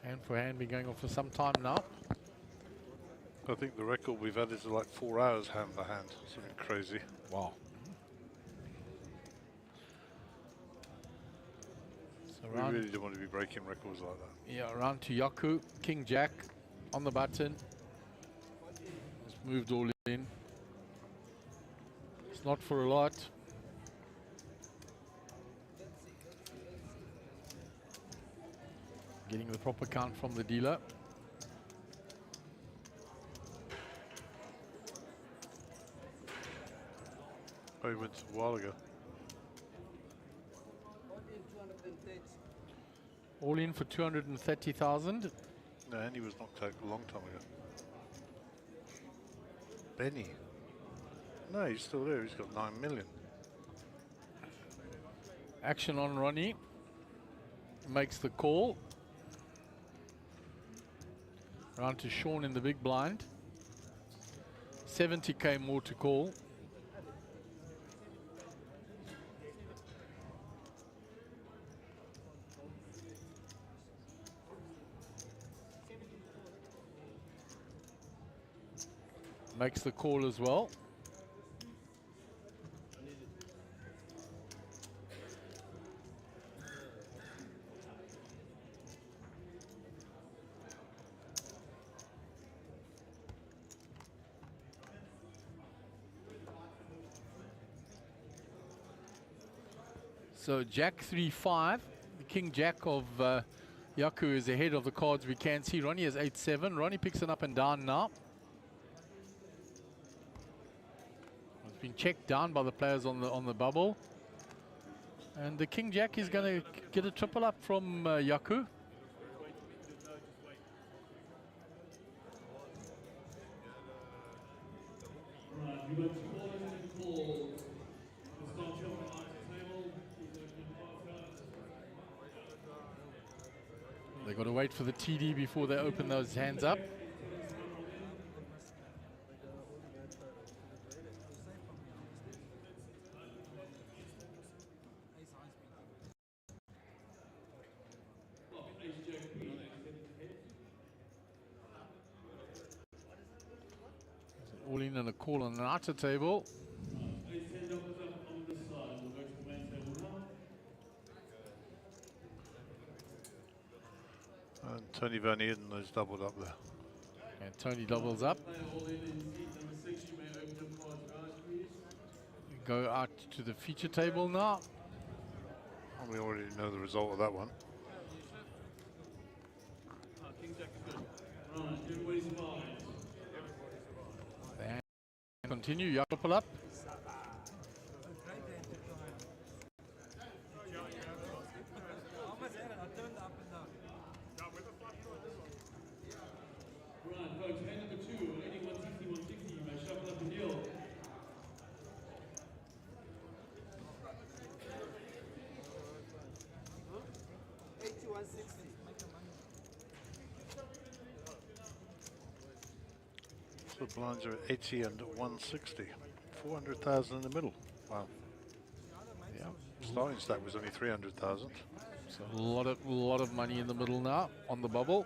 Hand for hand, been going on for some time now. I think the record we've had is like 4 hours hand to hand. Something crazy. Wow. So We really don't want to be breaking records like that. Yeah, around to Yaku. King Jack on the button. Just moved all in. It's not for a lot. Getting the proper count from the dealer. Oh, he went a while ago. All in for 230,000. No, and he was knocked out a long time ago. Benny. No, he's still there. He's got 9 million. Action on Ronnie. Makes the call. Round to Sean in the big blind. 70k more to call. Makes the call as well. So Jack 3-5, the King Jack of Yaku is ahead of the cards we can see. Ronnie has 8-7. Ronnie picks it up and down now. It's been checked down by the players on the bubble. And the King Jack is going to get a triple up from Yaku. They've got to wait for the TD before they open those hands up. All in and a call on an outer table. And Tony Van Eden has doubled up there. And Tony doubles up. We go out to the feature table now. And we already know the result of that one. And continue, Yaku pull up. So blinds are at 80 and 160. 400,000 in the middle. Wow. Yeah. Starting stack was only 300,000. So a lot of money in the middle now on the bubble.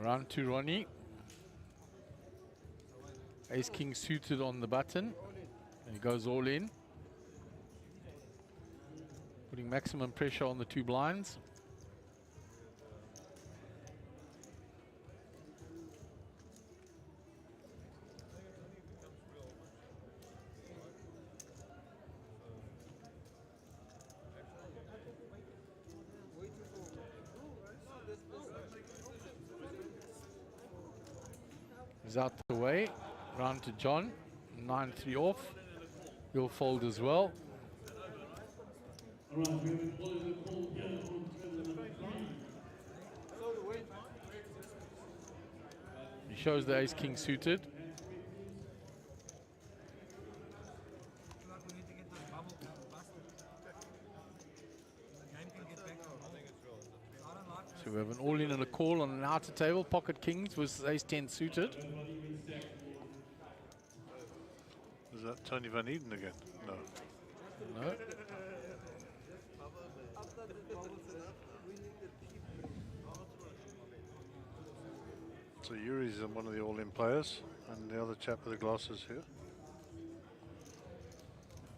Round to Ronnie. Ace King suited on the button. And he goes all in. Putting maximum pressure on the two blinds. He's out the way. Round to John. 9-3 off. He'll fold as well. All right, we have a call in the call here on table number 3. He shows the ace-king suited. So we have an all-in and a call on an outer table. Pocket kings versus ace-10 suited. Is that Tony Van Eden again? No. No. So Yuri's one of the all-in players, and the other chap with the glasses here.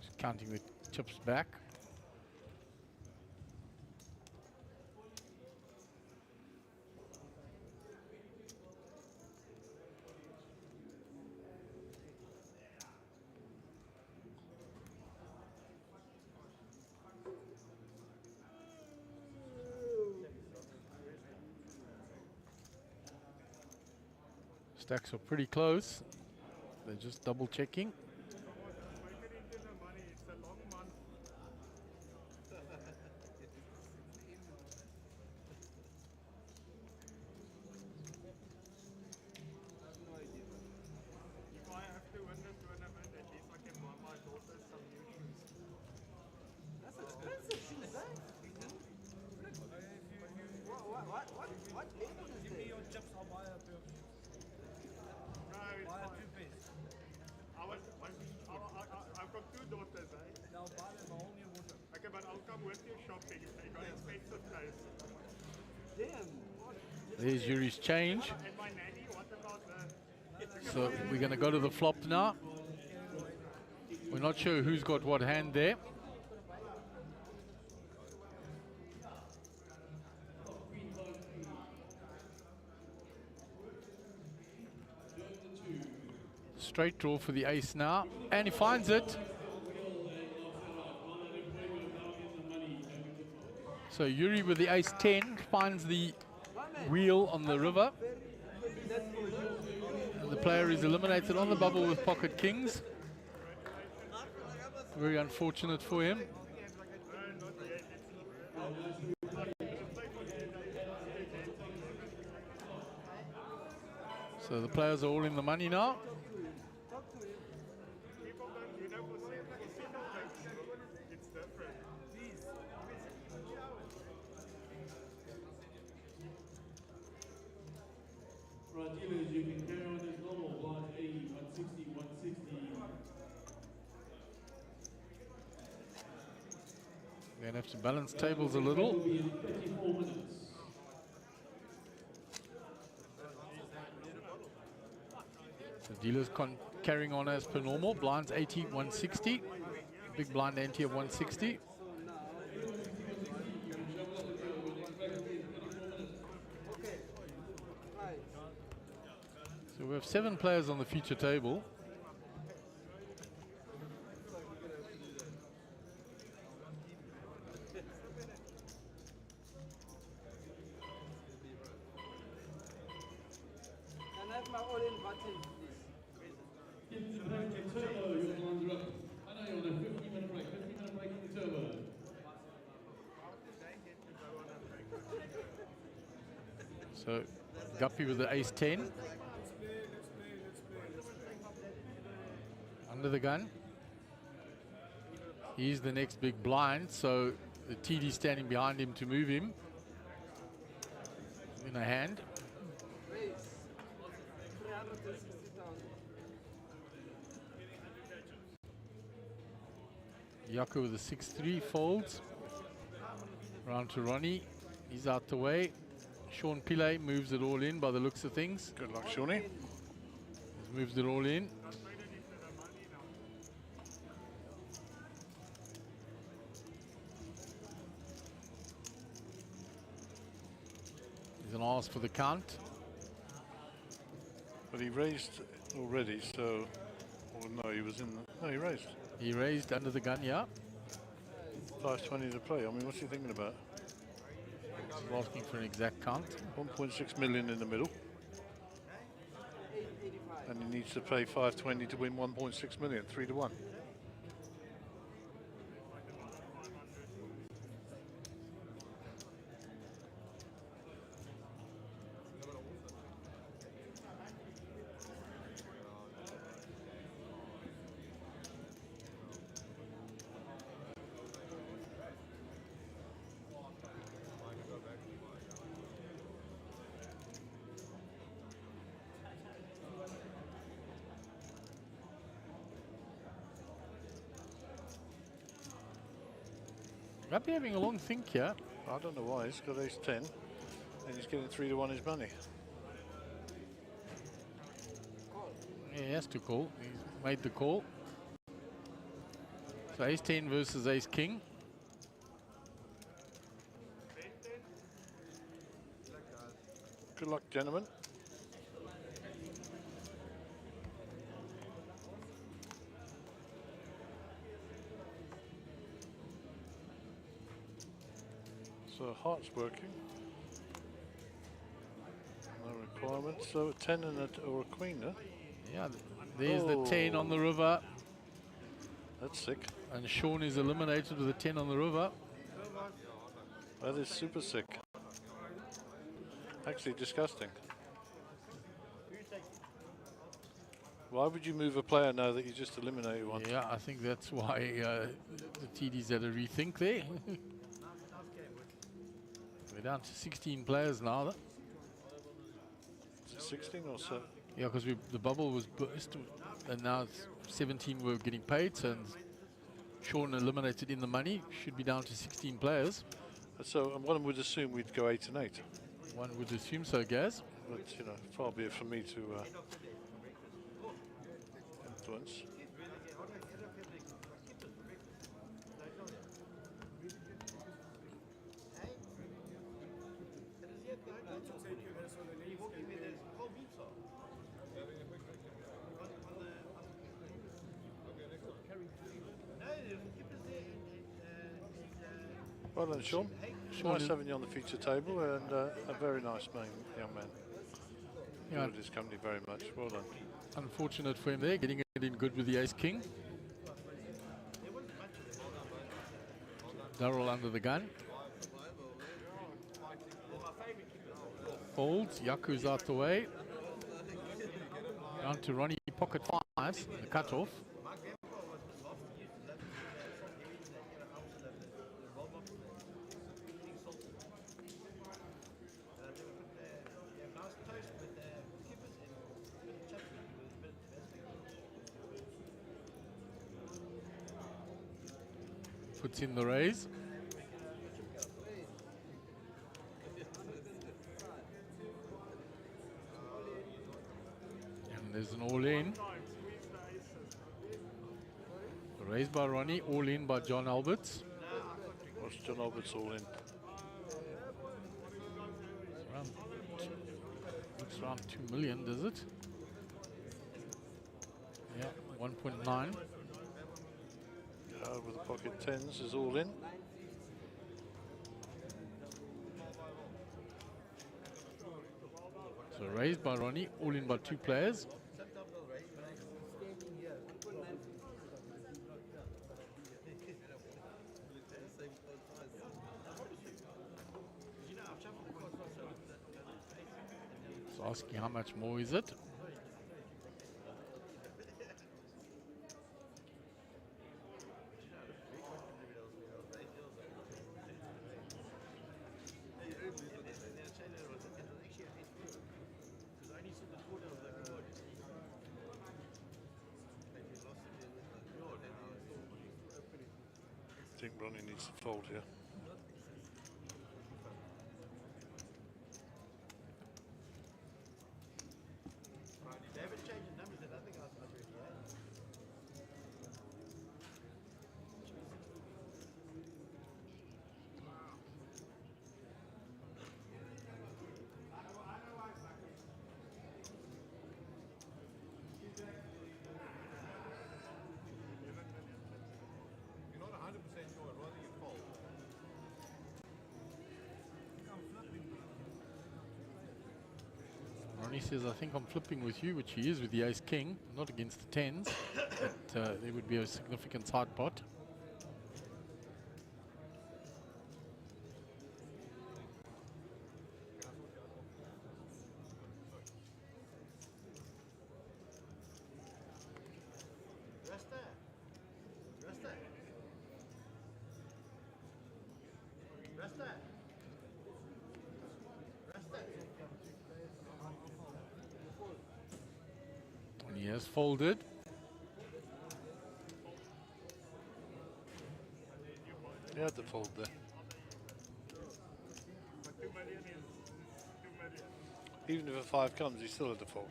Just counting the chips back. Stacks are pretty close. They're just double checking. I've got 2 daughters, eh? They'll buy them a whole new water. Okay, but I'll come with you shopping. They got expensive clothes. Damn. There's Yuri's change. And my nanny, what about the... So we're going to go to the flop now. We're not sure who's got what hand there. Straight draw for the ace now, and he finds it. So Yuri with the ace-10 finds the wheel on the river. And the player is eliminated on the bubble with pocket kings. Very unfortunate for him. So the players are all in the money now. Right, dealers, you can carry on as normal. Blind 80, 160, 160. We're going to have to balance tables a little. Will be in 34 minutes. The dealers carrying on as per normal. Blinds 80, 160. Big blind ante of 160. So we have 7 players on the feature table. Can I have my all-in button, please? Get the break in turbo, your blinds are up. I know you're on a 15-minute break. 15-minute break in the turbo. So Guppy with the ace-10. Under the gun. He's the next big blind, so the TD standing behind him to move him in a hand. Raise. 360,000. Yaku with the 6-3 folds. Round to Ronnie. He's out the way. Sean Pillay moves it all in by the looks of things. Good luck, Shawnee. He's moved it all in. He's going to ask for the count. But he raised already, so... Oh, no, he was in the... No, he raised. He raised under the gun, yeah. 520 to play. I mean, what's he thinking about? He's asking for an exact count. 1.6 million in the middle. And he needs to pay 520 to win 1.6 million, 3 to 1. Guppy having a long think here. I don't know why. He's got ace 10 and he's getting 3 to 1 his money. Yeah, he has to call. He's made the call. So ace 10 versus ace king. Good luck, gentlemen. So heart's working. No requirements. So a 10 and or a queen, huh? Yeah, there's the 10 on the river. That's sick. And Sean is eliminated with a 10 on the river. That is super sick. Actually disgusting. Why would you move a player now that you just eliminated one? Yeah, I think that's why the TD's had a rethink there. We're down to 16 players now. Is it 16 or so? Yeah, because the bubble was burst, and now it's 17 were getting paid, so Sean eliminated in the money. Should be down to 16 players. So one would assume we'd go 8 and 8. One would assume so, Gaz. But, you know, far be it for me to influence. Well done, Sean. Nice having you on the feature table, and a very nice young man. Yeah. Enjoyed his company very much. Well done. Unfortunate for him there, getting it in good with the ace-king. Darrell under the gun. Folds, Yaku's out the way. Down to Ronnie, pocket fives, the cutoff. Puts in the raise. And there's an all-in. Raised by Ronnie, all-in by John Alberts. What's John Alberts all-in? Looks around 2 million, does it? Yeah, 1.9. With the pocket 10s is all in. So raised by Ronnie, all in by 2 players. So asking how much more is it? I think Ronnie needs to fold here. Ronnie says, I think I'm flipping with you, which he is with the ace-king, not against the tens. But there would be a significant side pot. And he has folded. He had the fold there. But 2 million is 2 million. Even if a 5 comes, he still had the fold.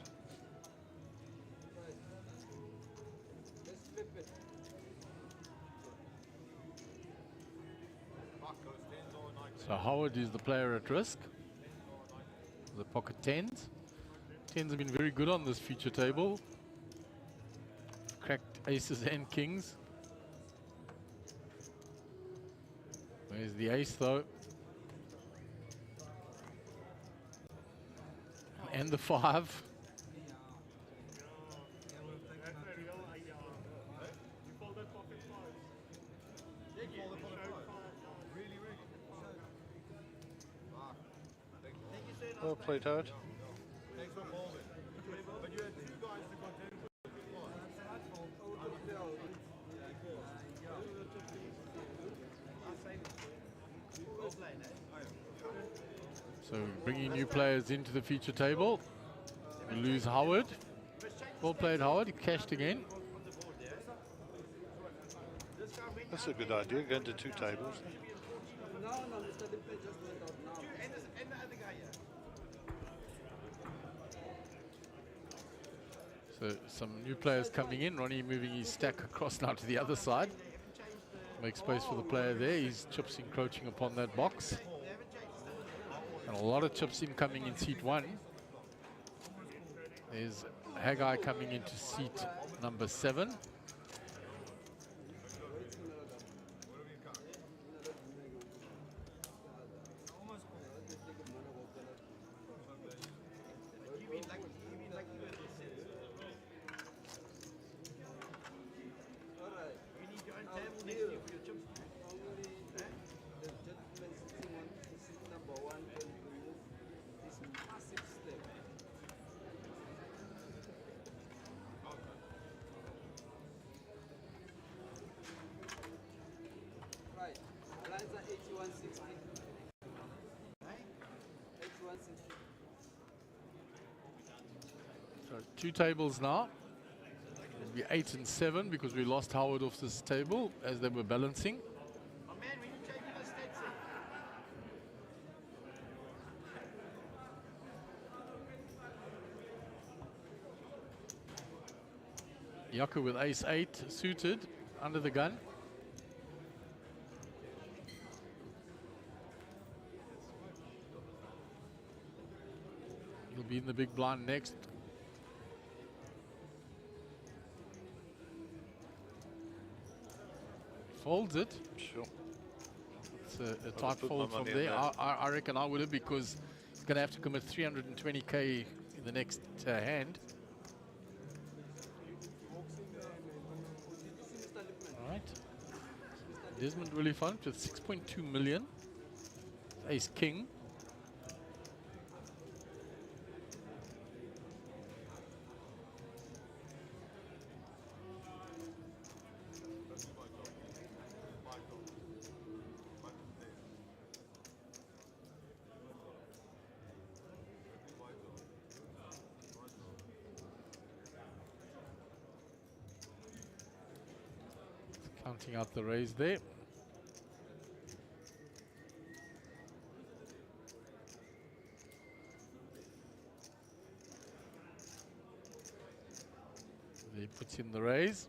So Howard is the player at risk. The pocket tens. Tens have been very good on this feature table. Cracked aces and kings. There's the ace though. And the 5. That's a real idea. You folded pocket 5. You folded pocket 5. Really, really. Well played, Howard. Thanks for folding. But you had 2 guys to contend with. So bringing new players into the feature table. We lose Howard. Well played, Howard. He cashed again. That's a good idea, going to 2 tables. So some new players coming in. Ronnie moving his stack across now to the other side. Make space for the player there. His chips encroaching upon that box. And a lot of chips incoming in seat 1. There's Haggai coming into seat number 7. So 2 tables now. It'll be 8 and 7 because we lost Howard off this table as they were balancing. Yaku with ace-8 suited under the gun. He'll be in the big blind next. Folds it. Sure. It's a tight fold from there. I reckon I would have, because he's going to have to commit 320k in the next hand. All right. Desmond really fun with 6.2 million. Ace king. Counting out the raise there. He puts in the raise.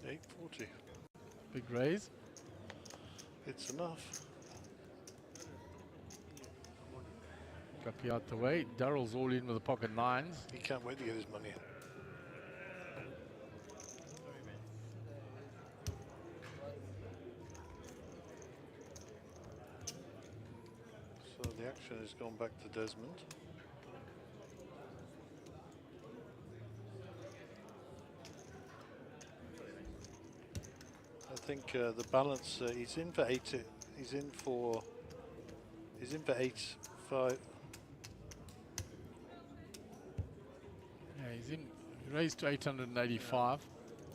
$840. Big raise. It's enough. Guppy out the way. Darrell's all in with the pocket 9s. He can't wait to get his money in. action has gone back to Desmond. I think the balance. He's in for 8. He's in for 8-5. Yeah, he's in. He raised to 885.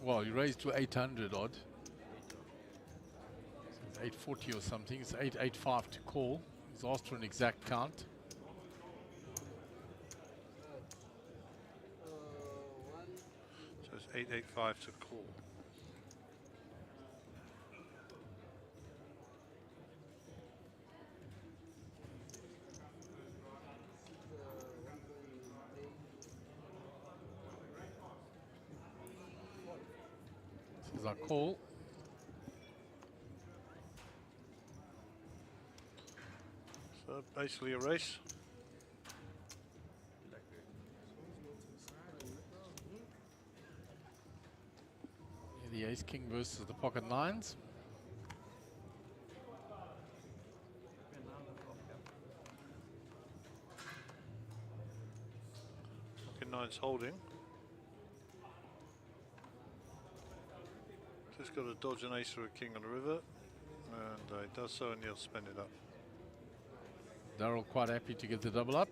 Well, he raised to 800 odd. So it's 840 or something. It's 885 to call. He's asked for an exact count. So it's 885 to call. This is our call. So basically a race. The ace king versus the pocket nines. Pocket nine's holding. Just got to dodge an ace or a king on the river, and he does so, and he'll spend it up. Darryl quite happy to get the double up.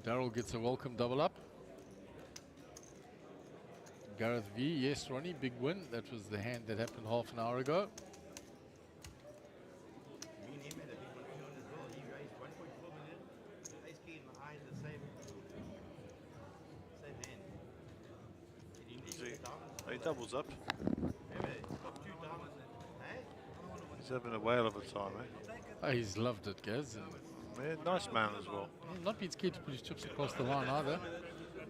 Darryl gets a welcome double up. Gareth V, yes, Ronnie, big win. That was the hand that happened half an hour ago. He doubles up. He's having a whale of a time, eh? Oh, he's loved it, Gaz. And yeah, nice man as well. Not been scared to put his chips across the line either.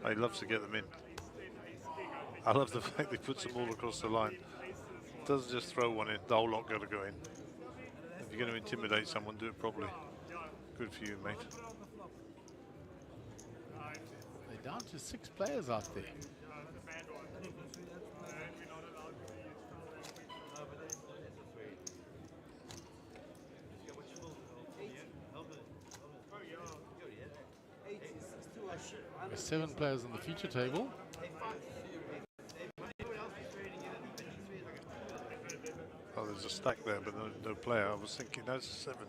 He loves to get them in. I love the fact he puts them all across the line. Doesn't just throw one in, the whole lot got to go in. If you're going to intimidate someone, do it properly. Good for you, mate. They're down to 6 players out there. There's 7 players on the feature table. Oh, there's a stack there, but no player. I was thinking that's 7.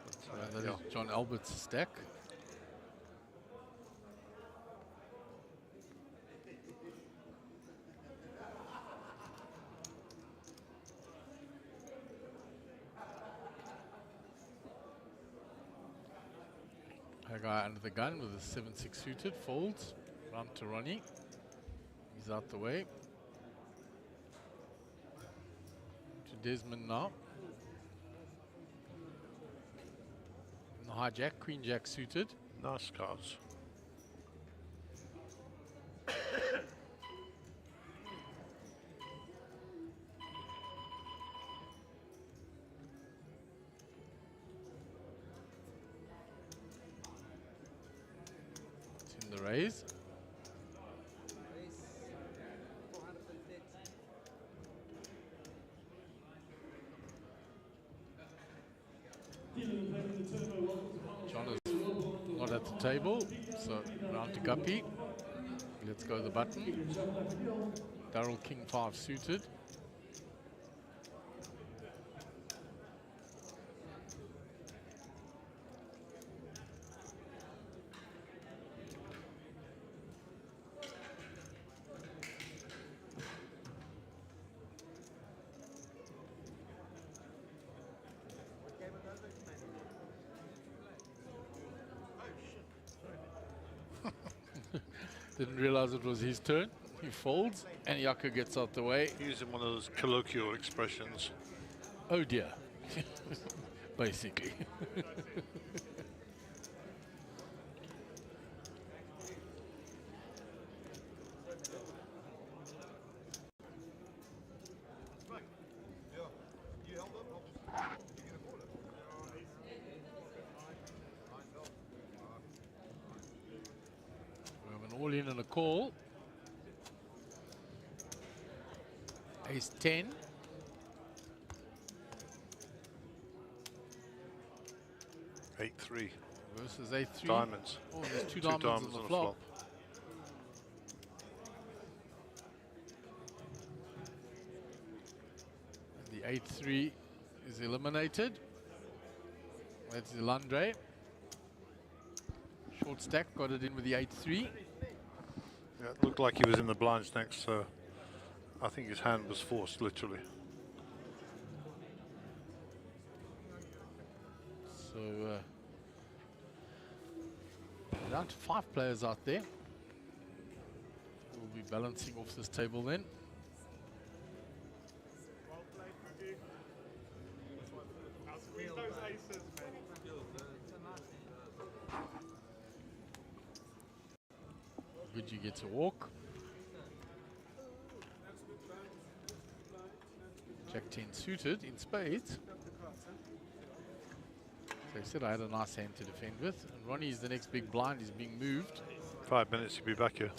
But, that is John Albert's stack. A guy under the gun with a 7-6 suited folds. Round to Ronnie. He's out the way. To Desmond now. And the hijack, Queen Jack suited. Nice cards. It's in the raise. John is not at the table, so round to Guppy. Let's go the button. Darryl King 5 suited. Didn't realize it was his turn. He folds, and Yaka gets out the way. Using one of those colloquial expressions. Oh dear. Basically. all in and a call. Ace 10. Eight three. Versus A3. Diamonds. Oh, there's two diamonds on the flop. And the A3 is eliminated. That's Ilandre. Short stack, got it in with the 8-3. Yeah, it looked like he was in the blinds next, so I think his hand was forced, literally. So, down to 5 players out there. We'll be balancing off this table then. Well played, Cookie. Now squeeze those aces, man. Good, you get to walk. Jack 10 suited in spades. So I said I had a nice hand to defend with. And Ronnie is the next big blind. He's being moved. 5 minutes, he'll be back here.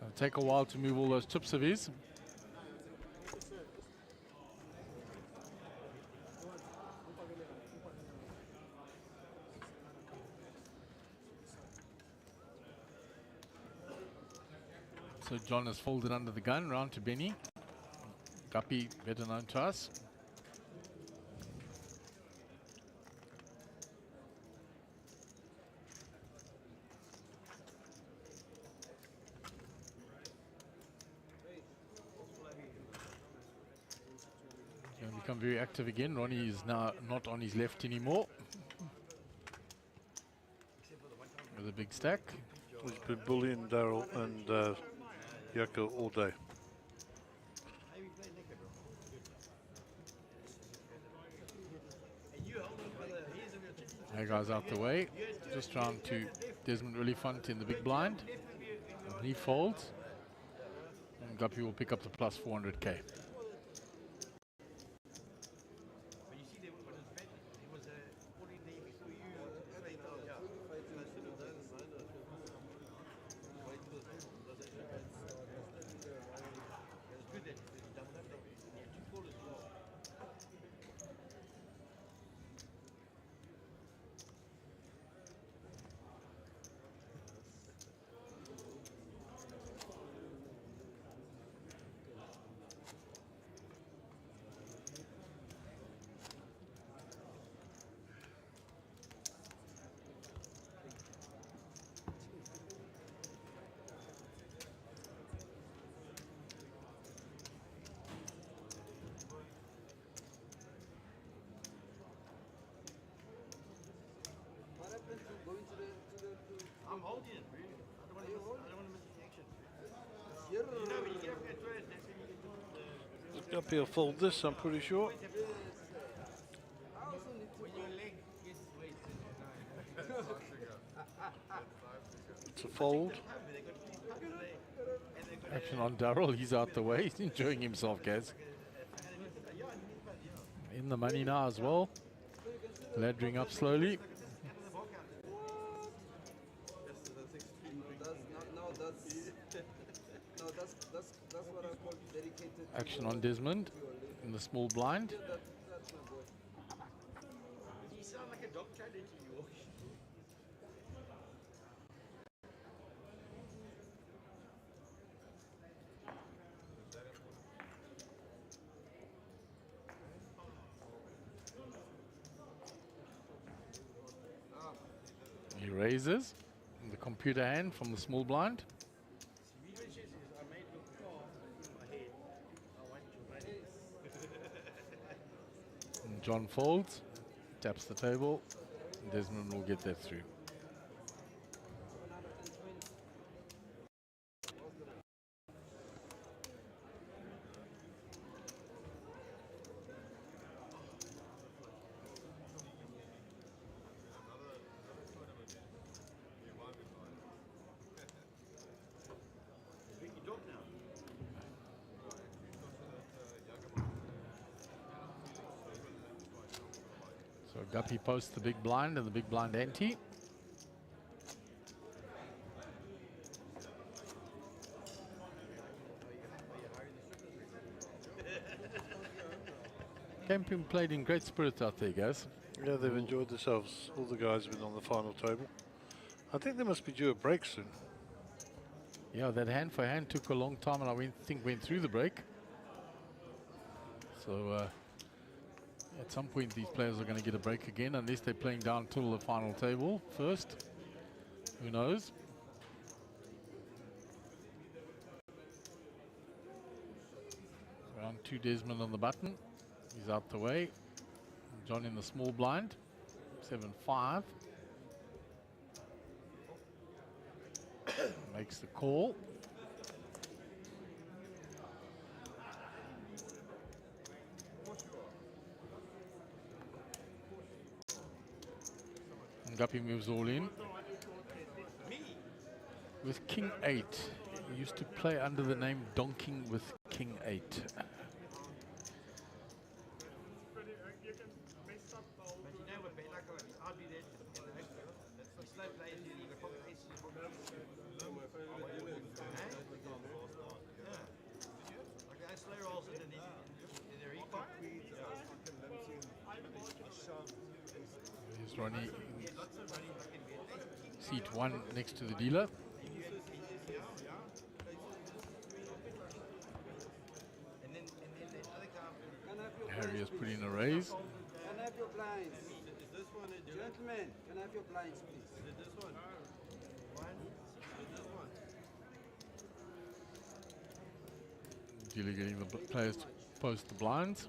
It'll take a while to move all those chips of his. So John has folded under the gun, round to Benny. Guppy, better known to us. Going to become very active again. Ronnie is now not on his left anymore. With a big stack. He's been bullying Daryl and Yako all day. Hey guys, out the way. Just round to Desmond really front in the big blind. And he folds. And Guppy will pick up the plus 400k. I'm holding it. I don't want to miss the action. You know, when you get up at 12, that's when you get to Guppy will fold this, I'm pretty sure. when your leg gets weight. It's a fold. Action on Daryl, he's out the way. He's enjoying himself, guys. In the money now as well. Laddering up slowly. Action on Desmond in the small blind. You sound like a dog trying to you. He raises in the computer hand from the small blind. And John folds, taps the table. Desmond will get that through. So Guppy posts the big blind and the big blind ante. Camping played in great spirit out there, guys. Yeah, they've enjoyed themselves. All the guys have been on the final table. I think they must be due a break soon. Yeah, that hand for hand took a long time, and I think went through the break. So at some point these players are going to get a break again, unless they're playing down till the final table first. Who knows? Round 2, Desmond on the button. He's out the way. John in the small blind. 7-5. Makes the call. And Guppy moves all in. With King 8. He used to play under the name Donking with King 8. Here's Ronnie, seat 1 next to the dealer. Harry has put in a raise. Can I have your blinds? Is this one a gentlemen, can I have your blinds, please? Is this one? Is this one? Dealer getting the players to post the blinds.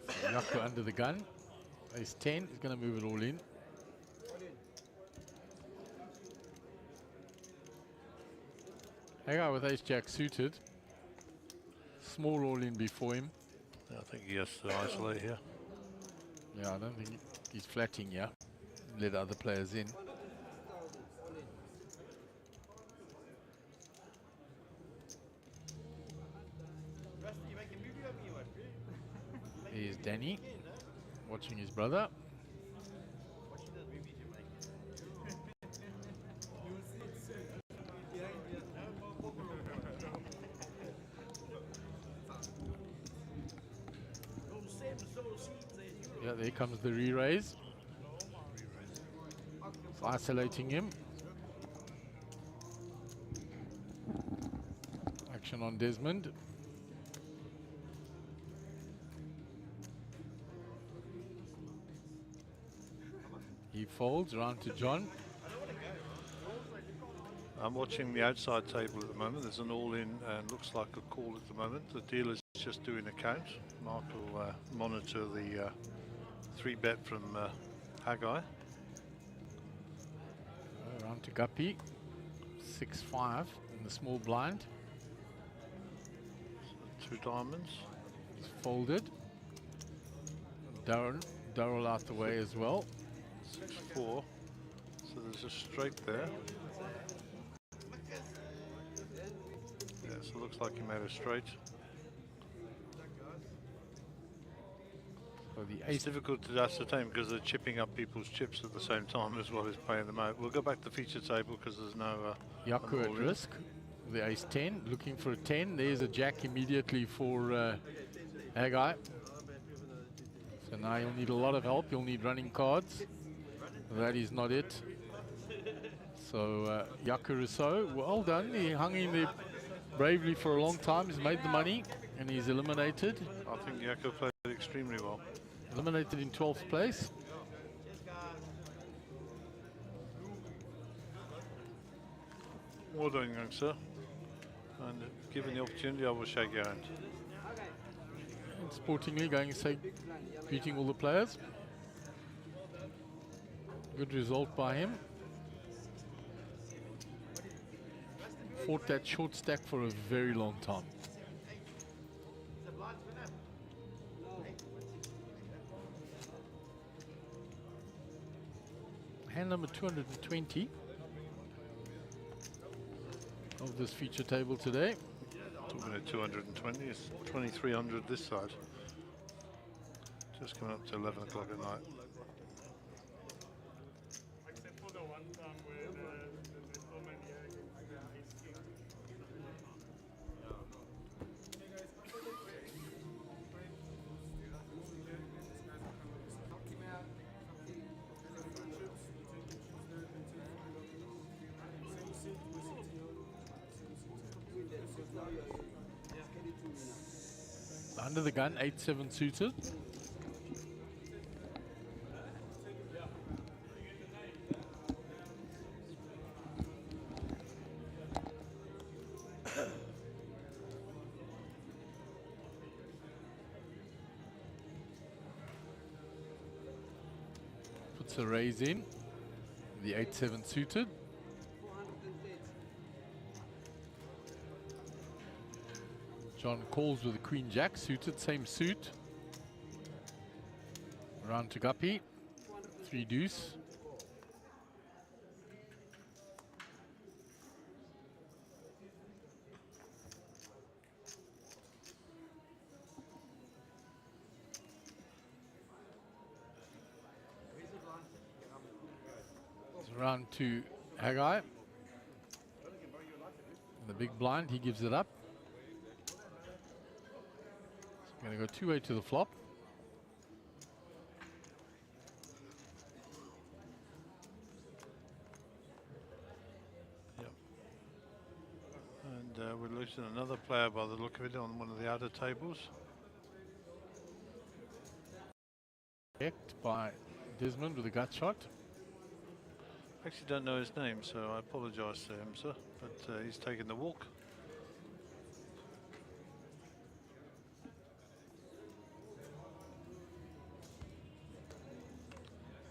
Yako under the gun. Ace 10 is going to move it all in. Hagar with Ace Jack suited. Small all in before him. I think he has to isolate here. Yeah, I don't think he's flatting here. Let other players in. Here's Danny watching his brother. Yeah, there comes the re-raise. It's isolating him. Action on Desmond. He folds around to John. I'm watching the outside table at the moment. There's an all-in and looks like a call at the moment. The dealer's just doing a count. Mark will monitor the 3-bet from Haggai. Around to Guppy. 6-5 in the small blind. So 2 diamonds. He's folded. Darryl out the way as well. 6-4. So there's a straight there. Yeah, so it looks like he made a straight. So the It's difficult to ascertain because they're chipping up people's chips at the same time as well as paying them out. We'll go back to the feature table because there's no... Yaku at risk. The ace 10, looking for a 10. There's a jack immediately for Haggai. So now you'll need a lot of help. You'll need running cards. That is not it. So Yaku Rousseau, well done. He hung in there bravely for a long time. He's made the money and he's eliminated. I think Yaku played extremely well. Eliminated in 12th place. Well done, youngster. And given the opportunity, I will shake your hand. And sportingly going to say, beating all the players. Good result by him. Fought that short stack for a very long time. Hand number 220 of this feature table today. Talking at 220, it's 2300 this side. Just coming up to 11 o'clock at night. also one time where the woman here against the ice king. Under the gun, 8-7 suited. Puts a raise in, the 8-7 suited. John calls with the Queen Jack suited, same suit. Round to Guppy, 3 deuce. It's round to Haggai. The big blind, he gives it up. So I'm going to go 2-8 to the flop. And we're losing another player by the look of it on one of the outer tables. Checked by Desmond with a gut shot. Actually don't know his name, so I apologise to him, sir, but he's taking the walk.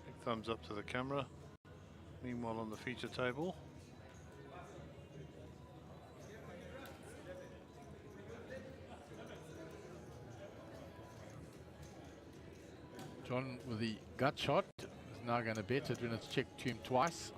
Big thumbs up to the camera. Meanwhile on the feature table, John with the gut shot is now going to bet it when it's checked to him twice.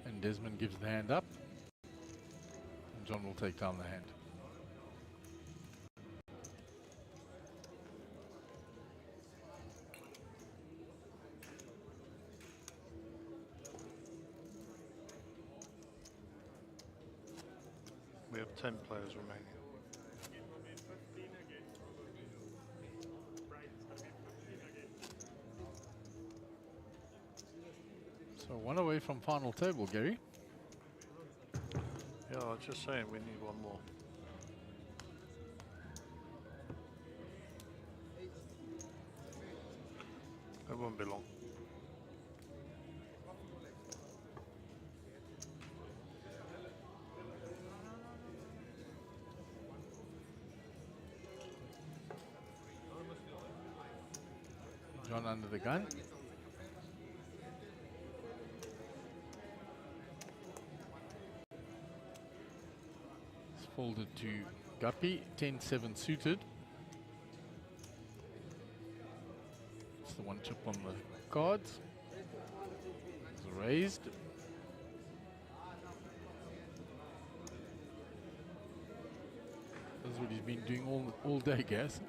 And Desmond gives the hand up. And John will take down the hand. we have 10 players remaining. So 1 away from final table, Gary. Yeah, I was just saying we need one more. It won't be long. John under the gun. It's folded to Guppy, 10-7 suited. It's the one chip on the cards. It's raised. This is what he's been doing all day, Gareth.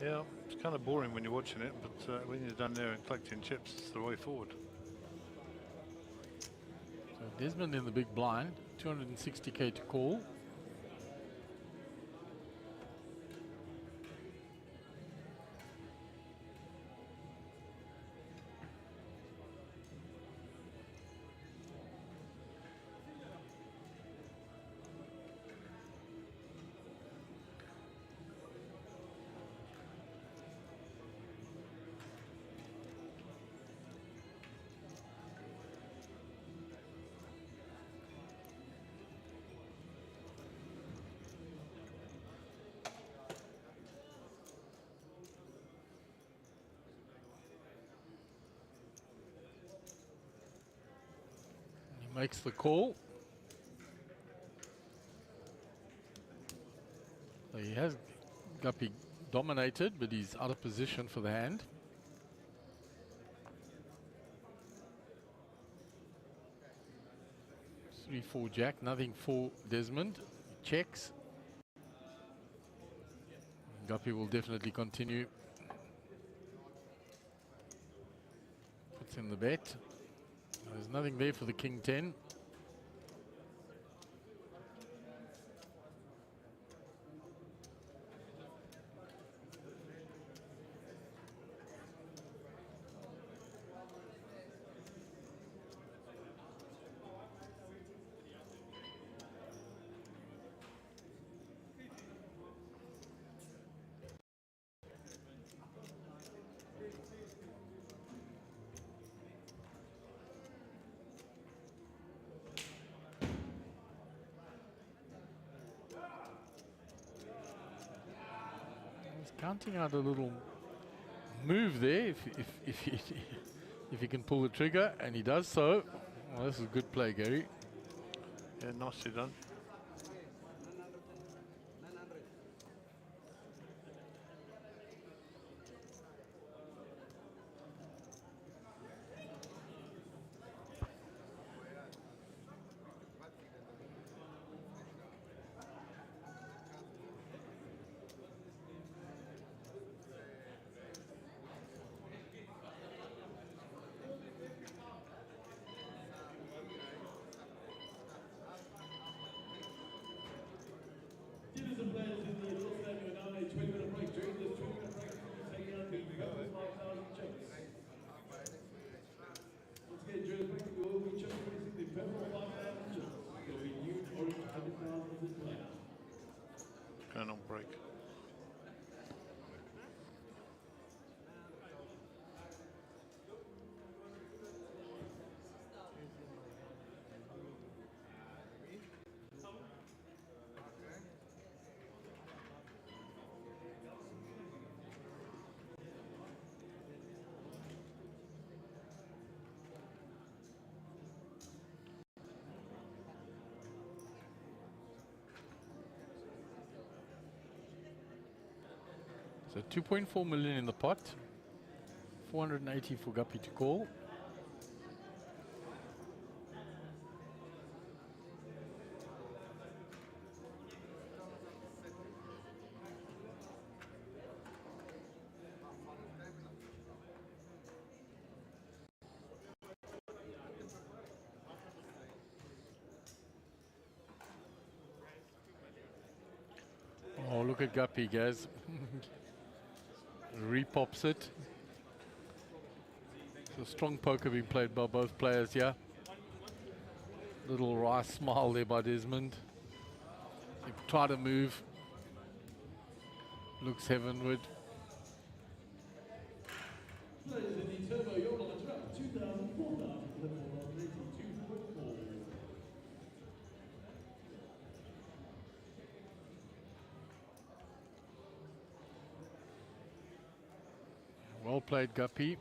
Yeah, it's kind of boring when you're watching it, but when you're down there and collecting chips, it's the way forward. So Desmond in the big blind, 260k to call. Makes the call. So he has Guppy dominated, but he's out of position for the hand. 3-4 jack, nothing for Desmond. Checks. Guppy will definitely continue. Puts in the bet. There's nothing there for the king 10. Counting out a little move there if he can pull the trigger, and he does so. Well, this is good play, Gary. Yeah, nicely done. Citizen players in the North Stand are now a 20-minute break. During this 20-minute break, we'll be taking out the purple 5,000 chips. Once again, during the break, we will be chip releasing the purple 5,000 chips. There will be new orange 100,000 in play. Going on break. So 2.4 million in the pot. 480 for Guppy to call. Oh, look at Guppy, guys. Repops it. So strong poker being played by both players here. Little wry smile there by Desmond. They try to move. Looks heavenward. Players in the turbo, you're on the track. 2,000, 4,000, level 182.4. Well played, Guppy.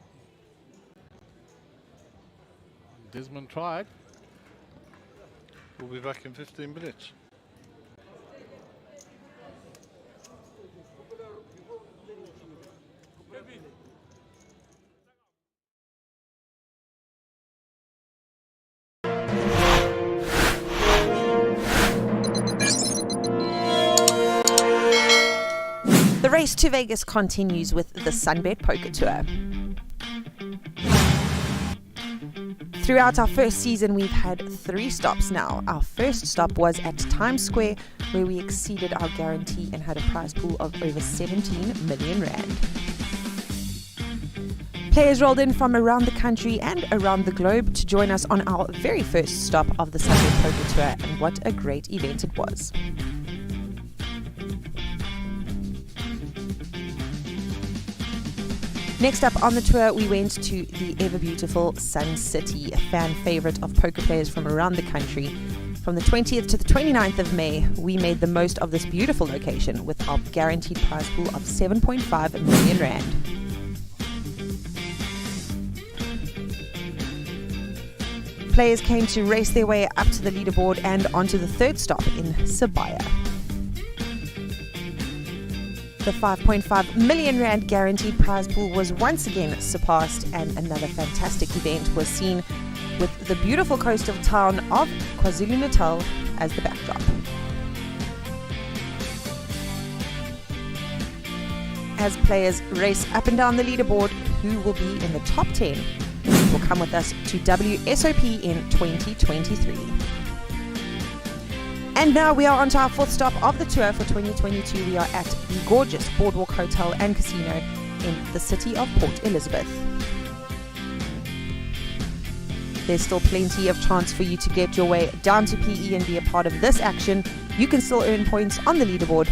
Desmond tried. We'll be back in 15 minutes. The race to Vegas continues with the Sunbet Poker Tour. Throughout our first season, we've had 3 stops now. Our first stop was at Times Square, where we exceeded our guarantee and had a prize pool of over 17 million rand. Players rolled in from around the country and around the globe to join us on our very first stop of the Sunbet Poker Tour, and what a great event it was. Next up on the tour, we went to the ever-beautiful Sun City, a fan favorite of poker players from around the country. From the 20th to the 29th of May, we made the most of this beautiful location with our guaranteed prize pool of 7.5 million rand. Players came to race their way up to the leaderboard and onto the third stop in Sibaya. The 5.5 million rand guaranteed prize pool was once again surpassed, and another fantastic event was seen with the beautiful coastal town of KwaZulu-Natal as the backdrop. As players race up and down the leaderboard, who will be in the top 10 will come with us to WSOP in 2023. And now we are on to our fourth stop of the tour for 2022. We are at the gorgeous Boardwalk Hotel and Casino in the city of Port Elizabeth. There's still plenty of chance for you to get your way down to PE and be a part of this action. You can still earn points on the leaderboard.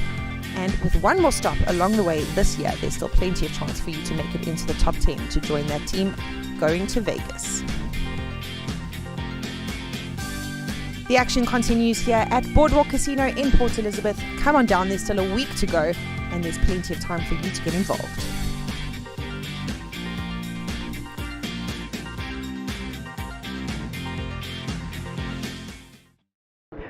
And with one more stop along the way this year, there's still plenty of chance for you to make it into the top 10 to join that team going to Vegas. The action continues here at Boardwalk Casino in Port Elizabeth. Come on down, there's still a week to go, and there's plenty of time for you to get involved.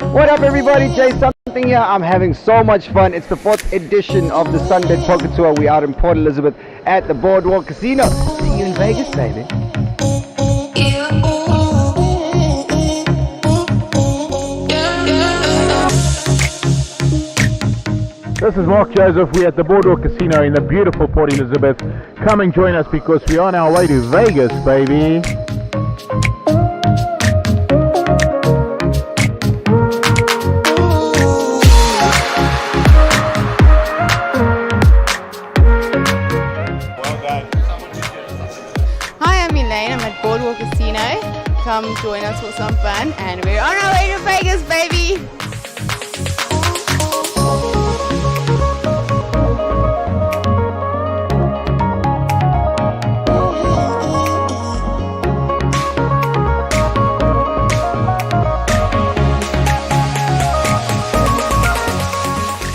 What up everybody, Jay Something here. I'm having so much fun. It's the 4th edition of the Sunbet Poker Tour. We are in Port Elizabeth at the Boardwalk Casino. See you in Vegas, baby. This is Mark Joseph. We're at the Boardwalk Casino in the beautiful Port Elizabeth. Come and join us because we're on our way to Vegas, baby. Boardwalk Casino. Come join us for some fun, and we're on our way to Vegas, baby!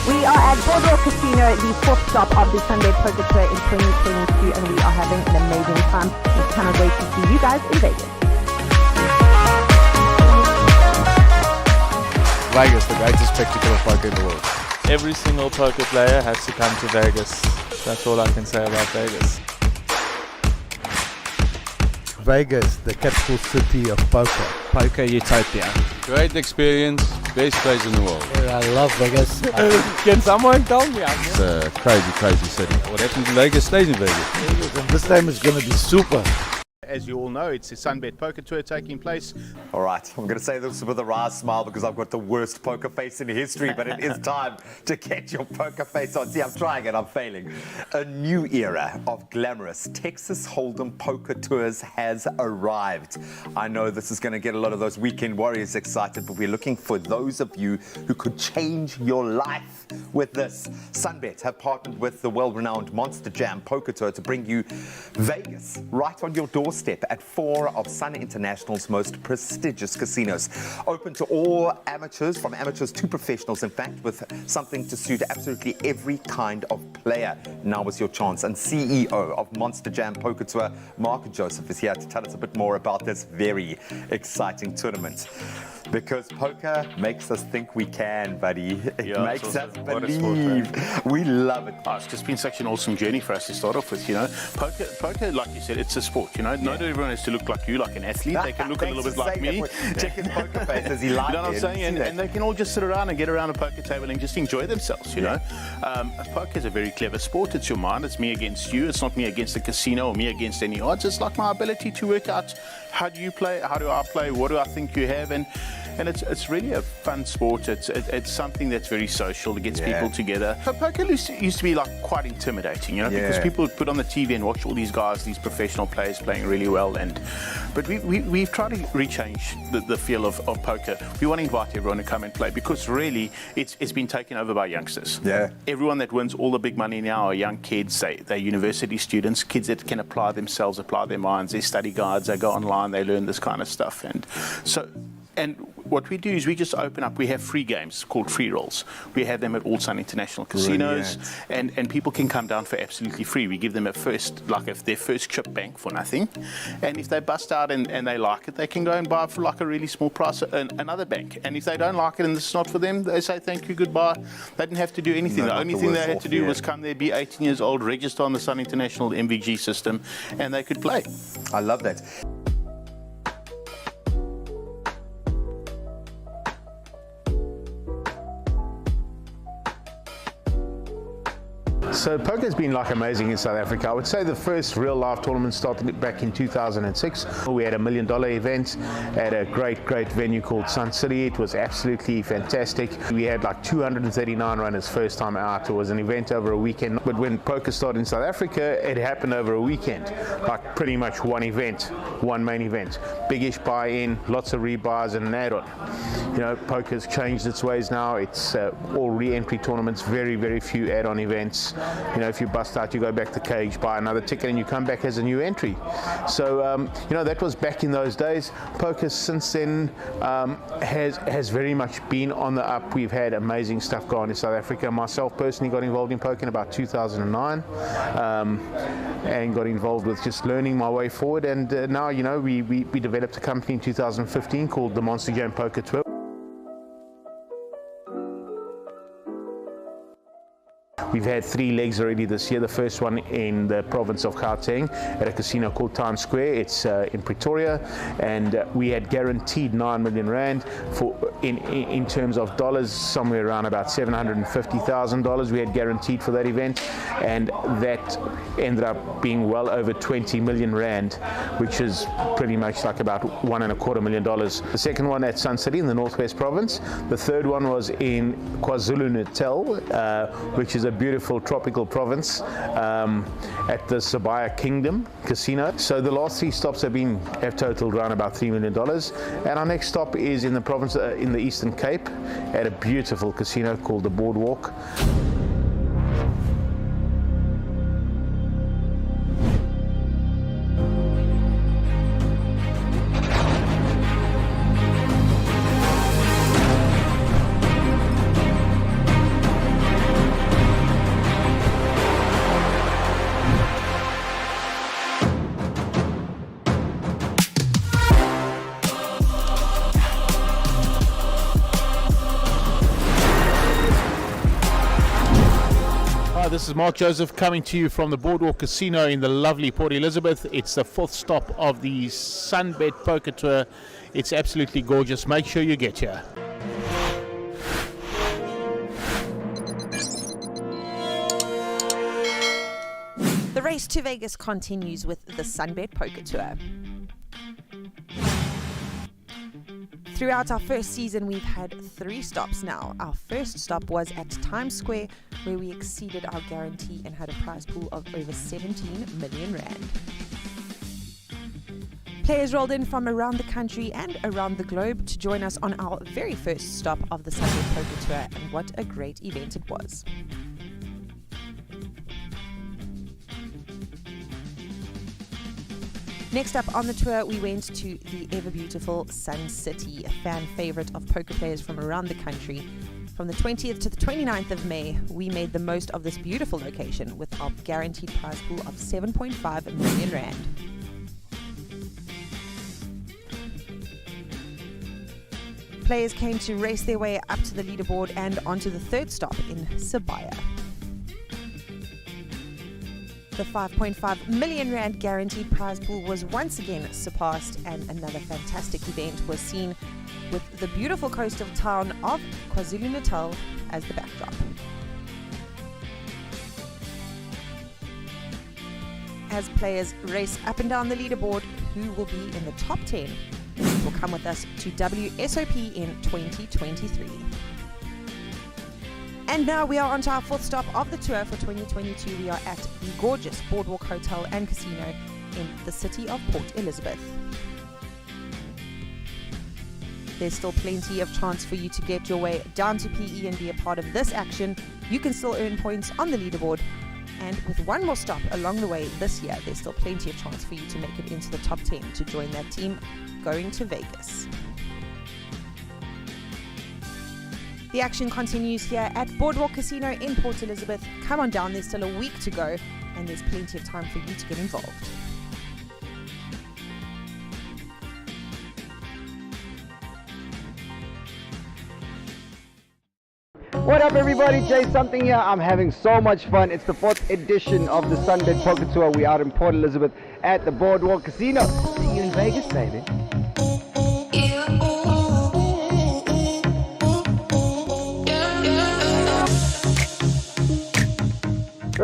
We are at Boardwalk Casino, the 4th stop of the Sunbet Poker Tour in 2022, and we are having an amazing time. We cannot wait to see you guys in Vegas. Vegas, the greatest spectacle of poker in the world. Every single poker player has to come to Vegas. That's all I can say about Vegas. Vegas, the capital city of poker. Poker utopia. Great experience, best place in the world. I love Vegas. Can someone tell me? It's a crazy, crazy city. What happens in Vegas stays in Vegas. And this time is going to be super. As you all know, it's the Sunbet Poker Tour taking place. All right, I'm going to say this with a wry smile because I've got the worst poker face in history, but it is time to get your poker face on. See, I'm trying and I'm failing. A new era of glamorous Texas Hold'em poker tours has arrived. I know this is going to get a lot of those weekend warriors excited, but we're looking for those of you who could change your life with this. Sunbet have partnered with the well-renowned Monster Jam Poker Tour to bring you Vegas right on your doorstep at 4 of Sun International's most prestigious casinos. Open to all amateurs, from amateurs to professionals, in fact, with something to suit absolutely every kind of player. Now is your chance. And CEO of Monster Jam Poker Tour, Mark Joseph, is here to tell us a bit more about this very exciting tournament. Because poker makes us think we can, buddy. It makes us believe. We love it. It's just been such an awesome journey for us to start off with, you know. Poker, like you said, it's a sport, you know. Not everyone has to look like you, like an athlete. They can look a little bit like me. Check his poker face as he likes. You know what I'm saying? And they can all just sit around and get around a poker table and just enjoy themselves, you know. Poker is a very clever sport. It's your mind. It's me against you. It's not me against the casino or me against any odds. It's like my ability to work out how do you play, how do I play, what do I think you have, and it's really a fun sport. It's something that's very social. It gets people together. So poker used to be like quite intimidating, you know, because people would put on the TV and watch all these guys, these professional players playing really well. But we've tried to rechange the feel of poker. We want to invite everyone to come and play because really it's been taken over by youngsters. Yeah. Everyone that wins all the big money now are young kids. They're university students, kids that can apply themselves, apply their minds. They study guides. They go online. They learn this kind of stuff. And what we do is we just open up. We have free games called free rolls. We have them at all Sun International casinos, and people can come down for absolutely free. We give them their first chip bank for nothing, and if they bust out and they like it, they can go and buy for like a really small price another bank. And if they don't like it and it's not for them, they say thank you, goodbye. They didn't have to do anything. The only thing they had to do was come there, be 18 years old, register on the Sun International MVG system, and they could play. I love that. So poker's been like amazing in South Africa. I would say the first real live tournament started back in 2006. We had $1 million event at a great venue called Sun City. It was absolutely fantastic. We had like 239 runners first time out. It was an event over a weekend. But when poker started in South Africa, it happened over a weekend. Like pretty much one event, one main event. Biggish buy-in, lots of rebars and an add-on. You know, poker's changed its ways now. It's all re-entry tournaments, very few add-on events. You know, if you bust out, you go back to cage, buy another ticket, and you come back as a new entry. So, you know, that was back in those days. Poker since then has very much been on the up. We've had amazing stuff going in South Africa. Myself personally got involved in poker in about 2009 and got involved with just learning my way forward. And now, you know, we developed a company in 2015 called the Monster Jam Poker Tour. We've had 3 legs already this year. The first one in the province of Gauteng at a casino called Times Square. It's in Pretoria, and we had guaranteed 9 million rand for in terms of dollars, somewhere around about $750,000 we had guaranteed for that event, and that ended up being well over 20 million rand, which is pretty much like about $1.25 million. The second one at Sun City in the Northwest Province. The third one was in KwaZulu-Natal, which is a beautiful tropical province, at the Sabaya Kingdom Casino. So the last 3 stops have totaled around about $3 million. And our next stop is in the province, in the Eastern Cape, at a beautiful casino called the Boardwalk. This is Mark Joseph coming to you from the Boardwalk Casino in the lovely Port Elizabeth. It's the 4th stop of the Sunbet Poker Tour. It's absolutely gorgeous. Make sure you get here. The race to Vegas continues with the Sunbet Poker Tour. Throughout our first season, we've had 3 stops now. Our first stop was at Times Square, where we exceeded our guarantee and had a prize pool of over 17 million rand. Players rolled in from around the country and around the globe to join us on our very first stop of the Sunbet Poker Tour, and what a great event it was. Next up on the tour, we went to the ever-beautiful Sun City, a fan favorite of poker players from around the country. From the 20th to the 29th of May, we made the most of this beautiful location with our guaranteed prize pool of 7.5 million rand. Players came to race their way up to the leaderboard and onto the 3rd stop in Sabaya. The 5.5 million rand guaranteed prize pool was once again surpassed, and another fantastic event was seen with the beautiful coastal town of KwaZulu-Natal as the backdrop. As players race up and down the leaderboard, who will be in the top 10 will come with us to WSOP in 2023. And now we are on to our 4th stop of the tour for 2022. We are at the gorgeous Boardwalk Hotel and Casino in the city of Port Elizabeth. There's still plenty of chance for you to get your way down to PE and be a part of this action. You can still earn points on the leaderboard. And with one more stop along the way this year, there's still plenty of chance for you to make it into the top 10 to join that team going to Vegas. The action continues here at Boardwalk Casino in Port Elizabeth. Come on down, there's still a week to go, and there's plenty of time for you to get involved. What up everybody, Jay Something here. I'm having so much fun. It's the 4th edition of the Sunbet Poker Tour. We're out in Port Elizabeth at the Boardwalk Casino. See you in Vegas, baby.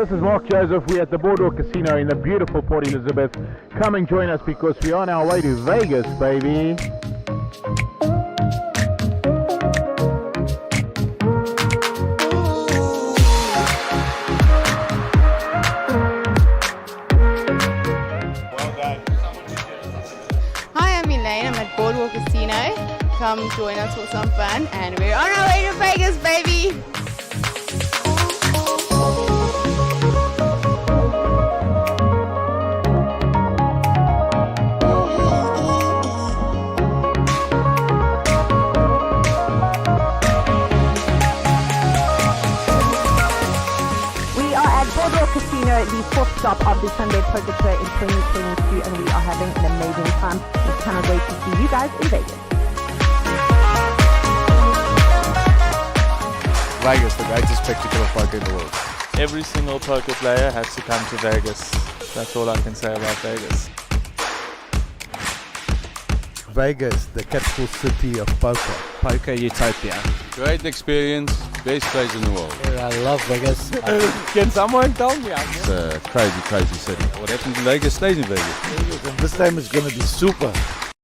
This This is Mark Joseph. We're at the Boardwalk Casino in the beautiful Port Elizabeth. Come and join us because we are on our way to Vegas, baby. Hi, I'm Elaine. I'm at Boardwalk Casino. Come join us for some fun, and we're on our way to Vegas, baby. We are at Boardwalk Casino, the fourth stop of the Sunbet Poker Tour in 2022, and we are having an amazing time. We cannot wait to see you guys in Vegas. Vegas, the greatest spectacle of poker in the world. Every single poker player has to come to Vegas. That's all I can say about Vegas. Vegas, the capital city of poker. Poker utopia. Great experience, best place in the world. I love Vegas. Can someone tell me? It's a crazy, crazy city. What happens in Vegas stays in Vegas. And this time is going to be super.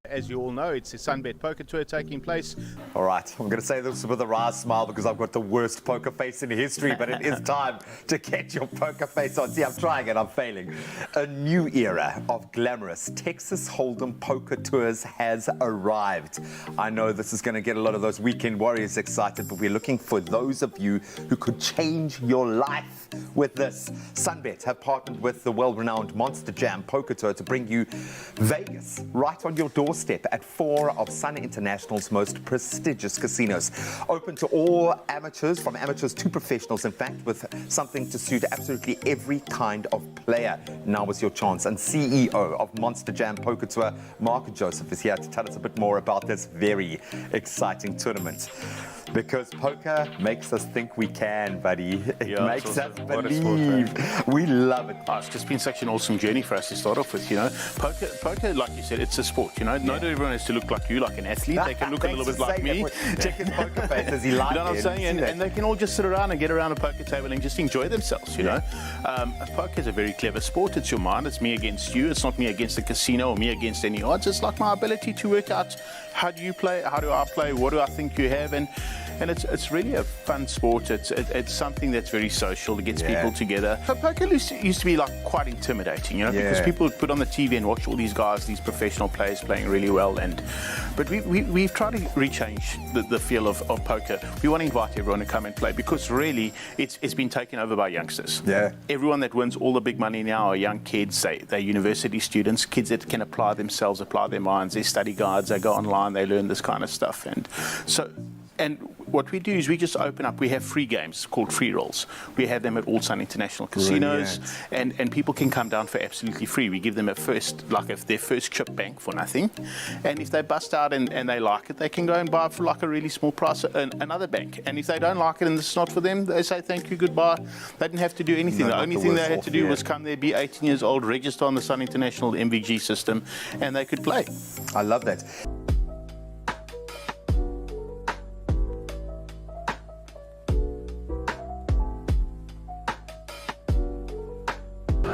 As you all know, it's the Sunbet Poker Tour taking place. All right, I'm going to say this with a wry smile because I've got the worst poker face in history, but it is time to get your poker face on. See, I'm trying and I'm failing. A new era of glamorous Texas Hold'em poker tours has arrived. I know this is going to get a lot of those weekend warriors excited, but we're looking for those of you who could change your life with this. Sunbet have partnered with the well-renowned Monster Jam Poker Tour to bring you Vegas right on your doorstep at 4 of Sun International's most prestigious casinos. Open to all amateurs, from amateurs to professionals, in fact, with something to suit absolutely every kind of player. Now is your chance. And CEO of Monster Jam Poker Tour, Mark Joseph, is here to tell us a bit more about this very exciting tournament. Because poker makes us think we can, buddy. It makes us believe. We love it. It's just been such an awesome journey for us to start off with, you know. Poker, like you said, it's a sport, you know. Not everyone has to look like you, like an athlete. They can look a little bit like me. Check his poker face as he likes. You know what I'm saying? And they can all just sit around and get around a poker table and just enjoy themselves, you know. Poker is a very clever sport. It's your mind. It's me against you. It's not me against the casino or me against any odds. It's like my ability to work out how do you play, how do I play, what do I think you have, and it's really a fun sport. It's something that's very social. It gets people together. So poker used to be like quite intimidating, you know, because people would put on the TV and watch all these guys, these professional players playing really well. But we've tried to rechange the feel of poker. We want to invite everyone to come and play because really it's been taken over by youngsters. Yeah. Everyone that wins all the big money now are young kids. They're university students, kids that can apply themselves, apply their minds. They study guides. They go online. They learn this kind of stuff. And what we do is we just open up. We have free games called free rolls. We have them at all Sun International casinos, and people can come down for absolutely free. We give them their first chip bank for nothing, and if they bust out and they like it, they can go and buy for like a really small price another bank. And if they don't like it and it's not for them, they say thank you, goodbye. They didn't have to do anything. The only thing they had to do was come there, be 18 years old, register on the Sun International MVG system, and they could play. I love that.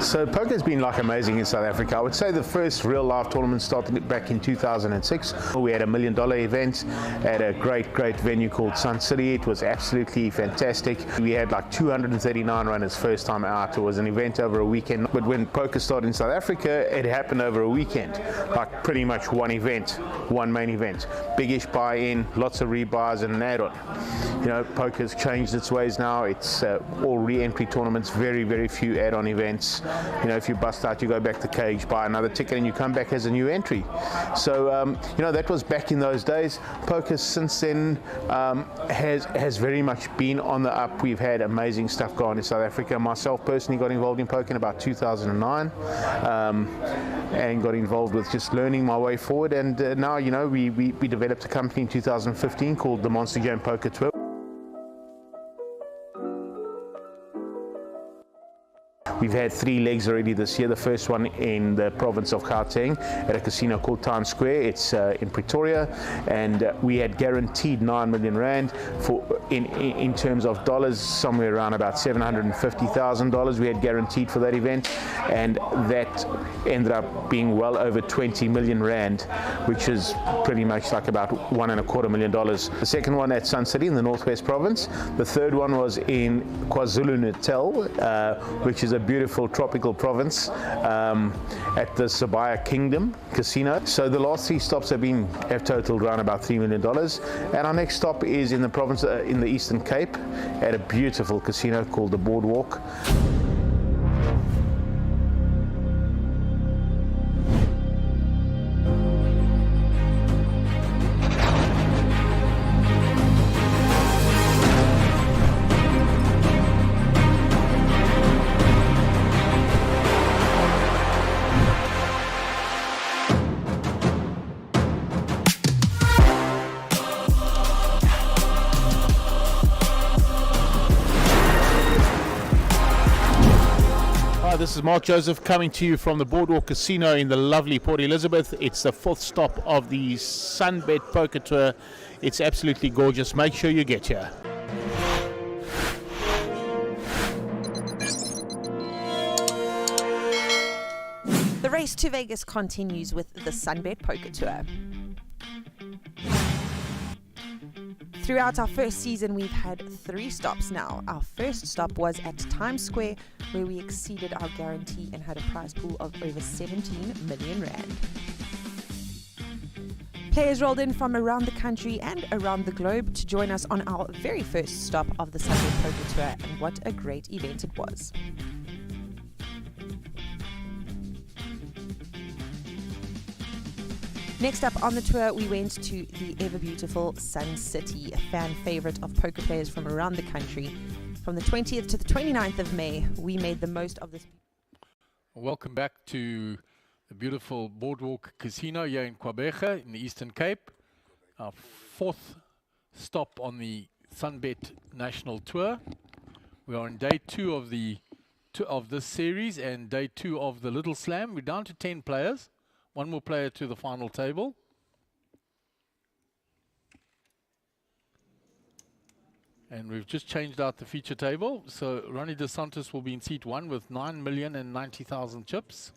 So poker's been like amazing in South Africa. I would say the first real live tournament started back in 2006. We had $1 million event at a great venue called Sun City. It was absolutely fantastic. We had like 239 runners first time out. It was an event over a weekend. But when poker started in South Africa, it happened over a weekend. Like pretty much one event, one main event. Big-ish buy-in, lots of rebuys and an add-on. You know, poker's changed its ways now. It's all re-entry tournaments, very few add-on events. You know, if you bust out, you go back to cage, buy another ticket, and you come back as a new entry. So, you know, that was back in those days. Poker since then has very much been on the up. We've had amazing stuff going in South Africa. Myself personally got involved in poker in about 2009 and got involved with just learning my way forward. And now, you know, we developed a company in 2015 called the Monster Jam Poker Tour. We've had 3 legs already this year. The first one in the province of Gauteng at a casino called Times Square. It's in Pretoria, and we had guaranteed 9 million rand for in terms of dollars, somewhere around about $750,000 we had guaranteed for that event, and that ended up being well over 20 million rand, which is pretty much like about $1.25 million. The second one at Sun City in the Northwest Province. The third one was in KwaZulu-Natal, which is a beautiful tropical province, at the Sabaya Kingdom Casino. So the last 3 stops have totaled around about $3 million. And our next stop is in the province, in the Eastern Cape, at a beautiful casino called the Boardwalk. This is Mark Joseph coming to you from the Boardwalk Casino in the lovely Port Elizabeth. It's the 4th stop of the Sunbet Poker Tour. It's absolutely gorgeous. Make sure you get here. The race to Vegas continues with the Sunbet Poker Tour. Throughout our first season, we've had 3 stops now. Our first stop was at Times Square, where we exceeded our guarantee and had a prize pool of over 17 million rand. Players rolled in from around the country and around the globe to join us on our very first stop of the Sunbet Poker Tour, and what a great event it was. Next up on the tour, we went to the ever-beautiful Sun City, a fan favorite of poker players from around the country. From the 20th to the 29th of May, we made the most of this. Welcome back to the beautiful Boardwalk Casino here in Quebec in the Eastern Cape. Our 4th stop on the Sunbet National Tour. We are on day 2 of this series and day 2 of the Little Slam. We're down to 10 players. 1 more player to the final table. And we've just changed out the feature table. So Ronnie DeSantis will be in seat 1 with 9,090,000 chips.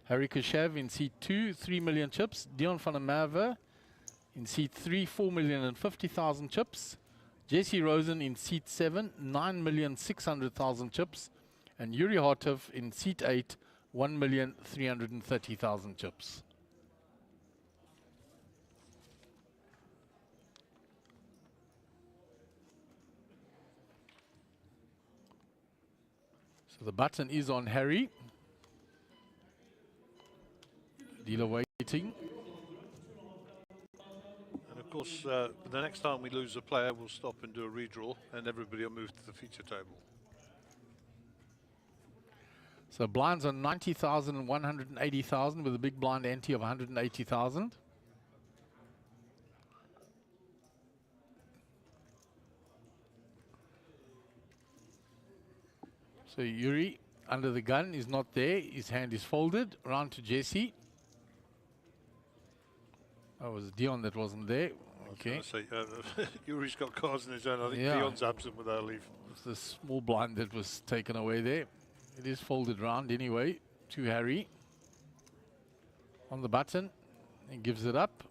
Harry Kashav in seat 2, 3 million chips. Dion van der Merwe in seat 3, 4,050,000 chips. Jesse Rosen in seat 7, 9,600,000 chips. And Yuri Hartov in seat 8, 1,330,000 chips. So the button is on Harry. Dealer waiting. And of course, the next time we lose a player, we'll stop and do a redraw, and everybody will move to the feature table. So blinds on 90,000 and 180,000 with a big blind ante of 180,000. So Yuri under the gun is not there. His hand is folded. Round to Jesse. Oh, it was Dion that wasn't there. Okay. Yuri's got cards in his own. I think Dion's absent without leave. It's the small blind that was taken away there. It is folded round anyway to Harry. On the button. And gives it up.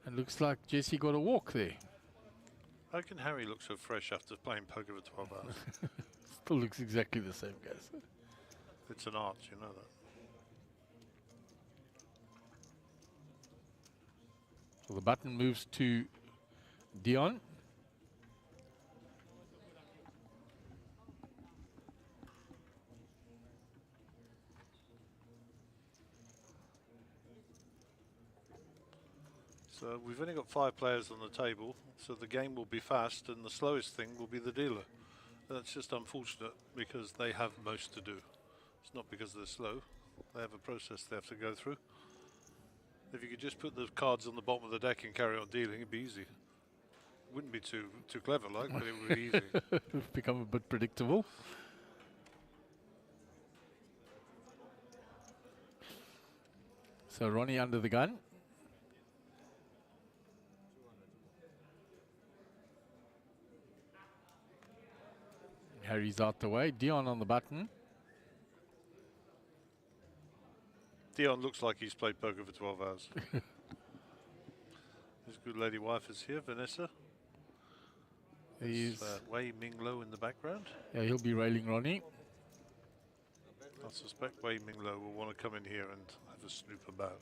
And looks like Jesse got a walk there. How can Harry look so fresh after playing poker for 12 hours? Still looks exactly the same, guys. It's an art, you know that. So the button moves to Dion. So we've only got 5 players on the table, so the game will be fast, and the slowest thing will be the dealer. That's just unfortunate because they have most to do. It's not because they're slow. They have a process they have to go through. If you could just put the cards on the bottom of the deck and carry on dealing, it'd be easy. It wouldn't be too clever, like, but it would be easy. It's become a bit predictable. So Ronnie under the gun. Harry's out the way. Dion on the button. Dion looks like he's played poker for 12 hours. His good lady wife is here, Vanessa. He's Wei Minglo in the background. Yeah, he'll be railing Ronnie. I suspect Wei Minglo will want to come in here and have a snoop about.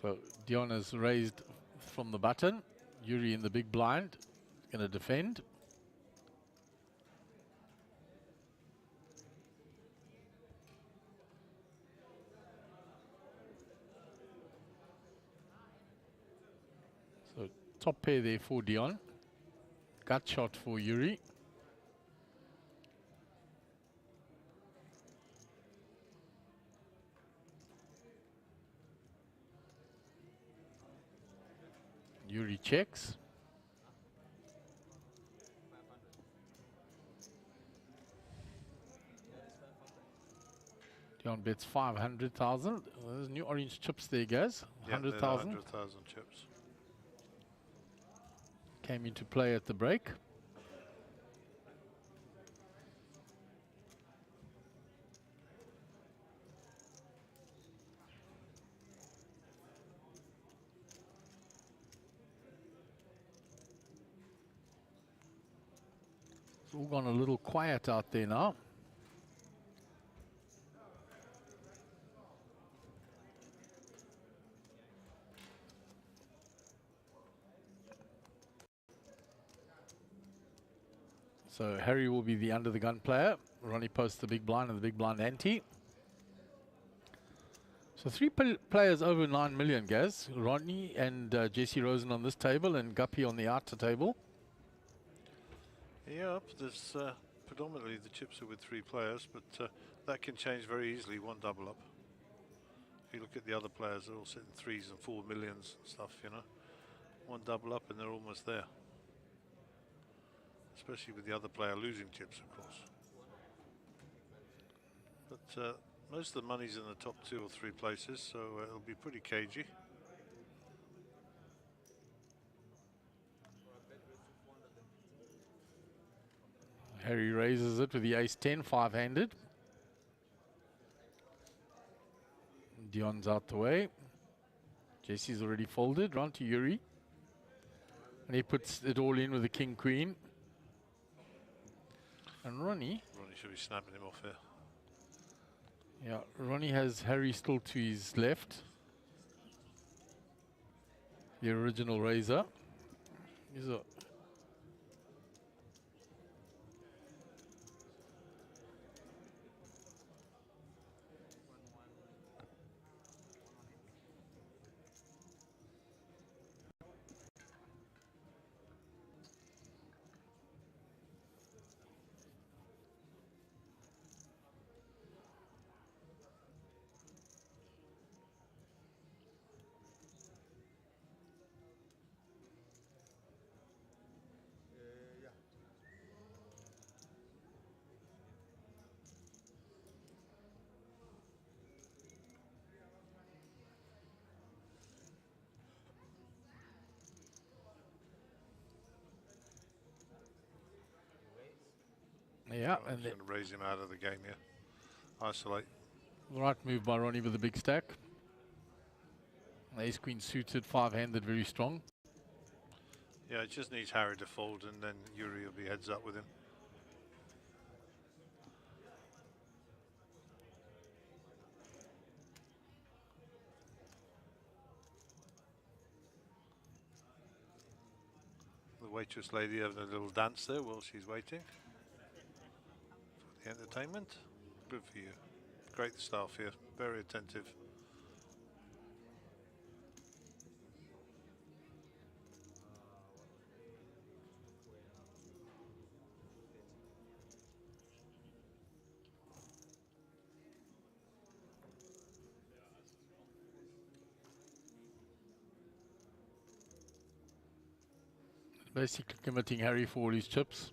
So Dion has raised from the button. Yuri in the big blind, going to defend. So top pair there for Dion. Gut shot for Yuri. Yuri checks. Dion bets 500,000. There's new orange chips there, guys. 100,000. 100,000 chips. Came into play at the break. It's all gone a little quiet out there now. So Harry will be the under the gun player. Ronnie posts the big blind and the big blind ante. So three players over 9 million, guys. Ronnie and Jesse Rosen on this table and Guppy on the outer table. Yeah, there's predominantly the chips are with 3 players, but that can change very easily, one double up. If you look at the other players, they're all sitting 3s and 4 millions and stuff, you know. One double up and they're almost there. Especially with the other player losing chips, of course. But most of the money's in the top 2 or 3 places, so it'll be pretty cagey. Harry raises it with the ace-10, 5-handed. Dion's out the way. Jesse's already folded, round to Yuri. And he puts it all in with the king-queen. And Ronnie should be snapping him off here. Yeah, Ronnie has Harry still to his left. The original raiser. He's a yeah, and then raise him out of the game here. Isolate. The right move by Ronnie with a big stack. Ace queen suited, 5-handed, very strong. Yeah, it just needs Harry to fold and then Yuri will be heads up with him. The waitress lady having a little dance there while she's waiting for the entertainment. Good for you. Great staff here, very attentive. Basically committing Harry for all his chips.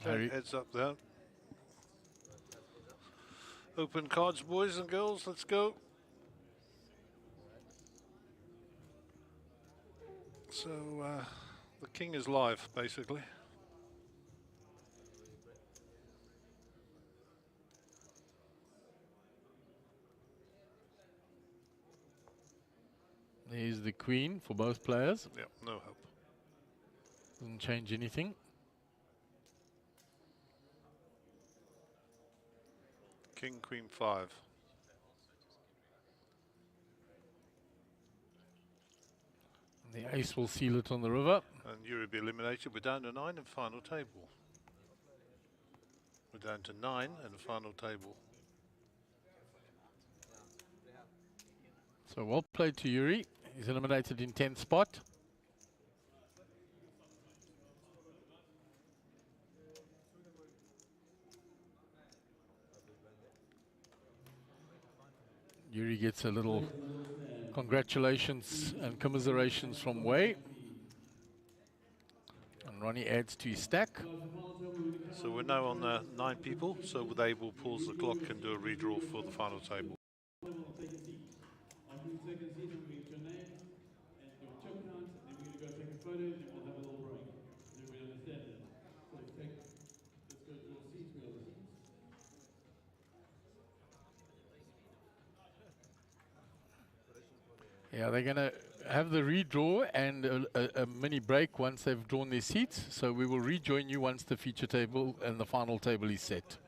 Harry. Heads up there. Open cards, boys and girls. Let's go. So the king is live, basically. Here's the queen for both players. Yep, no help. Doesn't change anything. King, queen, 5. The ace will seal it on the river. And Yuri be eliminated. We're down to 9 in final table. We're down to 9 in the final table. So well played to Yuri. He's eliminated in 10th spot. Yuri gets a little congratulations and commiserations from Wei. And Ronnie adds to his stack. So we're now on 9 people, so they will pause the clock and do a redraw for the final table. Yeah, they're going to have the redraw and a mini break once they've drawn their seats. So we will rejoin you once the feature table and the final table is set.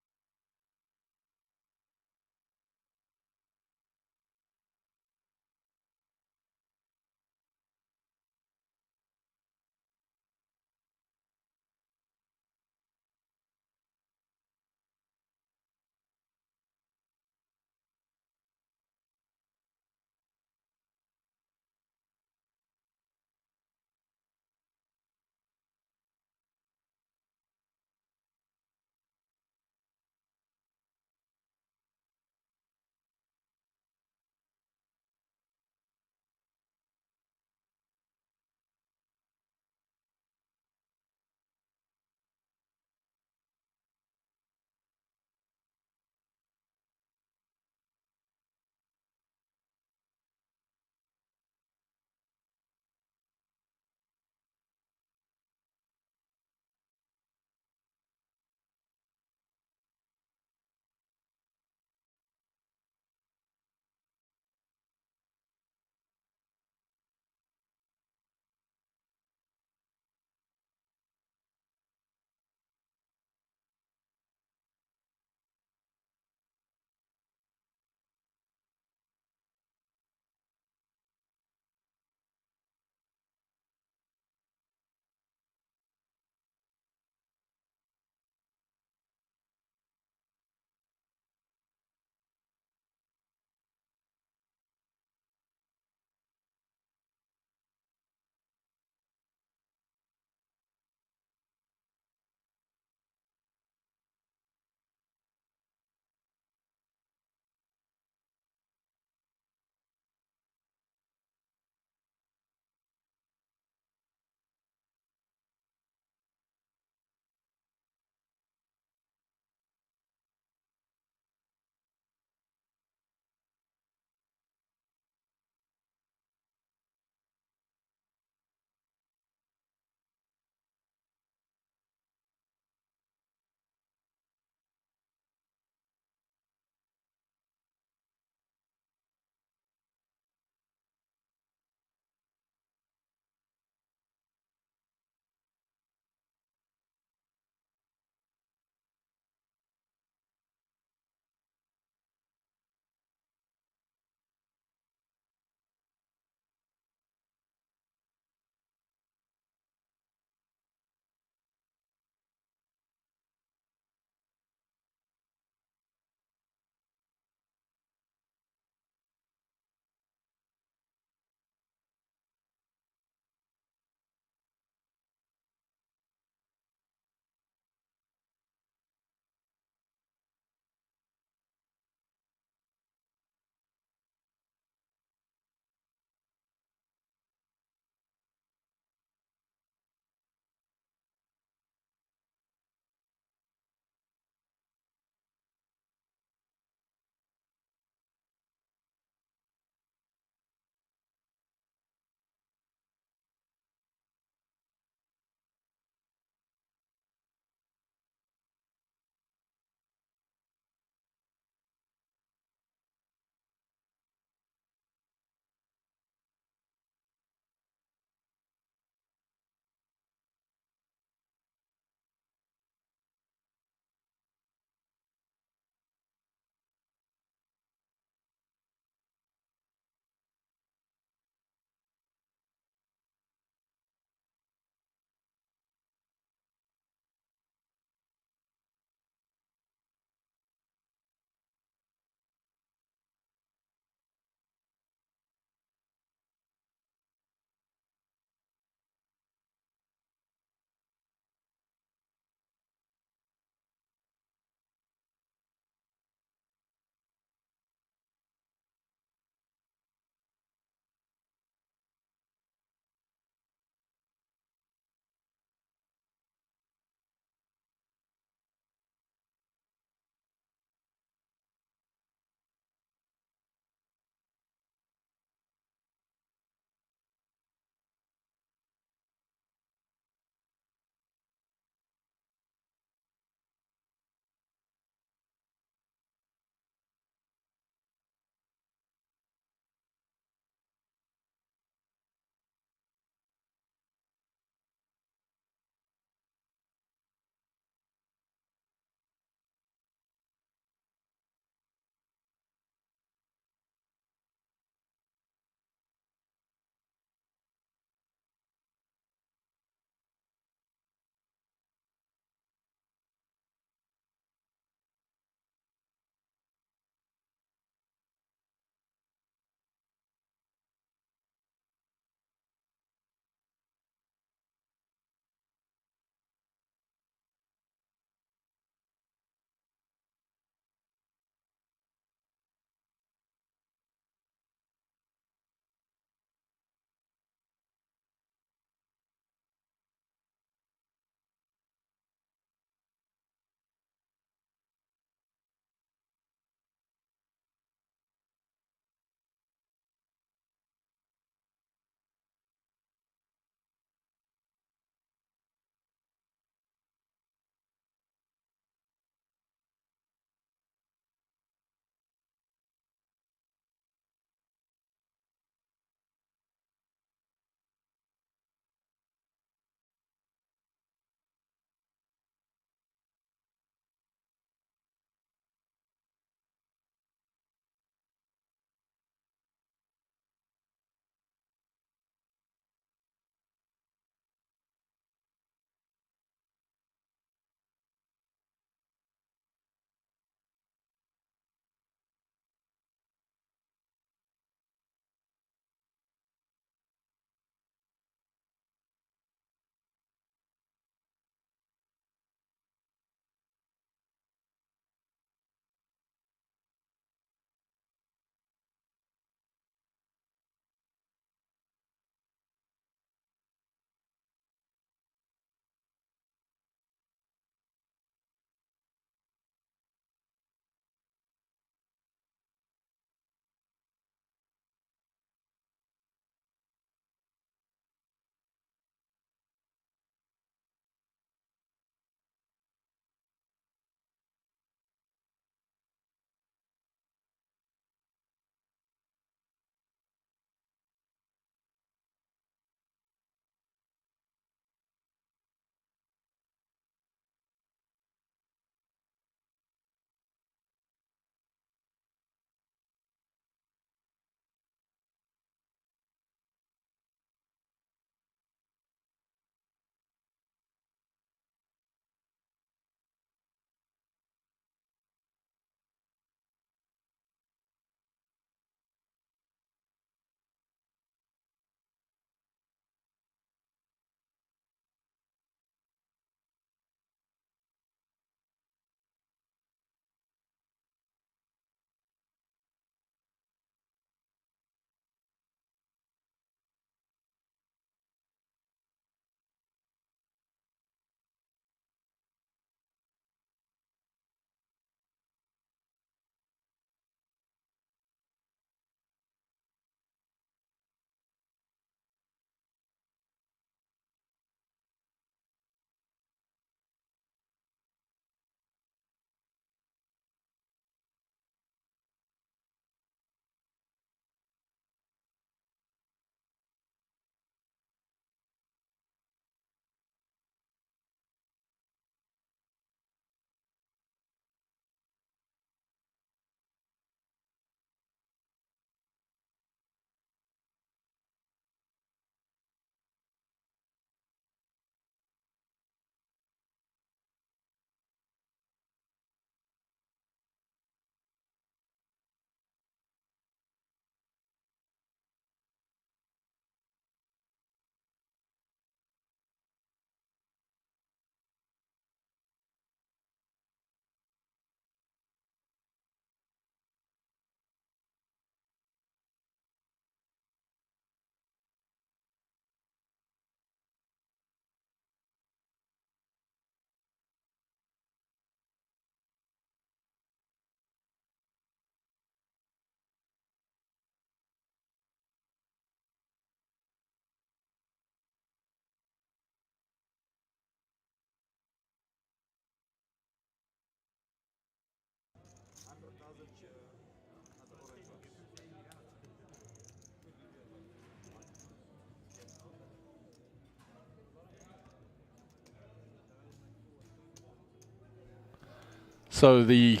So the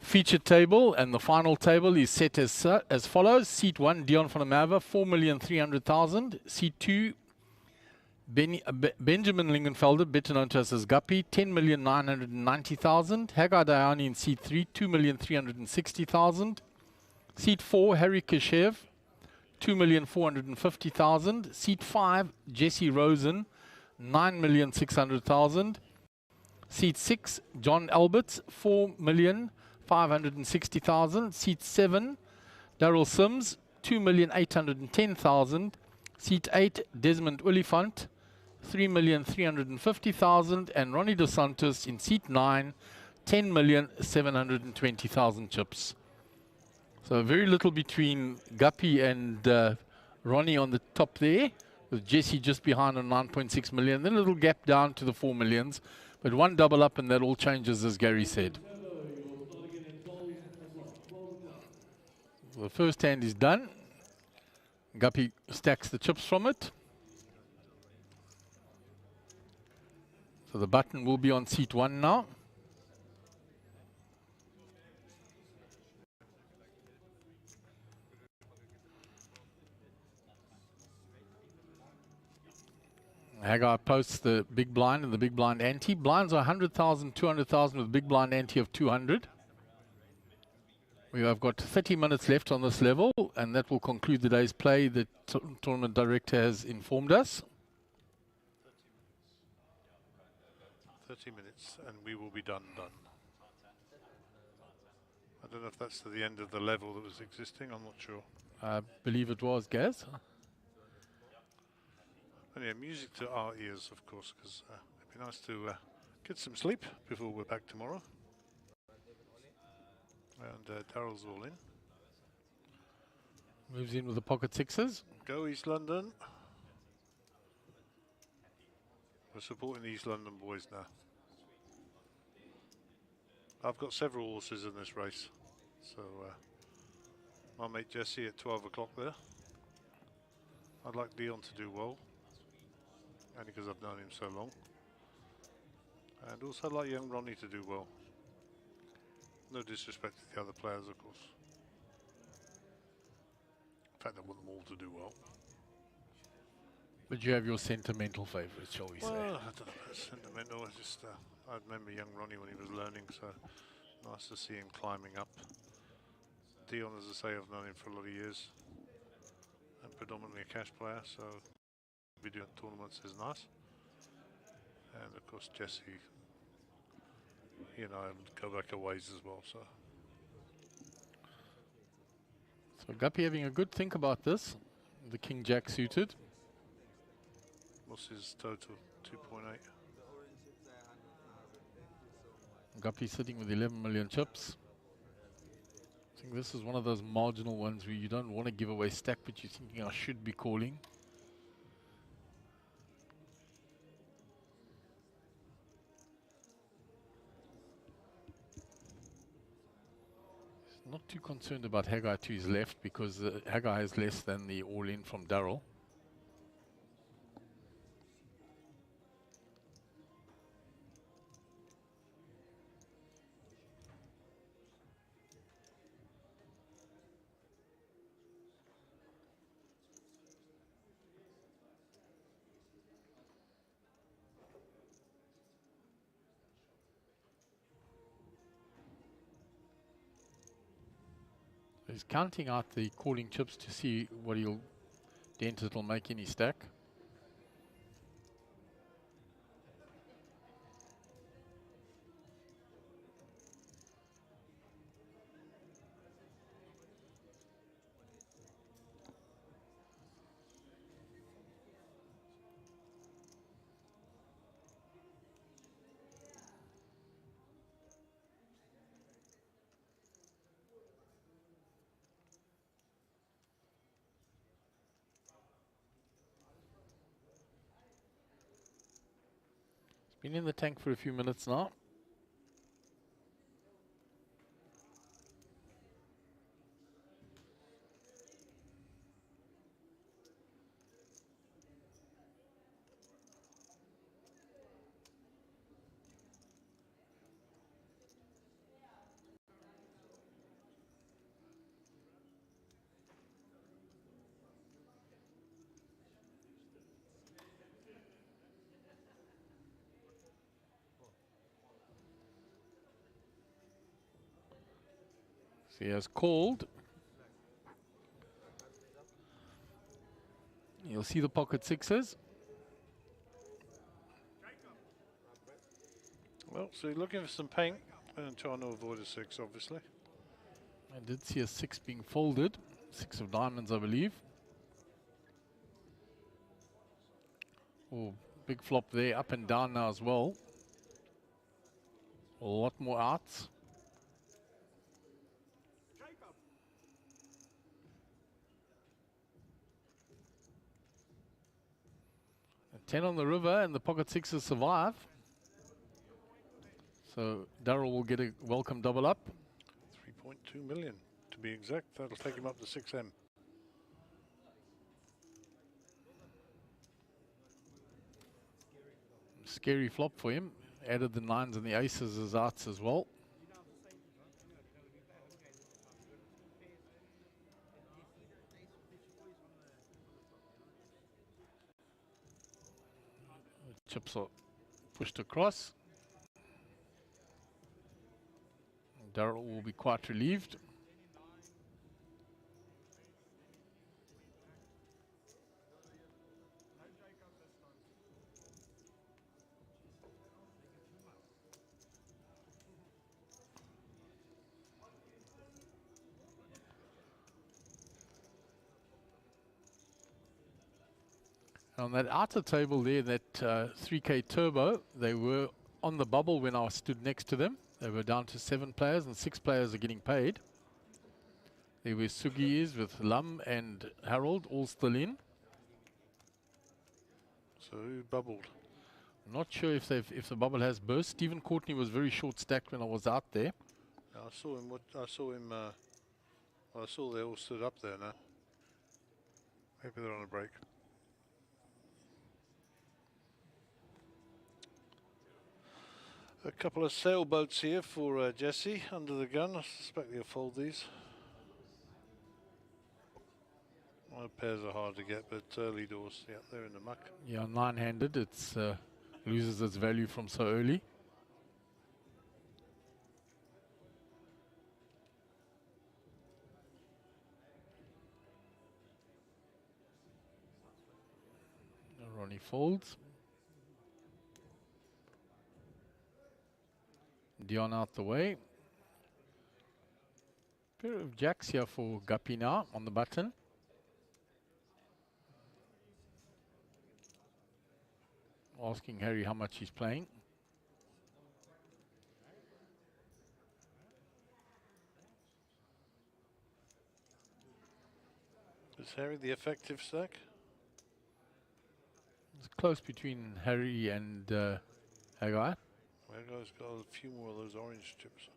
featured table and the final table is set as follows. Seat 1, Dion van der Merwe, 4,300,000. Seat 2, Benjamin Lingenfelder, better known to us as Guppy, 10,990,000. Hagar Dayani in seat 3, 2,360,000. Seat 4, Harry Kashev, 2,450,000. Seat 5, Jesse Rosen, 9,600,000. Seat 6, John Alberts, 4,560,000. Seat 7, Daryl Sims, 2,810,000. Seat 8, Desmond Oliphant, 3,350,000. And Ronnie Dos Santos in seat 9, 10,720,000 chips. So very little between Guppy and Ronnie on the top there, with Jesse just behind on 9.6 million. Then a little gap down to the 4 millions. But one double up and that all changes, as Gary said. The first hand is done. Guppy stacks the chips from it. So the button will be on seat 1 now. Hagar posts the big blind and the big blind ante. Blinds are 100,000, 200,000 with big blind ante of 200. We have got 30 minutes left on this level, and that will conclude today's play. The tournament director has informed us. 30 minutes, and we will be done. I don't know if that's to the end of the level that was existing. I'm not sure. I believe it was, Gaz. And yeah, music to our ears, of course, because it'd be nice to get some sleep before we're back tomorrow. And Daryl's all in. Moves in with the pocket sixes. Go East London. We're supporting the East London boys now. I've got several horses in this race. So my mate Jesse at 12 o'clock there. I'd like Dion to do well, only because I've known him so long. And also I'd like young Ronnie to do well. No disrespect to the other players, of course. In fact, I want them all to do well. But you have your sentimental favourites, shall we say? Well, I don't know if it's sentimental. I just, I remember young Ronnie when he was learning, so nice to see him climbing up. Dion, as I say, I've known him for a lot of years. And predominantly a cash player, so be doing tournaments is nice. And of course, Jesse, you know, go back a ways as well. So Guppy having a good think about this. The King Jack suited. What's his total? 2.8. Guppy sitting with 11 million chips. I think this is one of those marginal ones where you don't want to give away stack, but you're thinking I should be calling. Not too concerned about Hagar to his left because Hagar has less than the all-in from Daryl. He's counting out the calling chips to see what dent it'll make in his stack. Been in the tank for a few minutes now. So he has called. You'll see the pocket sixes. Well, so you're looking for some paint and trying to avoid a 6, obviously. I did see a 6 being folded. 6 of diamonds, I believe. Oh, big flop there, up and down now as well. A lot more outs. A 10 on the river, and the pocket sixes survive. So Darryl will get a welcome double up. 3.2 million to be exact. That'll take him up to 6M. Scary flop for him. Added the 9s and the aces as outs as well. The chips are pushed across. Darryl will be quite relieved. On that outer table there, that 3K Turbo, they were on the bubble when I stood next to them. They were down to 7 players and 6 players are getting paid. There were Sugi's with Lum and Harold all still in. So who bubbled? I'm not sure if the bubble has burst. Stephen Courtney was very short stacked when I was out there. I saw him. I saw they all stood up there now. Maybe they're on a break. A couple of sailboats here for Jesse under the gun. I suspect he'll fold these. My pairs are hard to get, but early doors, yeah, they're in the muck. Yeah, 9-handed, it's loses its value from so early. Ronnie folds. Dion out the way. Pair of jacks here for Guppy now on the button. Asking Harry how much he's playing. Is Harry the effective stack? It's close between Harry and Haggai. Haggai's got a few more of those orange chips.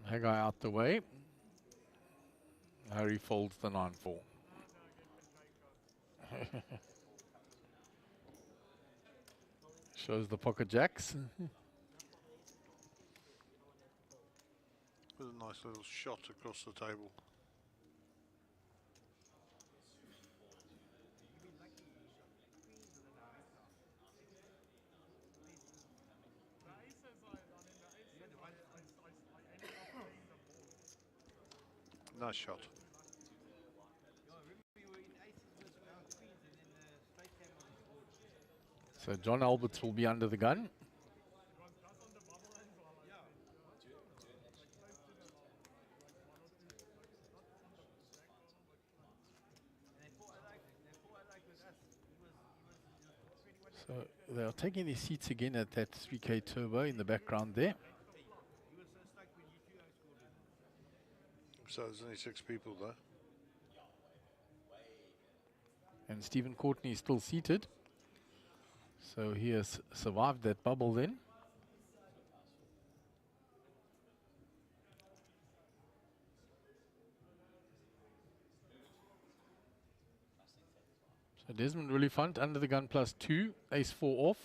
Haggai out the way. Harry folds the 9-4. Shows the pocket jacks. With a nice little shot across the table. Nice shot. So John Alberts will be under the gun. So they are taking their seats again at that 3K Turbo in the background there. So there's only 6 people there. And Stephen Courtney is still seated. So he has survived that bubble then. So Desmond Reliefant under the gun +2, ace-4 off.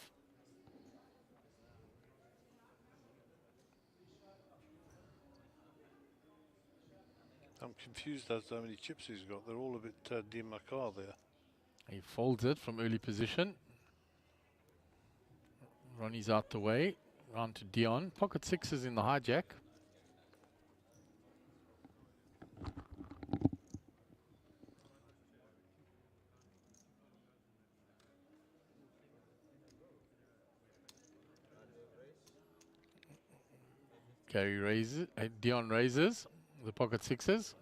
I'm confused as to how many chips he's got. They're all a bit demarcar there. He folds it from early position. Ronnie's out the way. Round to Dion. Pocket sixes in the hijack. Gary raises, Dion raises the pocket sixes.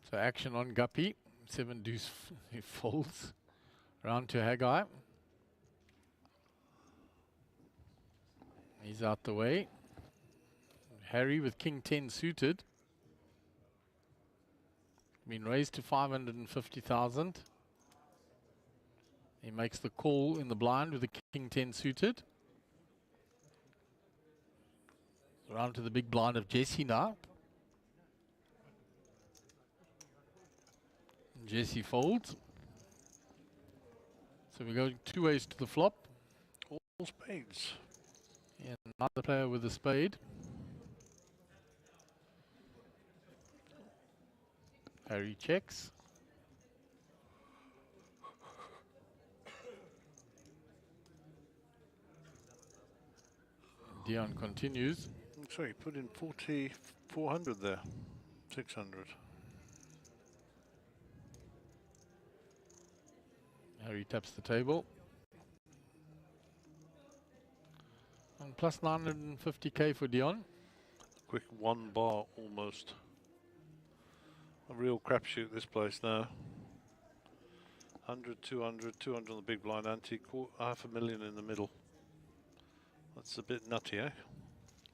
So action on Guppy. 7 deuce, he folds. Round to Haggai. He's out the way. Harry with king 10 suited. Been raised to 550,000. He makes the call in the blind with the king 10 suited. Round to the big blind of Jesse now. Jesse folds. So we go 2 ways to the flop. All spades. And another player with a spade. Harry checks. Dion continues. Sorry, put in 400 there. 600. Harry taps the table. And plus 950k for Dion. Quick 1 bar almost. A real crapshoot this place now. 100, 200, 200 on the big blind ante, $500,000 in the middle. That's a bit nutty, eh?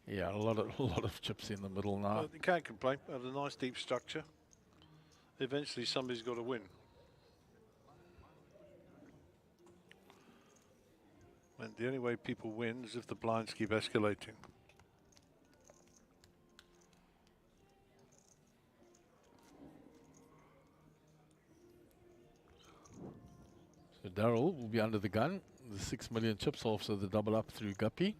Yeah, a lot of chips in the middle now. Well, you can't complain. Had a nice deep structure. Eventually somebody's got to win. And the only way people win is if the blinds keep escalating. So Darryl will be under the gun. The 6 million chips, also the double up through Guppy.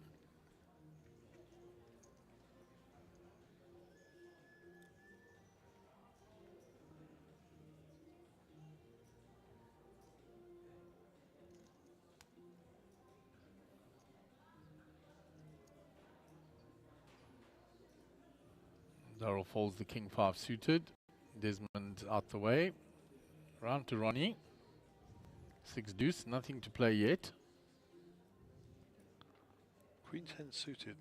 Darryl folds the king 5 suited. Desmond out the way. Round to Ronnie. 6 deuce, nothing to play yet. Queen 10 suited.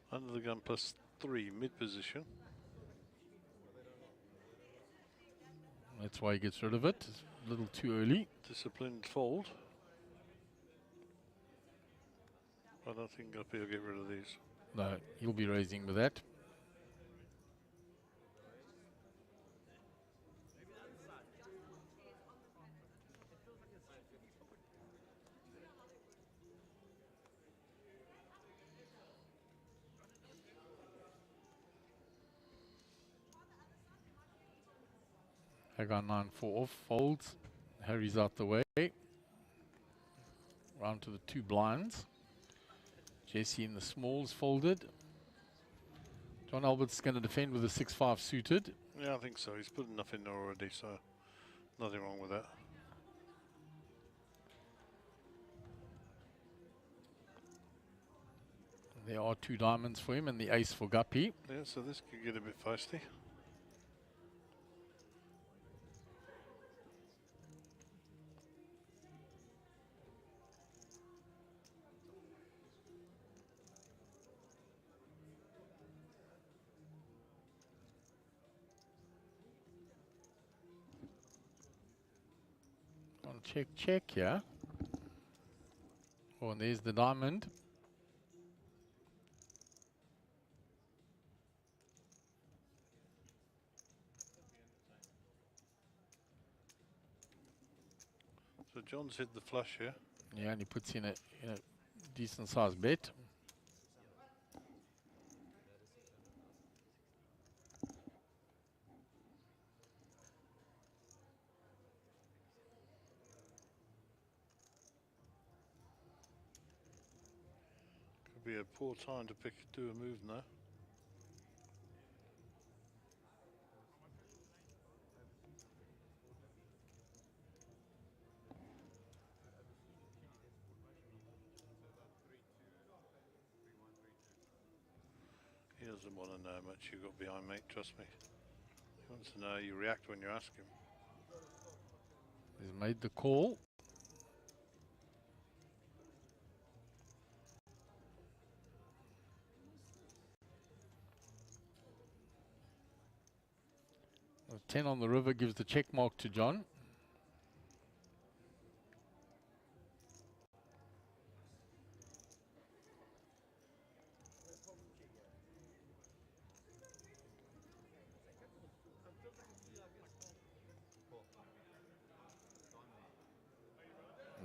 Under the gun +3, mid position. That's why he gets rid of it. It's a little too early. Disciplined fold. I don't think Guppy will get rid of these. No, he'll be raising with that. I got 9-4 off, folds. Harry's out the way. Round to the 2 blinds. Jesse in the smalls folded. John Albert's going to defend with a 6-5 suited. Yeah, I think so. He's put enough in there already, so nothing wrong with that. There are 2 diamonds for him and the ace for Guppy. Yeah, so this could get a bit feisty. Check, check, yeah. Oh, and there's the diamond. So John's hit the flush here. Yeah, and he puts in a decent sized bet. be a poor time to do a move now. He doesn't want to know how much you got behind, mate, trust me. He wants to know how you react when you ask him. He's made the call. A 10 on the river gives the check mark to John.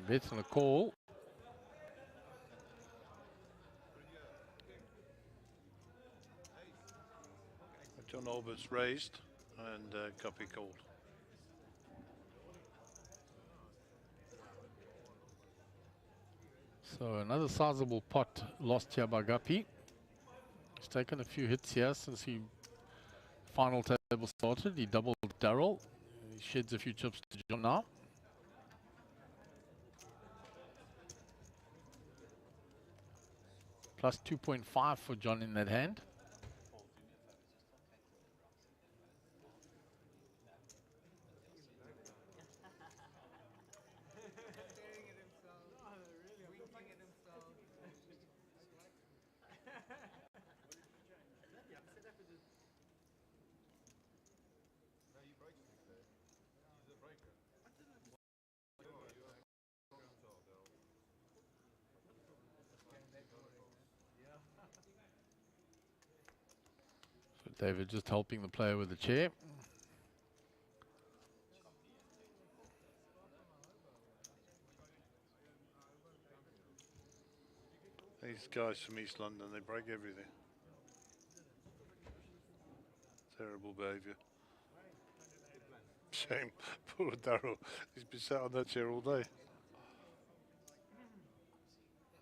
Bets on a call. John Albert's raised and Guppy called. So another sizable pot lost here by Guppy. He's taken a few hits here since he final table started. He doubled Darryl. He sheds a few chips to John now. Plus 2.5 for John in that hand. So David just helping the player with the chair. These guys from East London, they break everything. Terrible behaviour. Shame. Poor Darryl. He's been sat on that chair all day.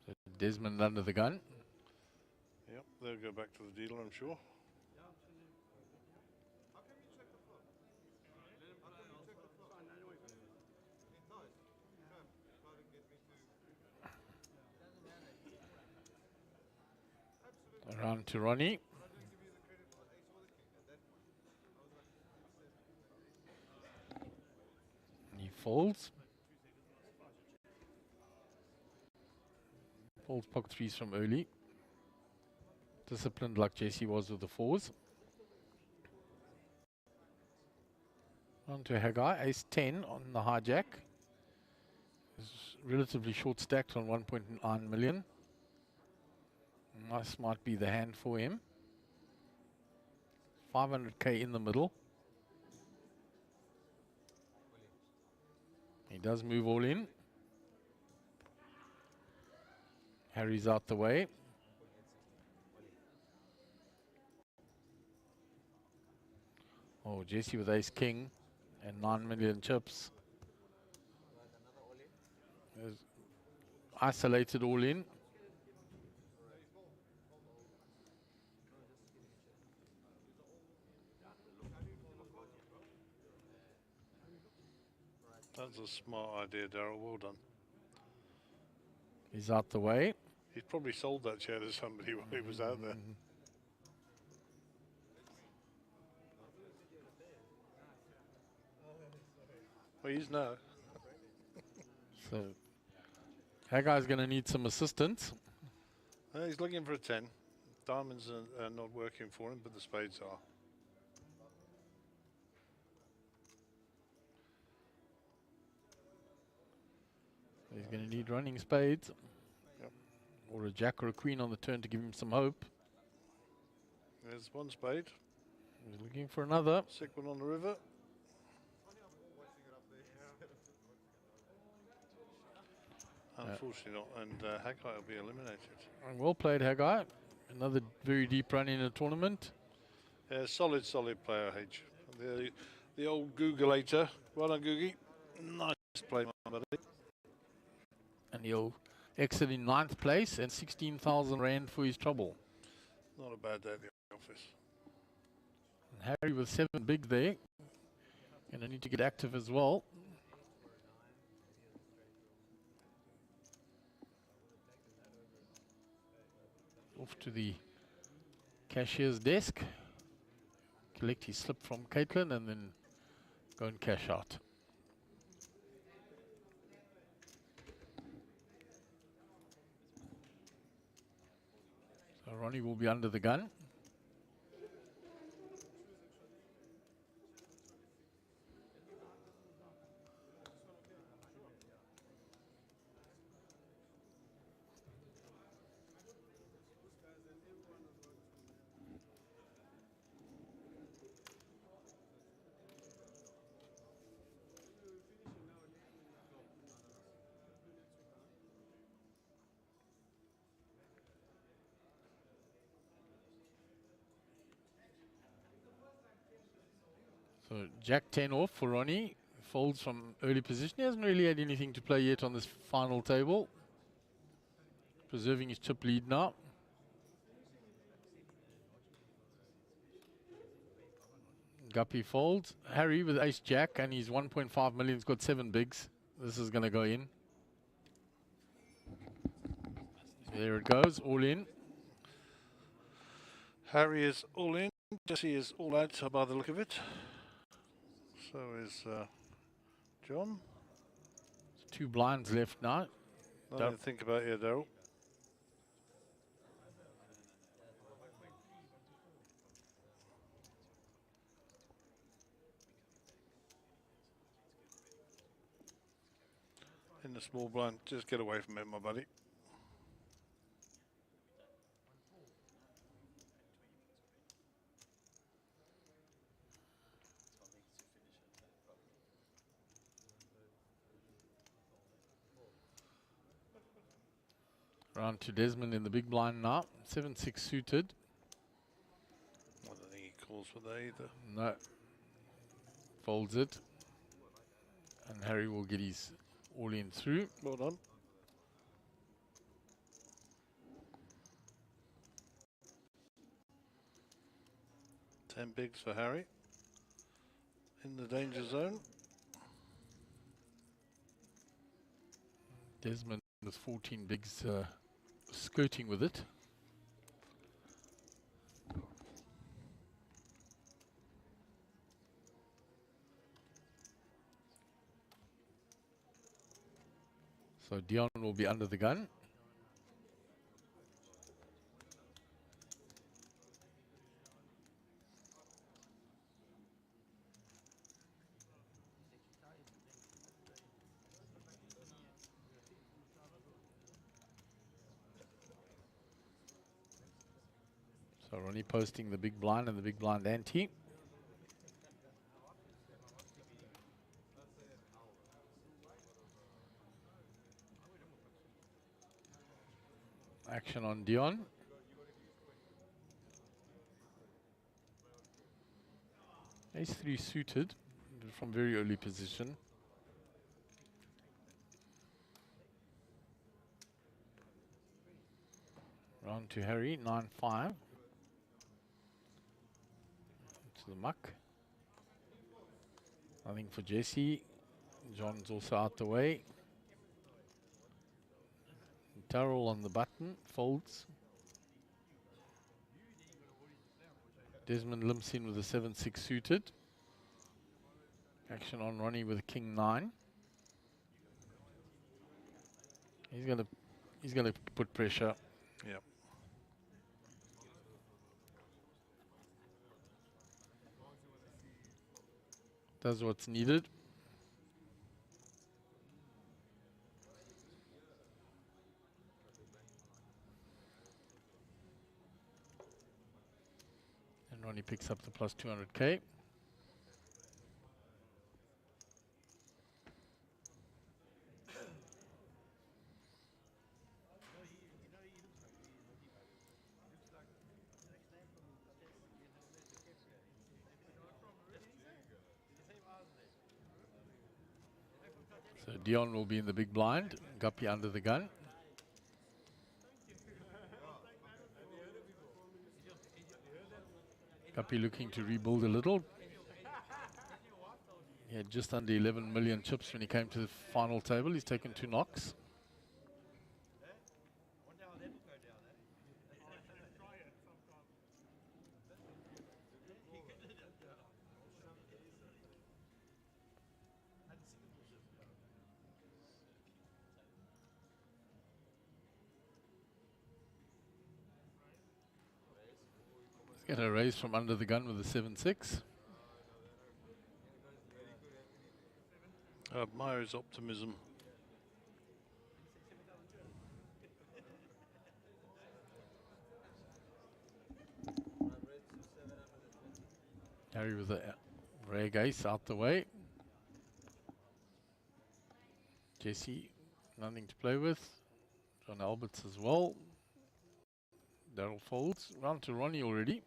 So Desmond under the gun. Yep, they'll go back to the dealer, I'm sure. Around to Ronnie. He folds. Folds pocket threes from early. Disciplined like JC was with the fours. On to Haggai, ace 10 on the hijack. Is relatively short stacked on 1.9 million. Nice might be the hand for him. 500k in the middle. He does move all in. Harry's out the way. Oh, Jesse with ace king and 9 million chips. There's isolated all in. That's a smart idea, Darryl. Well done. He's out the way. He's probably sold that chair to somebody while he was out there. Well, he's now. So Haggai's going to need some assistance. He's looking for a 10. Diamonds are not working for him, but the spades are. He's going to need running spades. Yep. Or a jack or a queen on the turn to give him some hope. There's one spade. He's looking for another. Sick one on the river. Unfortunately not, and Haggai will be eliminated. Well played, Haggai. Another very deep run in a tournament. Yeah, solid player, H. The old Googleator. Well done, Googie. Nice play, my buddy. And he'll exit in 9th place and 16,000 Rand for his trouble. Not a bad day at the office. And Harry with 7 big there. Gonna need to get active as well. Off to the cashier's desk. Collect his slip from Caitlin and then go and cash out. So Ronnie will be under the gun. So Jack 10 off for Ronnie. Folds from early position. He hasn't really had anything to play yet on this final table. Preserving his chip lead now. Guppy folds. Harry with ace jack and he's 1.5 million. He's got 7 bigs. This is going to go in. There it goes, all in. Harry is all in. Jesse is all out by the look of it. So is John. 2 blinds left now. Nothing to think about here, Daryl. In the small blind, just get away from it, my buddy. Round to Desmond in the big blind now. 7-6 suited. I don't think he calls for that either. No. Folds it. And Harry will get his all in through. Well done. Ten bigs for Harry. In the danger zone. Desmond with 14 bigs skirting with it. So Dion will be under the gun. So Ronnie posting the big blind and the big blind ante. Action on Dion. Ace-3 suited from very early position. Round to Harry, 9-5. To the muck. Nothing for Jesse. John's also out the way. Darrell on the button, folds. Desmond limps in with a 7-6 suited. Action on Ronnie with a king-9. He's gonna put pressure. Yep. Does what's needed. And Ronnie picks up the plus 200K. So Dion will be in the big blind, Guppy under the gun. Guppy looking to rebuild a little. He had just under 11 million chips when he came to the final table. He's taken 2 knocks. Get a raise from under the gun with a 7-6. I admire his optimism. Harry with a rag ace out the way. Jesse, nothing to play with. John Alberts as well. Daryl folds. Round to Ronnie already.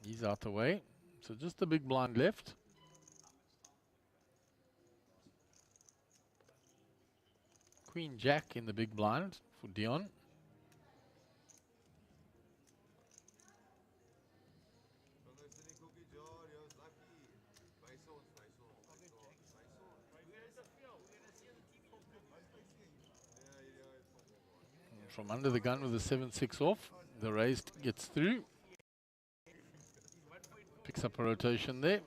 He's out the way. So just the big blind left. Queen Jack in the big blind for Dion. From under the gun with a 7-6 off. The raised gets through. Picks up a rotation there.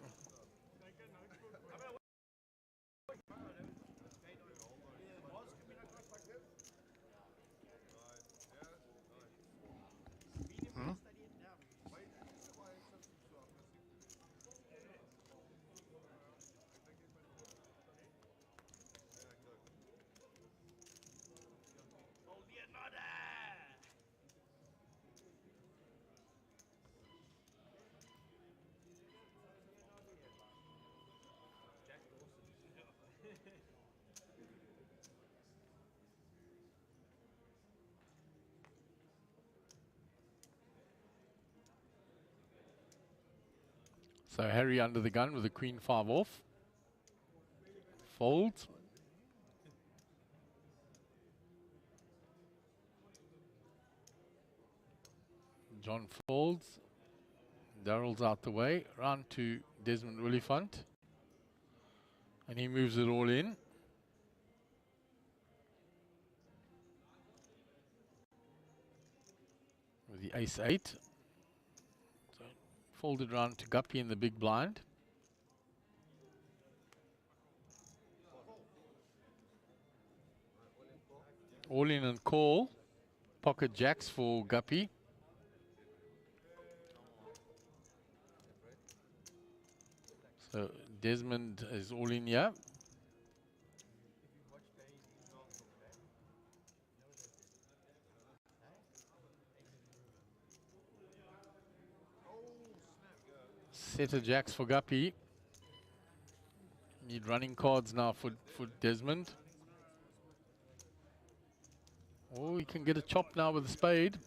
So Harry under the gun with a queen 5 off. Folds. John folds. Daryl's out the way. Round to Desmond Willifant. And he moves it all in. With the ace-8. So folded round to Guppy in the big blind. All in and call. Pocket jacks for Guppy. So Desmond is all in here. Set of jacks for Guppy. Need running cards now for Desmond. Oh, he can get a chop now with a spade.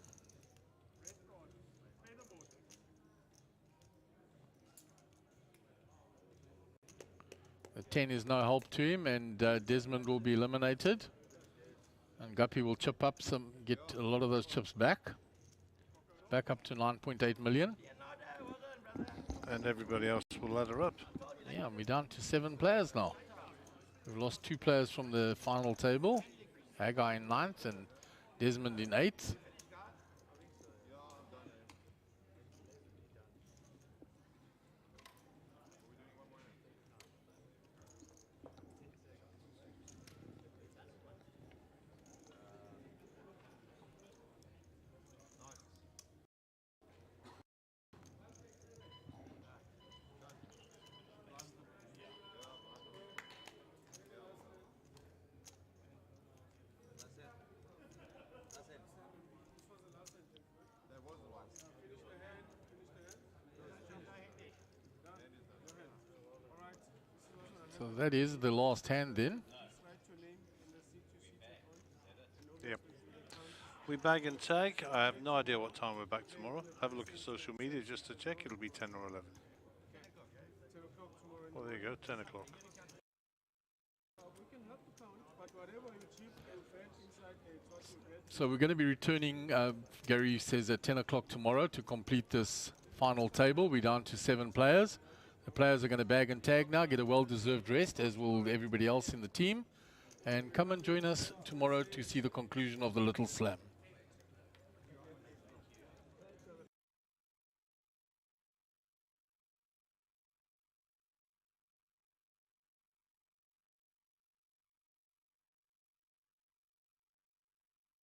The 10 is no help to him, and Desmond will be eliminated. And Guppy will chip up get a lot of those chips back. Back up to 9.8 million. And everybody else will ladder up. Yeah, and we're down to 7 players now. We've lost 2 players from the final table. Haggai in 9th and Desmond in 8th. So that is the last hand then. Yep. We bag and tag. I have no idea what time we're back tomorrow. Have a look at social media just to check. It'll be 10 or 11. Well, there you go, 10 o'clock. So we're going to be returning, Gary says, at 10 o'clock tomorrow to complete this final table. We're down to 7 players. The players are going to bag and tag now, get a well-deserved rest, as will everybody else in the team. And come and join us tomorrow to see the conclusion of the Little Slam.